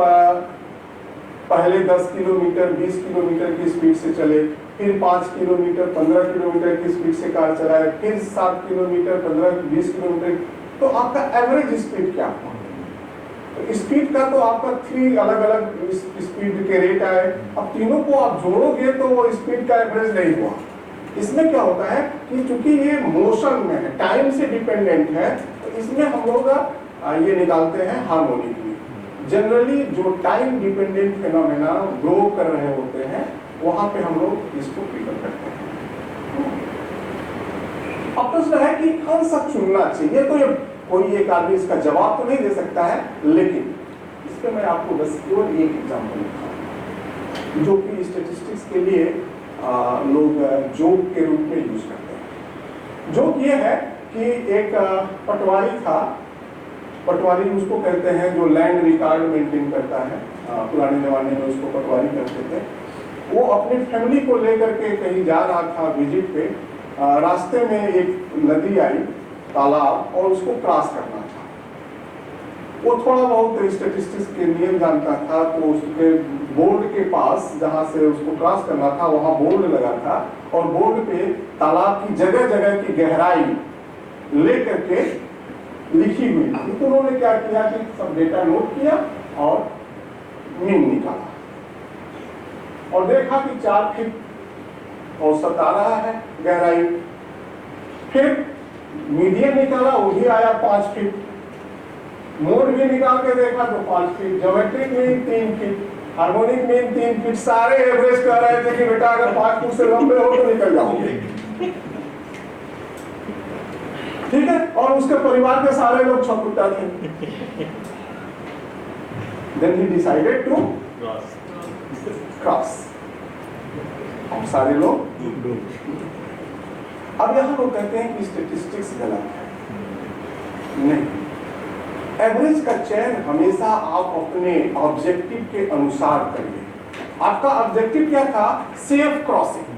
पहले 10 किलोमीटर 20 किलोमीटर की स्पीड से चले, फिर 5 किलोमीटर 15 किलोमीटर की स्पीड से कार चलाए, फिर 7 किलोमीटर 15-20 किलोमीटर, तो आपका एवरेज स्पीड क्या हुआ? तो स्पीड का तो आपका 3 अलग अलग स्पीड के रेट आए। अब तीनों को आप जोड़ोगे तो वो स्पीड का एवरेज नहीं हुआ। इसमें क्या होता है कि चूंकि ये मोशन में है, टाइम से डिपेंडेंट है, तो इसमें हम लोग ये निकालते हैं हार्मोनिक मीन। जनरली जो टाइम डिपेंडेंट फिनोमेना ग्रो कर रहे होते हैं वहां पे हम लोग इसको प्रिफर करते हैं। अब प्रश्न है कि कौन सा चुनना चाहिए, तो ये कोई एक आदमी इसका जवाब तो नहीं दे सकता है, लेकिन इस पे मैं आपको बस केवल एक एग्जाम्पल दिखाऊंगा जो कि स्टैटिस्टिक्स के लिए लोग जोक के रूप में यूज करते हैं। जोक ये है कि एक पटवारी था, पटवारी उसको कहते हैं जो लैंड रिकॉर्ड मेंटेन करता है, पुराने जमाने में उसको पटवारी करते थे। वो अपनी फैमिली को लेकर के कहीं जा रहा था विजिट पे, रास्ते में एक नदी आई, तालाब, और उसको क्रॉस करना था। वो थोड़ा बहुत स्टैटिस्टिक्स के नियम जानता था, तो उसके बोर्ड के पास जहाँ से उसको क्रॉस करना था वहाँ बोर्ड लगा था, और बोर्ड पे तालाब की जगह जगह की गहराई लेकर के लिखी हुई थी। तो उन्होंने क्या किया कि सब डेटा नोट किया और मीन निकाला, और देखा कि 4 फीट औसत आ रहा है गहराई। फिर मीडियन निकाला, वो भी आया 5 फीट। मोड भी निकाल के देखा तो 5 feet. Geometric mean 3 feet, harmonic mean 3 feet. सारे एवरेज कर रहे थे कि बेटा अगर 5 फुट से लंबे हो तो निकल जाओगे, ठीक है? और उसके परिवार के सारे लोग 6 फुटा थे। Then he decided to cross, हम सारे लोग। अब यहां लोग कहते हैं कि स्टैटिस्टिक्स गलत है। नहीं, एवरेज का चयन हमेशा आप अपने ऑब्जेक्टिव के अनुसार करिए। आपका ऑब्जेक्टिव क्या था? Safe crossing.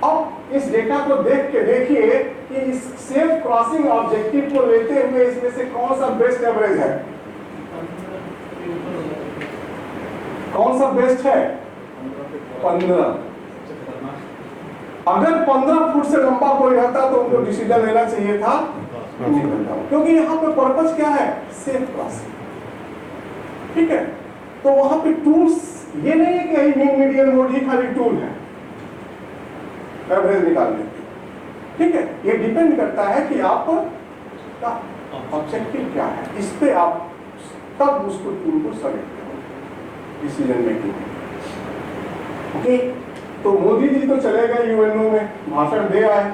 अब इस डेटा को देख के देखिए कि इस सेफ क्रॉसिंग ऑब्जेक्टिव को लेते हुए इसमें से कौन सा बेस्ट एवरेज है, कौन सा बेस्ट है? 15। अगर 15 फुट से लंबा कोई रहता तो उनको डिसीजन लेना चाहिए था, क्योंकि यहाँ पे पर्पस क्या है? सेफ क्रॉसिंग, ठीक है? तो वहां पे टूल्स ये नहीं है कि मीन मीडियन मोड ही खाली टूल है एवरेज निकालने की, ठीक है? ये डिपेंड करता है कि आपका ऑब्जेक्टिव क्या है, इस पे आप तब उसको टूल को सेलेक्ट करो डिसीजन मेकिंग। ओके, तो मोदी जी तो चले गए यूएनओ में, भाषण दे आए,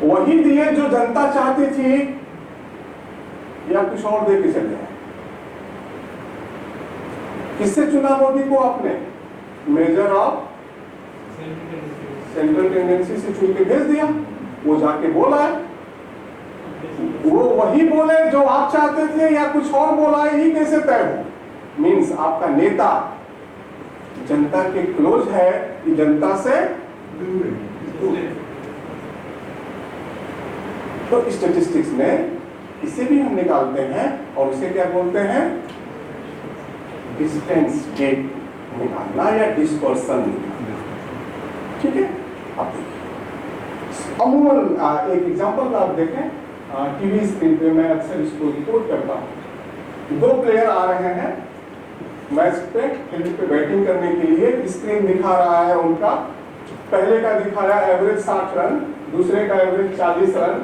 वही दिए जो जनता चाहती थी या कुछ और दे के चले आए? किससे चुना मोदी को आपने? मेजर ऑफ सेंट्रल टेंडेंसी से चुन के भेज दिया, वो जाके बोला है, वो वही बोले जो आप चाहते थे या कुछ और बोला है, यही कैसे तय हो? मीन्स आपका नेता जनता के क्लोज है कि जनता से दूर है। तो स्टैटिस्टिक्स में इसे भी हम निकालते हैं और इसे क्या बोलते हैं? डिस्टेंस गेट निकालना या डिस्पर्सन निकालना। ठीक है, अब देखिए अमूमन एक एग्जांपल आप देखें, टीवी स्क्रीन पे मैं अक्सर इसको रिपोर्ट करता हूँ। दो प्लेयर आ रहे हैं मैच पे, फील्ड पे बैटिंग करने के लिए। स्क्रीन दिखा रहा है उनका, पहले का दिखा रहा है एवरेज 60 रन, दूसरे का एवरेज 40 रन।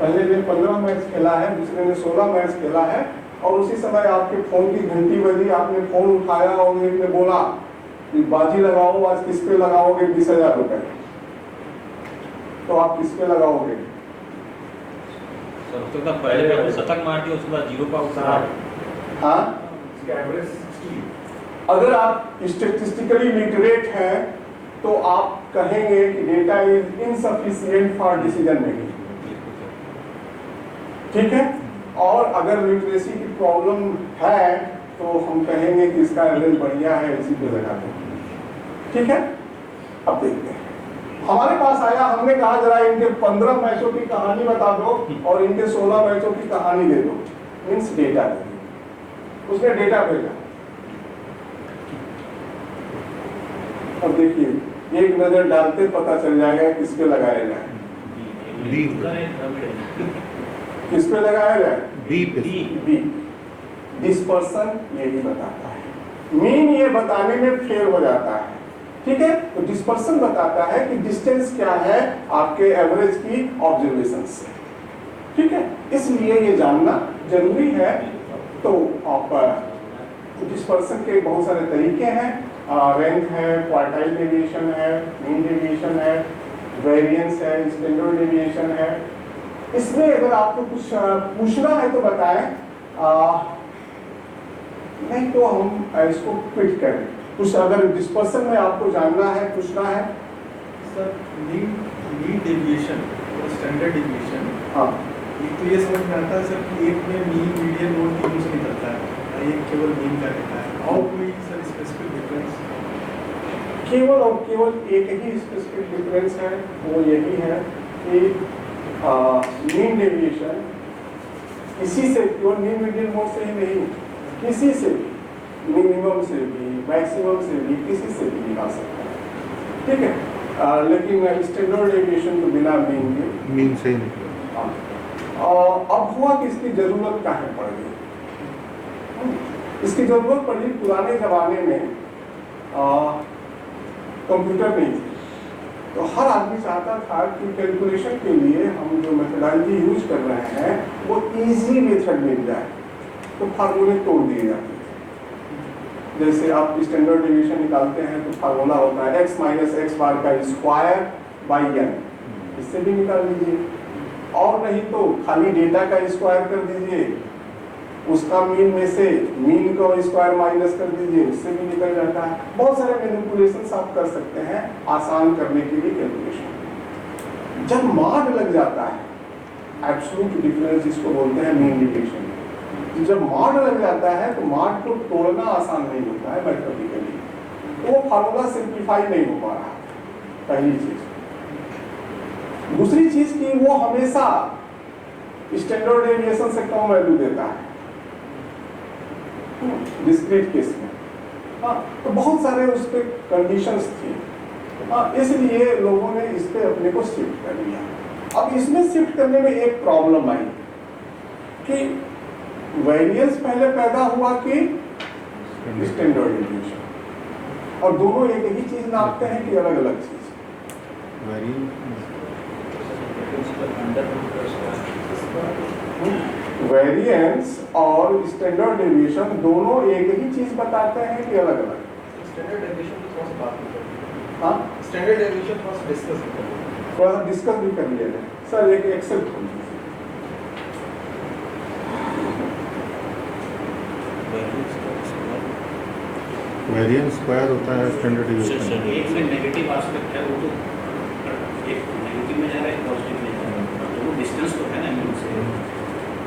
पहले ने 15 मैच खेला है, दूसरे ने 16 मैच खेला है, और उसी समय आपके फोन की घंटी बजी, आपने फोन उठाया और एक ने बोला कि बाजी लगाओ, आज किस पे लगाओगे 20,000 रुपए, तो आप किस पे लगाओगे? सर उसके बाद पहले पे शतक मार दिया, उसके बाद 0 पर उतारा। हाँ, एवरेज 60। अगर आप स्टैटिस्टिकली लिटरेट हैं तो आप कहेंगे कि data is insufficient for decision making. ठीक है, और अगर लिटरेसी की प्रॉब्लम है तो हम कहेंगे कि इसका एवरेज बढ़िया है, इसी पे लगा दो। ठीक है, अब देखते हैं। हमारे पास आया, हमने कहा जरा इनके 15 मैचों की कहानी बता दो और इनके 16 मैचों की कहानी दे दो, मीन्स डेटा दे दो। उसने डेटा भेजा और देखिए एक नजर डालते पता चल जाएगा किस पे लगाया जाए। किस पे लगाया जाए? बी। डिस्पर्सन यही बताता है, मीन ये बताने में फेल हो जाता है। ठीक है, तो डिस्पर्सन बताता है कि डिस्टेंस क्या है आपके एवरेज की ऑब्जर्वेशन से। ठीक है, इसलिए ये जानना जरूरी है। तो आप डिस्पर्सन के बहुत सारे तरीके हैं, रैंक है, क्वार्टाइल डेविएशन है, मीन डेविएशन है, वेरिएंस है, स्टैंडर्ड डेविएशन है। इसमें अगर आपको कुछ पूछना है तो बताएं, नहीं तो हम इसको क्विट करें। कुछ अगर डिस्पर्सन में आपको जानना है, पूछना है। सर मीन डेविएशन और स्टैंडर्ड डेविएशन, हाँ, एक तो ये समझ में आता है सर कि एक में मीन मीडियन मोड तीनों से निकलता है, एक केवल मीन का रहता है, और कोई सर स्पेसिफिक डिफरेंस? केवल और केवल एक ही स्पेसिफिक डिफरेंस है, वो यही है कि मीन डेविएशन किसी से, केवल मीन मीडियन मोड से ही नहीं, किसी से भी, मिनिमम से भी, मैक्सिमम से भी, किसी से भी निकाल सकता है। ठीक है, लेकिन स्टैंडर्ड डेविएशन तो बिना मीन से ही निकला। अब हुआ कि इसकी जरूरत काहे पड़ गई? इसकी जरूरत पड़ी पुराने जमाने में, कंप्यूटर नहीं थी, तो हर आदमी चाहता था कि कैलकुलेशन के लिए हम जो मेथडोलॉजी यूज कर रहे हैं वो इजी मेथड मिल जाए, तो फार्मूले तोड़ दिए जाते थे। जैसे आप स्टैंडर्ड डेविएशन निकालते हैं तो फार्मूला होता है x माइनस एक्स बार का स्क्वायर बाई n, इससे भी निकाल लीजिए, और नहीं तो खाली डेटा का स्क्वायर कर दीजिए, उसका मीन में से मीन का स्क्वायर माइनस कर दीजिए, उससे भी निकल जाता है। बहुत सारे मैनिपुलेशंस आप कर सकते हैं आसान करने के लिए कैलकुलेशन। जब मॉड लग जाता है, एब्सोल्यूट डिफरेंस जिसको बोलते हैं मीन डेविएशन, जब मॉड लग जाता है तो मॉड को तोड़ना आसान नहीं होता है मैथमेटिकली, तो वो फार्मूला सिंप्लीफाई नहीं हो पा रहा। पहली चीज। दूसरी चीज की वो हमेशा स्टैंडर्ड डेविएशन से कम वैल्यू देता है डिस्क्रीट केस में। हाँ, तो बहुत सारे उस पर कंडीशंस थी, इसलिए लोगों ने इस पे अपने को शिफ्ट कर लिया। अब इसमें शिफ्ट करने में एक प्रॉब्लम आई कि वेरिएंस पहले पैदा हुआ कि स्टैंडर्ड डेविएशन, और दोनों एक ही चीज नापते हैं कि अलग अलग चीज? वेरिएंस और स्टैंडर्ड डेविएशन दोनों एक ही चीज बताते हैं कि अलग अलग? स्टैंडर्ड डेविएशन तो थोड़ा सा बात कर लीजिए। हाँ, स्टैंडर्ड डेविएशन थोड़ा सा डिस्कस कर लीजिए। थोड़ा सा डिस्कस भी कर लिया जाए। सर एक एक्सेल खोल दीजिए। वेरिएंस स्क्वायर होता है स्टैंडर्ड डिवीजन। एक में नेगेटिव एस्पेक्ट है, वो तो एक नेगेटिव में जा रहा है, एक पॉजिटिव में जा रहा है, तो वो डिस्टेंस तो है ना मीन से,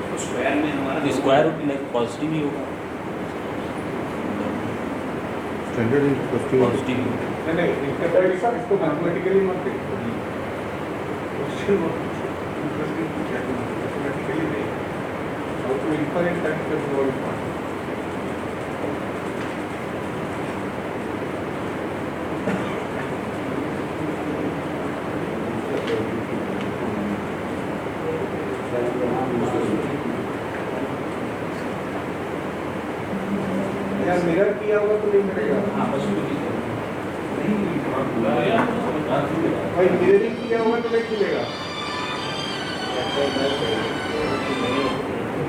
तो स्क्वायर में हमारा स्क्वायर पॉजिटिव ही होगा, स्टैंडर्ड पॉजिटिव पॉजिटिव नहीं इंटरप्रेट सर इसको मैथमेटिकली मत देखो। क्वेश्चन इंटरेस्टिंग क्या है, मैथमेटिकली नहीं, how to infer in time is more important. यार मिरर किया होगा तो नहीं मिलेगा। हाँ बस नहीं पूरा भाई मिररिंग किया होगा तो नहीं खुलेगा।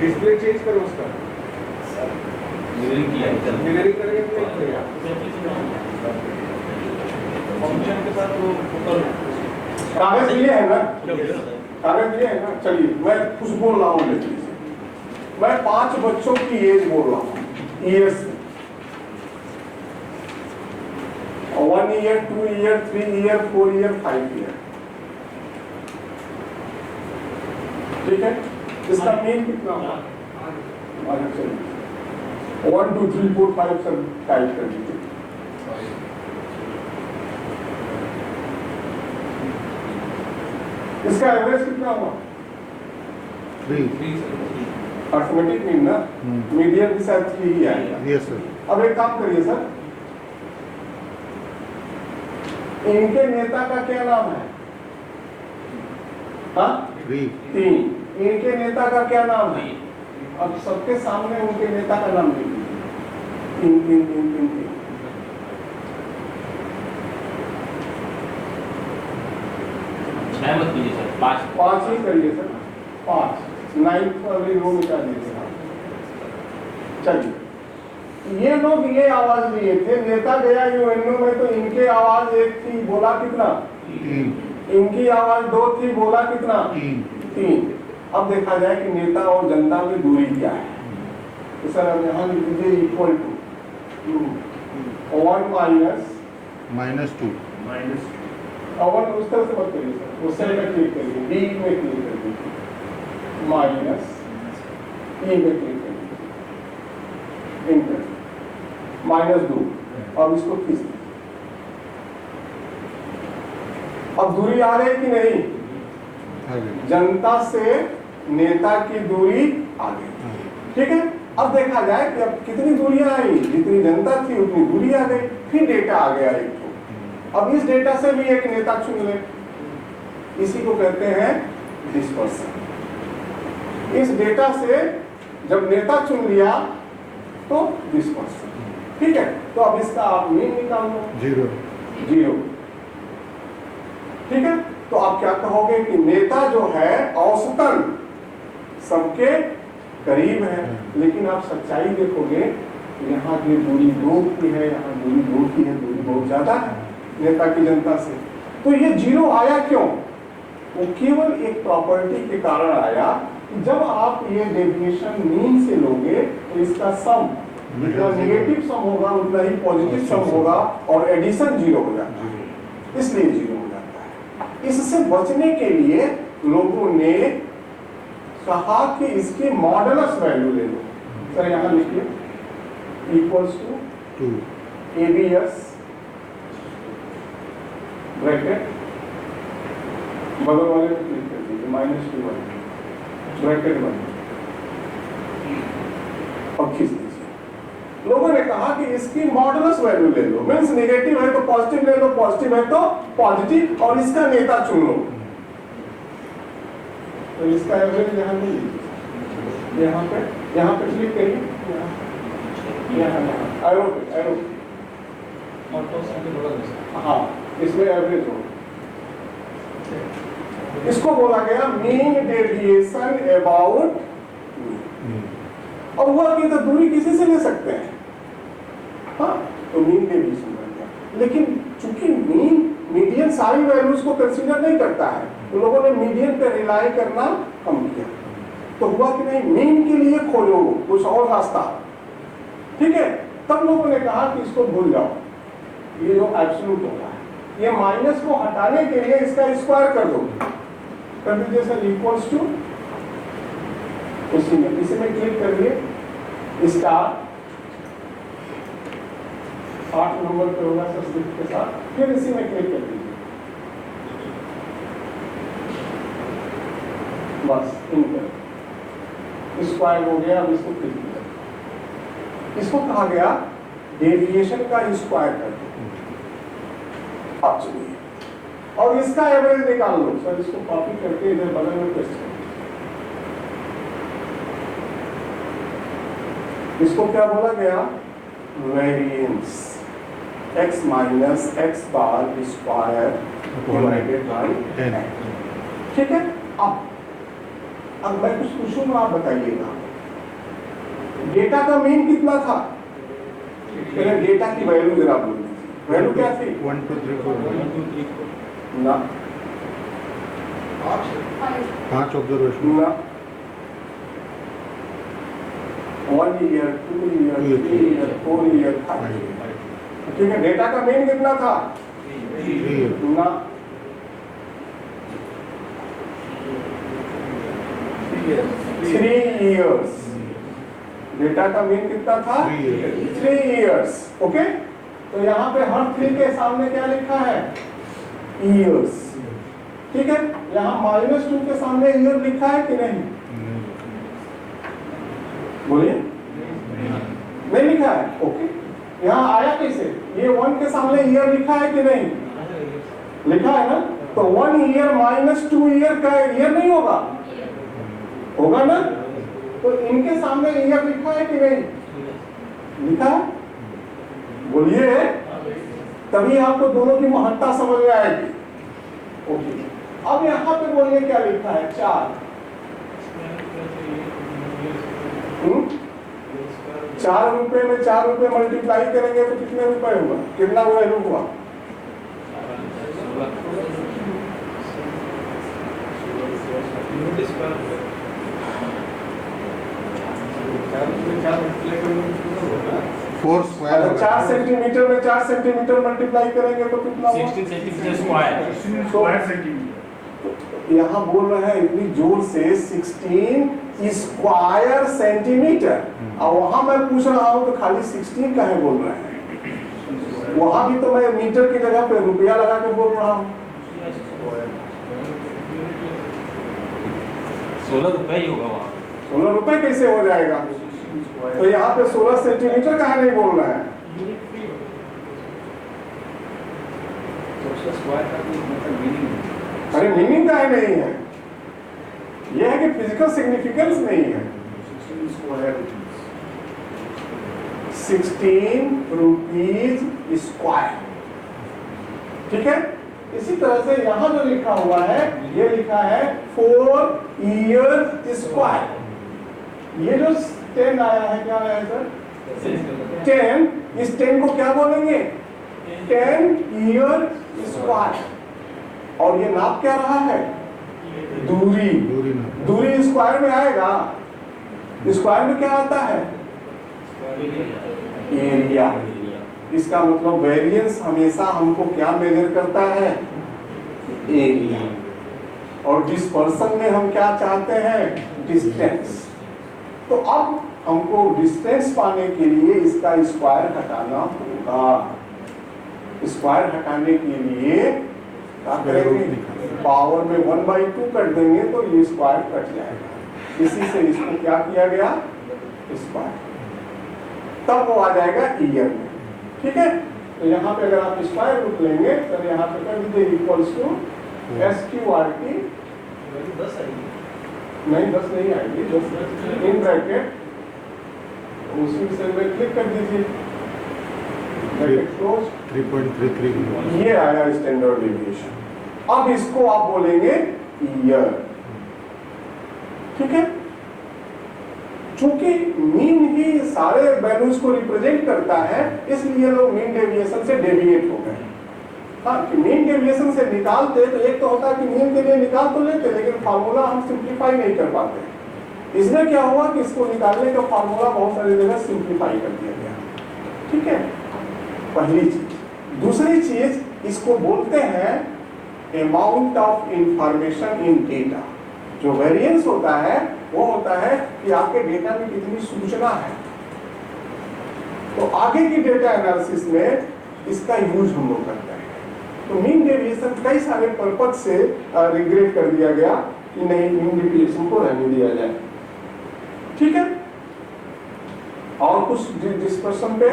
डिस्प्ले चेंज करो उसका, मिररिंग किया है मिररिंग करेंगे तो नहीं खुलेगा। फंक्शन के साथ वो ऊपर कागज लिए है ना, कागज लिए है ना। चलिए मैं कुछ बोल रहा हूँ, लेकिन मैं 5 बच्चों की एज बोल रहा हूँ, years. 1 year, 2 year, 3 year, 4 year, 5 year. ठीक है, इसका मीन कितना होगा? 1 2 3 4 5 सब टाइप कर दीजिए। इसका एवरेज कितना हुआ? 3। अर्थमेटिक मीन ना, मीडियन भी शायद 3 ही आएगा। Yes sir. अब एक काम करिए सर, इनके नेता का क्या नाम है? हाँ, 3। इनके नेता का क्या नाम है? अब सबके सामने उनके नेता का नाम लिख दीजिए। 3। छह मत कीजिए सर, 5 ही करिए सर, 5। 9th वाली रो मिटा दीजिए। चलिए, ये लोग ये आवाज लिए थे, नेता गया यूएनओ में तो इनके आवाज 1 थी, बोला कितना? 3। इनकी आवाज 2 थी, बोला कितना? 3। अब देखा जाए कि नेता और जनता में दूरी क्या है। तो सर अब यहाँ लिख दीजिए इक्वल टू 1 -2। और उस तरह से मत करिए सर, उस सेल में क्लिक करिए, डी में क्लिक कर दीजिए, माइनस ई में क्लिक कर दीजिए, इंटर, -2। अब इसको खींच दीजिए। अब दूरी आ रही कि नहीं? जनता से नेता की दूरी आ गई। ठीक है, अब देखा जाए कि अब कितनी दूरियां आई, जितनी जनता थी उतनी दूरी आ गई। फिर डेटा आ गया एक तो, अब इस डेटा से भी एक नेता चुन ले, इसी को कहते हैं डिस्पर्सन। इस डेटा से जब नेता चुन लिया तो डिस्पर्सन। ठीक है, तो अब इसका आप मीन निकाल लो, 0। ठीक है, तो आप क्या कहोगे कि नेता जो है औसतन सबके करीब है, लेकिन आप सच्चाई देखोगे यहाँ की दूरी 2 की है, यहाँ दूरी 2 की है, दूरी बहुत ज्यादा है नेता की जनता से। तो ये 0 आया क्यों? वो केवल एक प्रॉपर्टी के कारण आया कि जब आप ये डेविएशन मीन से लोगे तो इसका सम जितना नेगेटिव सम होगा उतना ही पॉजिटिव सम होगा और एडिशन 0 हो जाता है, इसलिए 0 हो जाता है। इससे बचने के लिए लोगों ने कहा कि इसकी मॉडुलस वैल्यू ले लो। सर यहाँ लिखिए इक्वल्स टू 2 ABS ब्रैकेट, बगल वाले में क्लिक कर दीजिए, -2 ब्रैकेट बंद और खींच दीजिए। लोगों ने कहा कि इसकी मॉडुलस वैल्यू ले लो, मीन्स नेगेटिव है तो पॉजिटिव ले लो, पॉजिटिव है तो पॉजिटिव, और इसका नेता चुन लो। तो इसका एवरेज यहाँ नहीं लीजिए, यहाँ पे क्लिक करिए, यहाँ एरो पे हाँ, इसमें एवरेज हो। इसको बोला गया मीन डेविएशन अबाउट। और हुआ कि तो दूरी किसी से ले सकते हैं, हाँ, तो मीन डेविएशन बन गया। लेकिन चूंकि मीडियन सारी वैल्यूज को कंसीडर नहीं करता है, तो लोगों ने मीडियन पे रिलाई करना कम किया। तो हुआ कि नहीं, मीन के लिए खोजो कुछ और रास्ता, ठीक है। तब लोगों ने कहा कि इसको भूल जाओ, ये जो एब्सोल्यूट होगा, ये माइनस को हटाने के लिए इसका स्क्वायर कर दो, कर दीजिए सर, इक्वल्स टू इसी में क्लिक करिए, स्टार 8 नंबर पे होगा सर स्लिप के साथ, फिर इसी में क्लिक कर दीजिए, बस इंटर स्क्वायर हो गया। अब इसको क्लिक किया, इसको कहा गया डेविएशन का स्क्वायर कर दो। अब चलिए, और इसका एवरेज निकाल लो सर, इसको कॉपी करके इधर बगल में पेस्ट करो। इसको क्या बोला गया, variance x minus x bar square divided by n, ठीक है। अब मैं कुछ पूछूंगा, आप बताइएगा डेटा का मीन कितना था, पहले डेटा की वैल्यू जरा बोल दीजिए, वैल्यू क्या थी, 1 2 3 4 ना 5 ऑब्जर्वेशन ना 1 ईयर 2 ईयर 3 ईयर 4 ईयर 5, ठीक है। डेटा का मीन कितना था, ना 3 इयर्स, डेटा का मीन कितना था, 3 इयर्स, ओके। तो यहाँ पे हर 3 के सामने क्या लिखा है, इयर्स, ठीक है। यहाँ -2 के सामने ईयर लिखा है कि नहीं, बोलिए, नहीं लिखा है, ओके। यहाँ आया कैसे, ये 1 के सामने ईयर लिखा है कि नहीं, लिखा है ना, तो 1 ईयर -2 ईयर का ईयर नहीं होगा, होगा ना। तो इनके सामने ईयर लिखा है कि नहीं, लिखा है, बोलिए, तभी आपको दोनों की महत्ता समझ में आएगी, ओके। अब यहाँ पे बोलिए क्या लिखा है, 4, 4 रुपए में 4 रुपए मल्टीप्लाई करेंगे तो कितने रुपए होगा, कितना वैल्यू हुआ, 4 स्क्वायर अगर 4 सेंटीमीटर में 4 सेंटीमीटर मल्टीप्लाई करेंगे तो कितना हुआ, 16 सेंटीमीटर स्क्वायर तो यहाँ बोल रहे हैं इतनी जोर से 16 स्क्वायर सेंटीमीटर, और वहां मैं पूछ रहा हूँ तो खाली 16 का है बोल रहे हैं, वहां भी तो मैं मीटर की जगह पे रुपया लगा के बोल रहा हूँ, 16 रुपए ही होगा वहाँ, 16 रुपए कैसे हो जाएगा, तो यहाँ पे 16 सेंटीमीटर का नहीं बोल रहे हैं, स्क्वायर का कोई मतलब मीनिंग नहीं। अरे मीनिंग का है नहीं है, यह है कि फिजिकल सिग्निफिकेंस नहीं है, 16 रुपीज स्क्वायर, ठीक है। इसी तरह से यहाँ जो लिखा हुआ है, ये लिखा है 4 ईयर स्क्वायर, ये जो 10 आया है, क्या आया है सर, 10, इस 10 को क्या बोलेंगे, 10 ईयर स्क्वायर, और ये नाप क्या रहा है, दूरी, दूरी स्क्वायर में आएगा, स्क्वायर में क्या आता है, एरिया। इसका मतलब वेरिएंस हमेशा हमको क्या मेजर करता है, एरिया, और डिस्पर्सन में हम क्या चाहते हैं, डिस्टेंस। तो अब हमको डिस्टेंस पाने के लिए इसका स्क्वायर हटाना होगा, स्क्वायर हटाने के लिए क्या करेंगे, पावर में 1/2 कर देंगे तो ये स्क्वायर कट जाएगा, इसी से इसको क्या किया गया, स्क्वायर, तब वो आ जाएगा ईयर में, ठीक है। तो यहाँ पे अगर आप स्क्वायर रूट लेंगे तो यहाँ पे कर दीजिए इक्वल्स टू SQRT, नहीं 10 नहीं आएगी, 10 इन ब्रैकेट, उसी सेल में क्लिक कर दीजिए, ब्रैकेट क्लोज, 3.33, ये आया स्टैंडर्ड डेविएशन। अब इसको आप बोलेंगे ईयर, ठीक है। चूंकि मीन ही सारे वैल्यूज को रिप्रेजेंट करता है, इसलिए लोग मीन डेविएशन से डेविएट हो गए। हाँ, कि मीन डेविएशन से निकालते तो एक तो होता है कि मीन के लिए निकाल तो लेते, लेकिन फार्मूला हम सिंप्लीफाई नहीं कर पाते। इसमें क्या हुआ कि इसको निकालने का फार्मूला बहुत सारी जगह सिंप्लीफाई कर दिया गया। ठीक है, पहली चीज। दूसरी चीज, इसको बोलते हैं amount of information in data. जो वेरिएंस होता है वो होता है कि आपके डेटा में कितनी सूचना है। तो आगे की डेटा एनालिसिस में इसका यूज हम लोग करते हैं। तो मीन डेविएशन कई सारे पर्पज से रिग्रेट कर दिया गया कि नहीं, मीन डेविएशन को रहने दिया जाए। ठीक है, और कुछ डिस्कशन पे?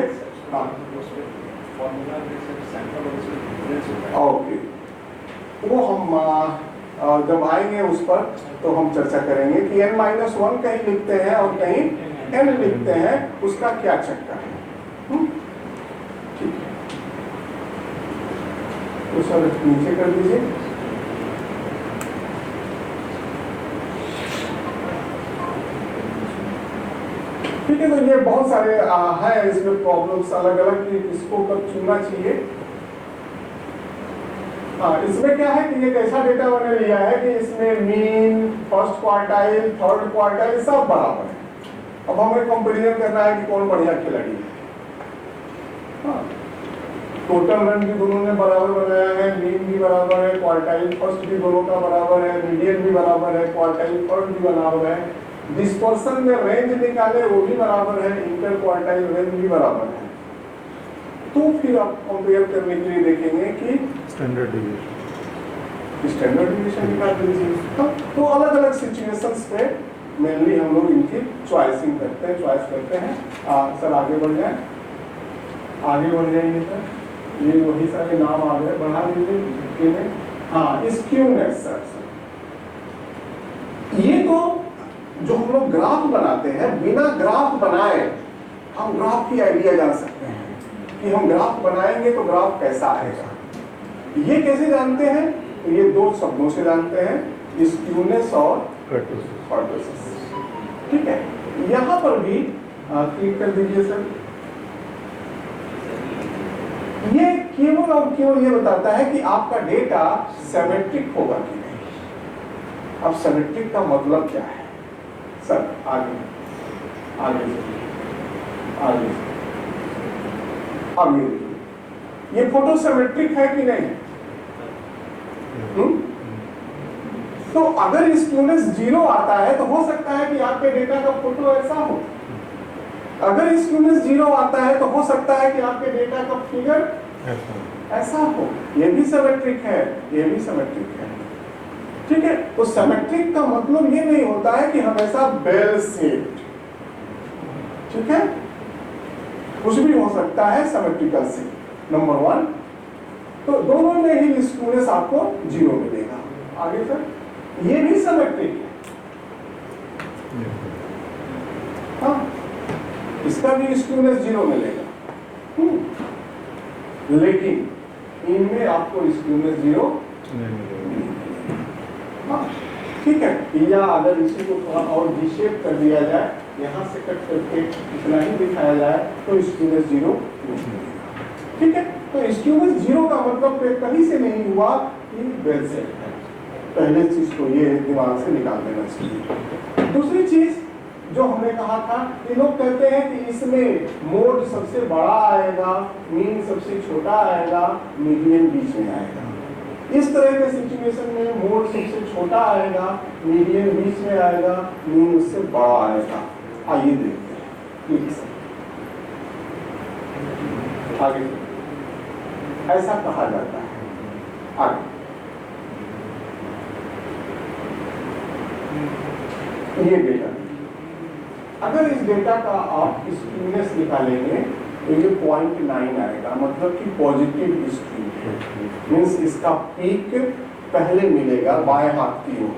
ओके, वो हम जब आएंगे उस पर तो हम चर्चा करेंगे कि n-1 कहीं लिखते हैं और कहीं n लिखते हैं, उसका क्या चक्कर है। ठीक है, तो सर नीचे कर दीजिए। ठीक है, तो ये बहुत सारे हैं इसमें प्रॉब्लम्स, अलग अलग कि किसको कब चुनना चाहिए। हाँ, इसमें क्या है कि एक ऐसा डेटा मैंने लिया है कि इसमें mean, first quartile, third quartile सब बराबर है। अब हमें कंपेरिजन करना है कि कौन बढ़िया खिलाड़ी है। हाँ, टोटल रन भी दोनों ने बराबर बनाया है, मीन भी बराबर है, क्वार्टाइल फर्स्ट भी दोनों का बराबर है, मीडियन भी बराबर है, क्वार्टाइल थर्ड भी बराबर है, डिस्पर्सन में रेंज निकाले वो भी बराबर है, इंटर क्वार्टाइल रेंज भी बराबर है। तो फिर आप कंपेयर करने के लिए देखेंगे कि स्टैंडर्ड डिवीजन निकाल दीजिए। तो अलग अलग सिचुएशंस पे मेनली हम लोग इनकी चॉइसिंग करते हैं, चॉइस करते हैं। सर आगे बढ़ जाए, आगे बढ़ जाएंगे सर। ये वही सारे नाम आ गए, बढ़ा दीजिए। हाँ, स्क्यूनेस सर, ये तो जो हम लोग ग्राफ बनाते हैं, बिना ग्राफ बनाए हम ग्राफ की आइडिया जान सकते हैं कि हम ग्राफ बनाएंगे तो ग्राफ कैसा आएगा। ये कैसे जानते हैं? तो ये दो शब्दों से जानते हैं, स्क्यूनेस और कर्टोसिस। ठीक है, यहाँ पर भी क्लिक कर दीजिए सर। ये केवल और केवल ये बताता है कि आपका डेटा सिमेट्रिक होगा कि नहीं। अब सिमेट्रिक का मतलब क्या है सर? आगे आगे आगे आगे, ये फोटो सिमेट्रिक है कि नहीं? तो अगर स्क्यूनेस 0 आता है तो हो सकता है कि आपके डेटा का फोटो ऐसा हो। अगर स्क्यूनेस 0 आता है तो हो सकता है कि आपके डेटा का फिगर ऐसा हो। ये भी सिमेट्रिक है, ये भी सिमेट्रिक है। ठीक है, तो सिमेट्रिक का मतलब ये नहीं होता है कि हमेशा बेल शेप्ड। ठीक है, कुछ भी हो सकता है सिमेट्रिकल से। नंबर 1, तो दोनों में ही स्क्यूनेस आपको 0 मिलेगा। आगे सर, ये भी सिमेट्रिक है। हाँ, इसका भी स्क्यूनेस 0 मिलेगा। लेकिन इनमें आपको स्क्यूनेस 0 हाँ, ठीक है। या अगर इसी को थोड़ा और डिशेप कर दिया जाए, यहाँ से कट करके इतना ही दिखाया जाए तो स्क्यूनेस 0 ठीक है। तो स्क्यूनेस 0 का मतलब कहीं से नहीं हुआ कि बेल शेप है। पहले चीज तो ये दिमाग से निकाल देना चाहिए। दूसरी चीज जो हमने कहा था कि लोग कहते हैं कि इसमें मोड सबसे बड़ा आएगा, मीन सबसे छोटा आएगा, मीडियन बीच में आएगा। इस तरह के सिचुएशन में मोड सबसे छोटा आएगा, मीडियन बीच में आएगा, मीन उससे बड़ा आएगा। आइए देखते हैं। आगे ऐसा कहा जाता है। आगे ये डेटा, अगर इस डेटा का आप स्क्यूनेस निकालेंगे तो ये 0.9 आएगा, मतलब कि पॉजिटिव स्क्यू है। मीन्स इसका पीक पहले मिलेगा बाएं हाथ की ओर,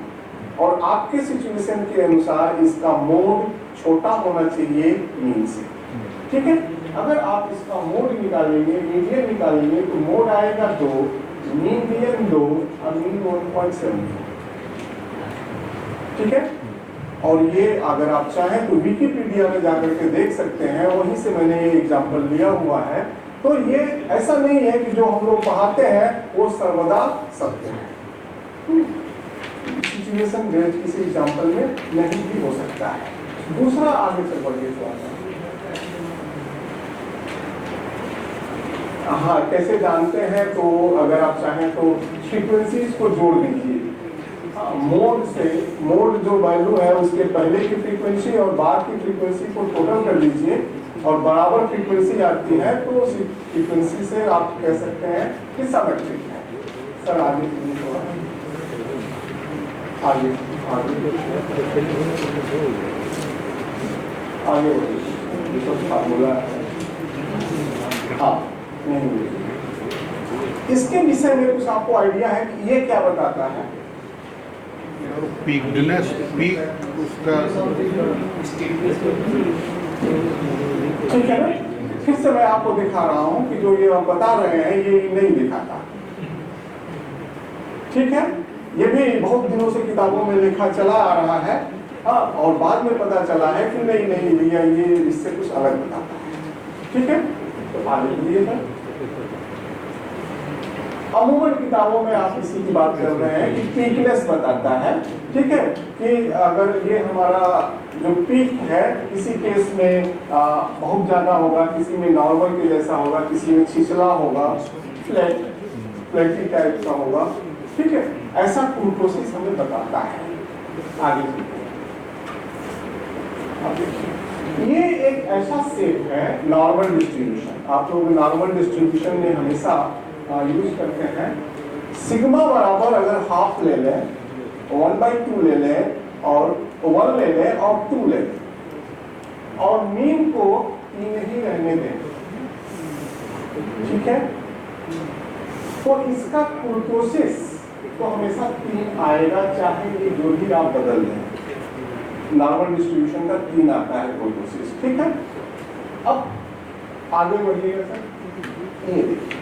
और आपके सिचुएशन के अनुसार इसका मोड छोटा होना चाहिए मीन से। ठीक है, अगर आप इसका मोड निकालेंगे, मीडियन निकालेंगे, तो मोड आएगा 2, मीडियन 2 और मीन 1.7। ठीक है, और ये अगर आप चाहें तो विकिपीडिया में जाकर के देख सकते हैं, वहीं से मैंने ये एग्जाम्पल लिया हुआ है। तो ये ऐसा नहीं है कि जो हम लोग पढ़ाते हैं वो सर्वदा सत्य है। सिचुएशन बेस्ड किसी एग्जाम्पल में नहीं भी हो सकता है। दूसरा आगे चल बढ़िए थोड़ा सा। हाँ, कैसे जानते हैं? तो अगर आप चाहें तो फ्रीक्वेंसीज को जोड़ दीजिए। मोड से, मोड जो वैल्यू है उसके पहले की फ्रीक्वेंसी और बाद की फ्रीक्वेंसी को टोटल कर लीजिए और बराबर फ्रीक्वेंसी आती है तो उस फ्रीक्वेंसी से आप कह सकते हैं कि सिमेट्रिक है। सर आगे थोड़ा आगे आगे ये तो फार्मूला है। हाँ, नहीं, इसके विषय में कुछ आपको आइडिया है कि ये क्या बताता है? पीकनेस, पीक उसका ठीक है ना? फिर से मैं आपको दिखा रहा हूं कि जो ये आप बता रहे हैं ये नहीं दिखाता। ठीक है, ये भी बहुत दिनों से किताबों में लिखा चला आ रहा है। हाँ, और बाद में पता चला है कि नहीं भैया ये इससे कुछ अलग बताता है। ठीक है, तो आगे बढ़िएगा। अमूमन किताबों में आप इसी की बात कर रहे हैं कि पीकनेस बताता है। ठीक है, कि अगर ये हमारा जो पीक है किसी केस में बहुत ज्यादा होगा, किसी में नॉर्मल के जैसा होगा, किसी में छिछला होगा, फ्लैटी टाइप का होगा। ठीक है, ऐसा प्रोसेस हमें बताता है। आगे ये एक ऐसा सेट है नॉर्मल डिस्ट्रीब्यूशन। आप लोग नॉर्मल डिस्ट्रीब्यूशन में हमेशा यूज करते हैं। सिग्मा बराबर अगर हाफ ले लें, 1/2 ले लें और 1 ले लें और 2 ले लें और मीन को 3 ही रहने दें। ठीक है, तो इसका कुर्तोसिस तो हमेशा 3 आएगा, चाहे ये जो भी आप बदल दें। नॉर्मल डिस्ट्रीब्यूशन का 3 आता है कुर्तोसिस। ठीक है, अब आगे बढ़िएगा सर। ये देखिए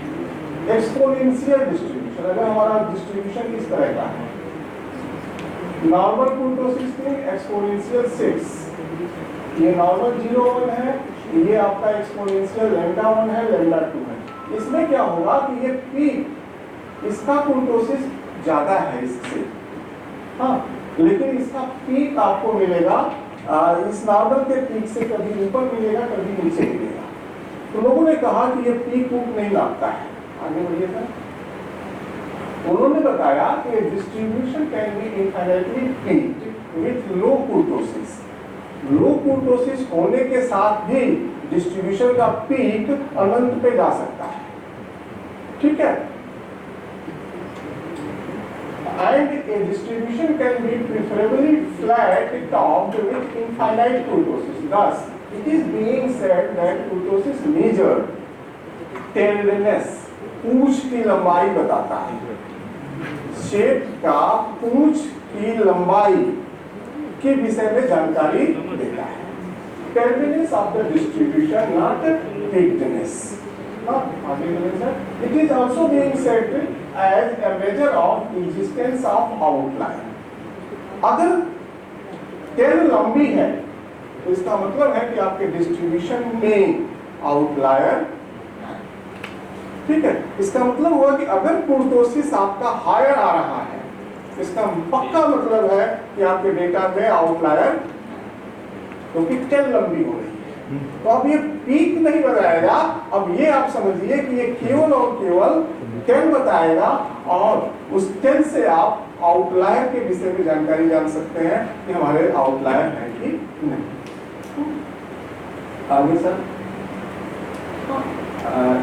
एक्सपोनेंशियल डिस्ट्रीब्यूशन, अगर हमारा डिस्ट्रीब्यूशन इस तरह का है, नॉर्मल कुर्तोसिस में एक्सपोनेंशियल 6, ये नॉर्मल 0 1 है, ये आपका एक्सपोनेंशियल λ1 है, λ2 है। इसमें क्या होगा कि ये पीक, इसका कुर्तोसिस ज्यादा है इससे। हाँ, लेकिन इसका पीक आपको मिलेगा इस नॉर्मल के पीक से कभी ऊपर मिलेगा, कभी नीचे मिलेगा। तो लोगों ने कहा कि ये पीक नहीं नापता है। आगे बढ़िए सर। उन्होंने बताया कि distribution can be infinitely peaked with low kurtosis. Low kurtosis होने के साथ भी डिस्ट्रीब्यूशन का पीक अनंत पे जा सकता है। ठीक है, and a distribution can be preferably flat topped with infinite kurtosis. Thus, it is being said that kurtosis measured tenderness, पूंछ की लंबाई बताता है। शेप का पूंछ की लंबाई के विषय में जानकारी देता है। Tenderness of the distribution, not thickness. It is also being said as a measure of existence of outline. अगर टेल लंबी है तो इसका मतलब है कि आपके डिस्ट्रीब्यूशन में आउटलायर। ठीक है, इसका मतलब हुआ कि अगर कुर्तोसिस आपका हायर आ रहा है, इसका पक्का मतलब है कि आपके डेटा में आउटलायर, क्योंकि टेल लंबी हो रही है। तो अब ये पीक नहीं बताएगा, अब ये आप समझिए कि ये केवल और केवल टेल बताएगा और उस टेल से आप आउटलायर के विषय में जानकारी जान सकते हैं कि हमारे आउटलायर है कि नहीं। आगे सर,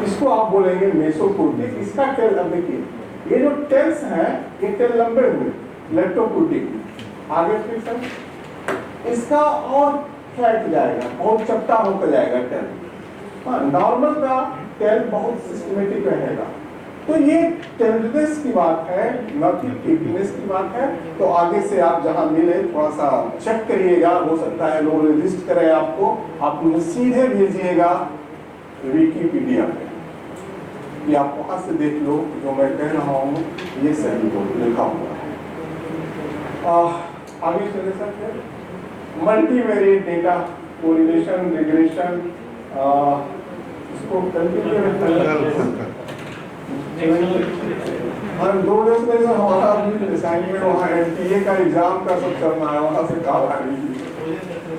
इसको आप बोलेंगे मेसोकोर्टिक। इसका टेल, अब देखिए ये जो टेल्स हैं ये टेल लंबे हुए, लेप्टोकोर्टिक। आगे फिर सर इसका और फ्लैट जाएगा, बहुत चपटा होकर जाएगा टेल। नॉर्मल का टेल बहुत सिस्टमेटिक रहेगा। तो ये टेंडनेस की बात है, न कि थिकनेस की बात है। तो आगे से आप जहां मिले थोड़ा सा चेक करिएगा, हो सकता है लोग रजिस्ट करें आपको, आप मुझे सीधे भेजिएगा विकिपीडिया पे, ये आप वहां से देख लो जो मैं कह रहा हूँ ये सही लिखा हुआ है। आगे चले सकते हैं। मल्टीवेरिएट डेटा, कोरिलेशन, रिग्रेशन, इसको कंटिन्यू हाँ 2 डेज में सर हमारा असाइनमेंट वहाँ NTA का एग्जाम का सब चलना है, वहाँ से कॉल आ रही है।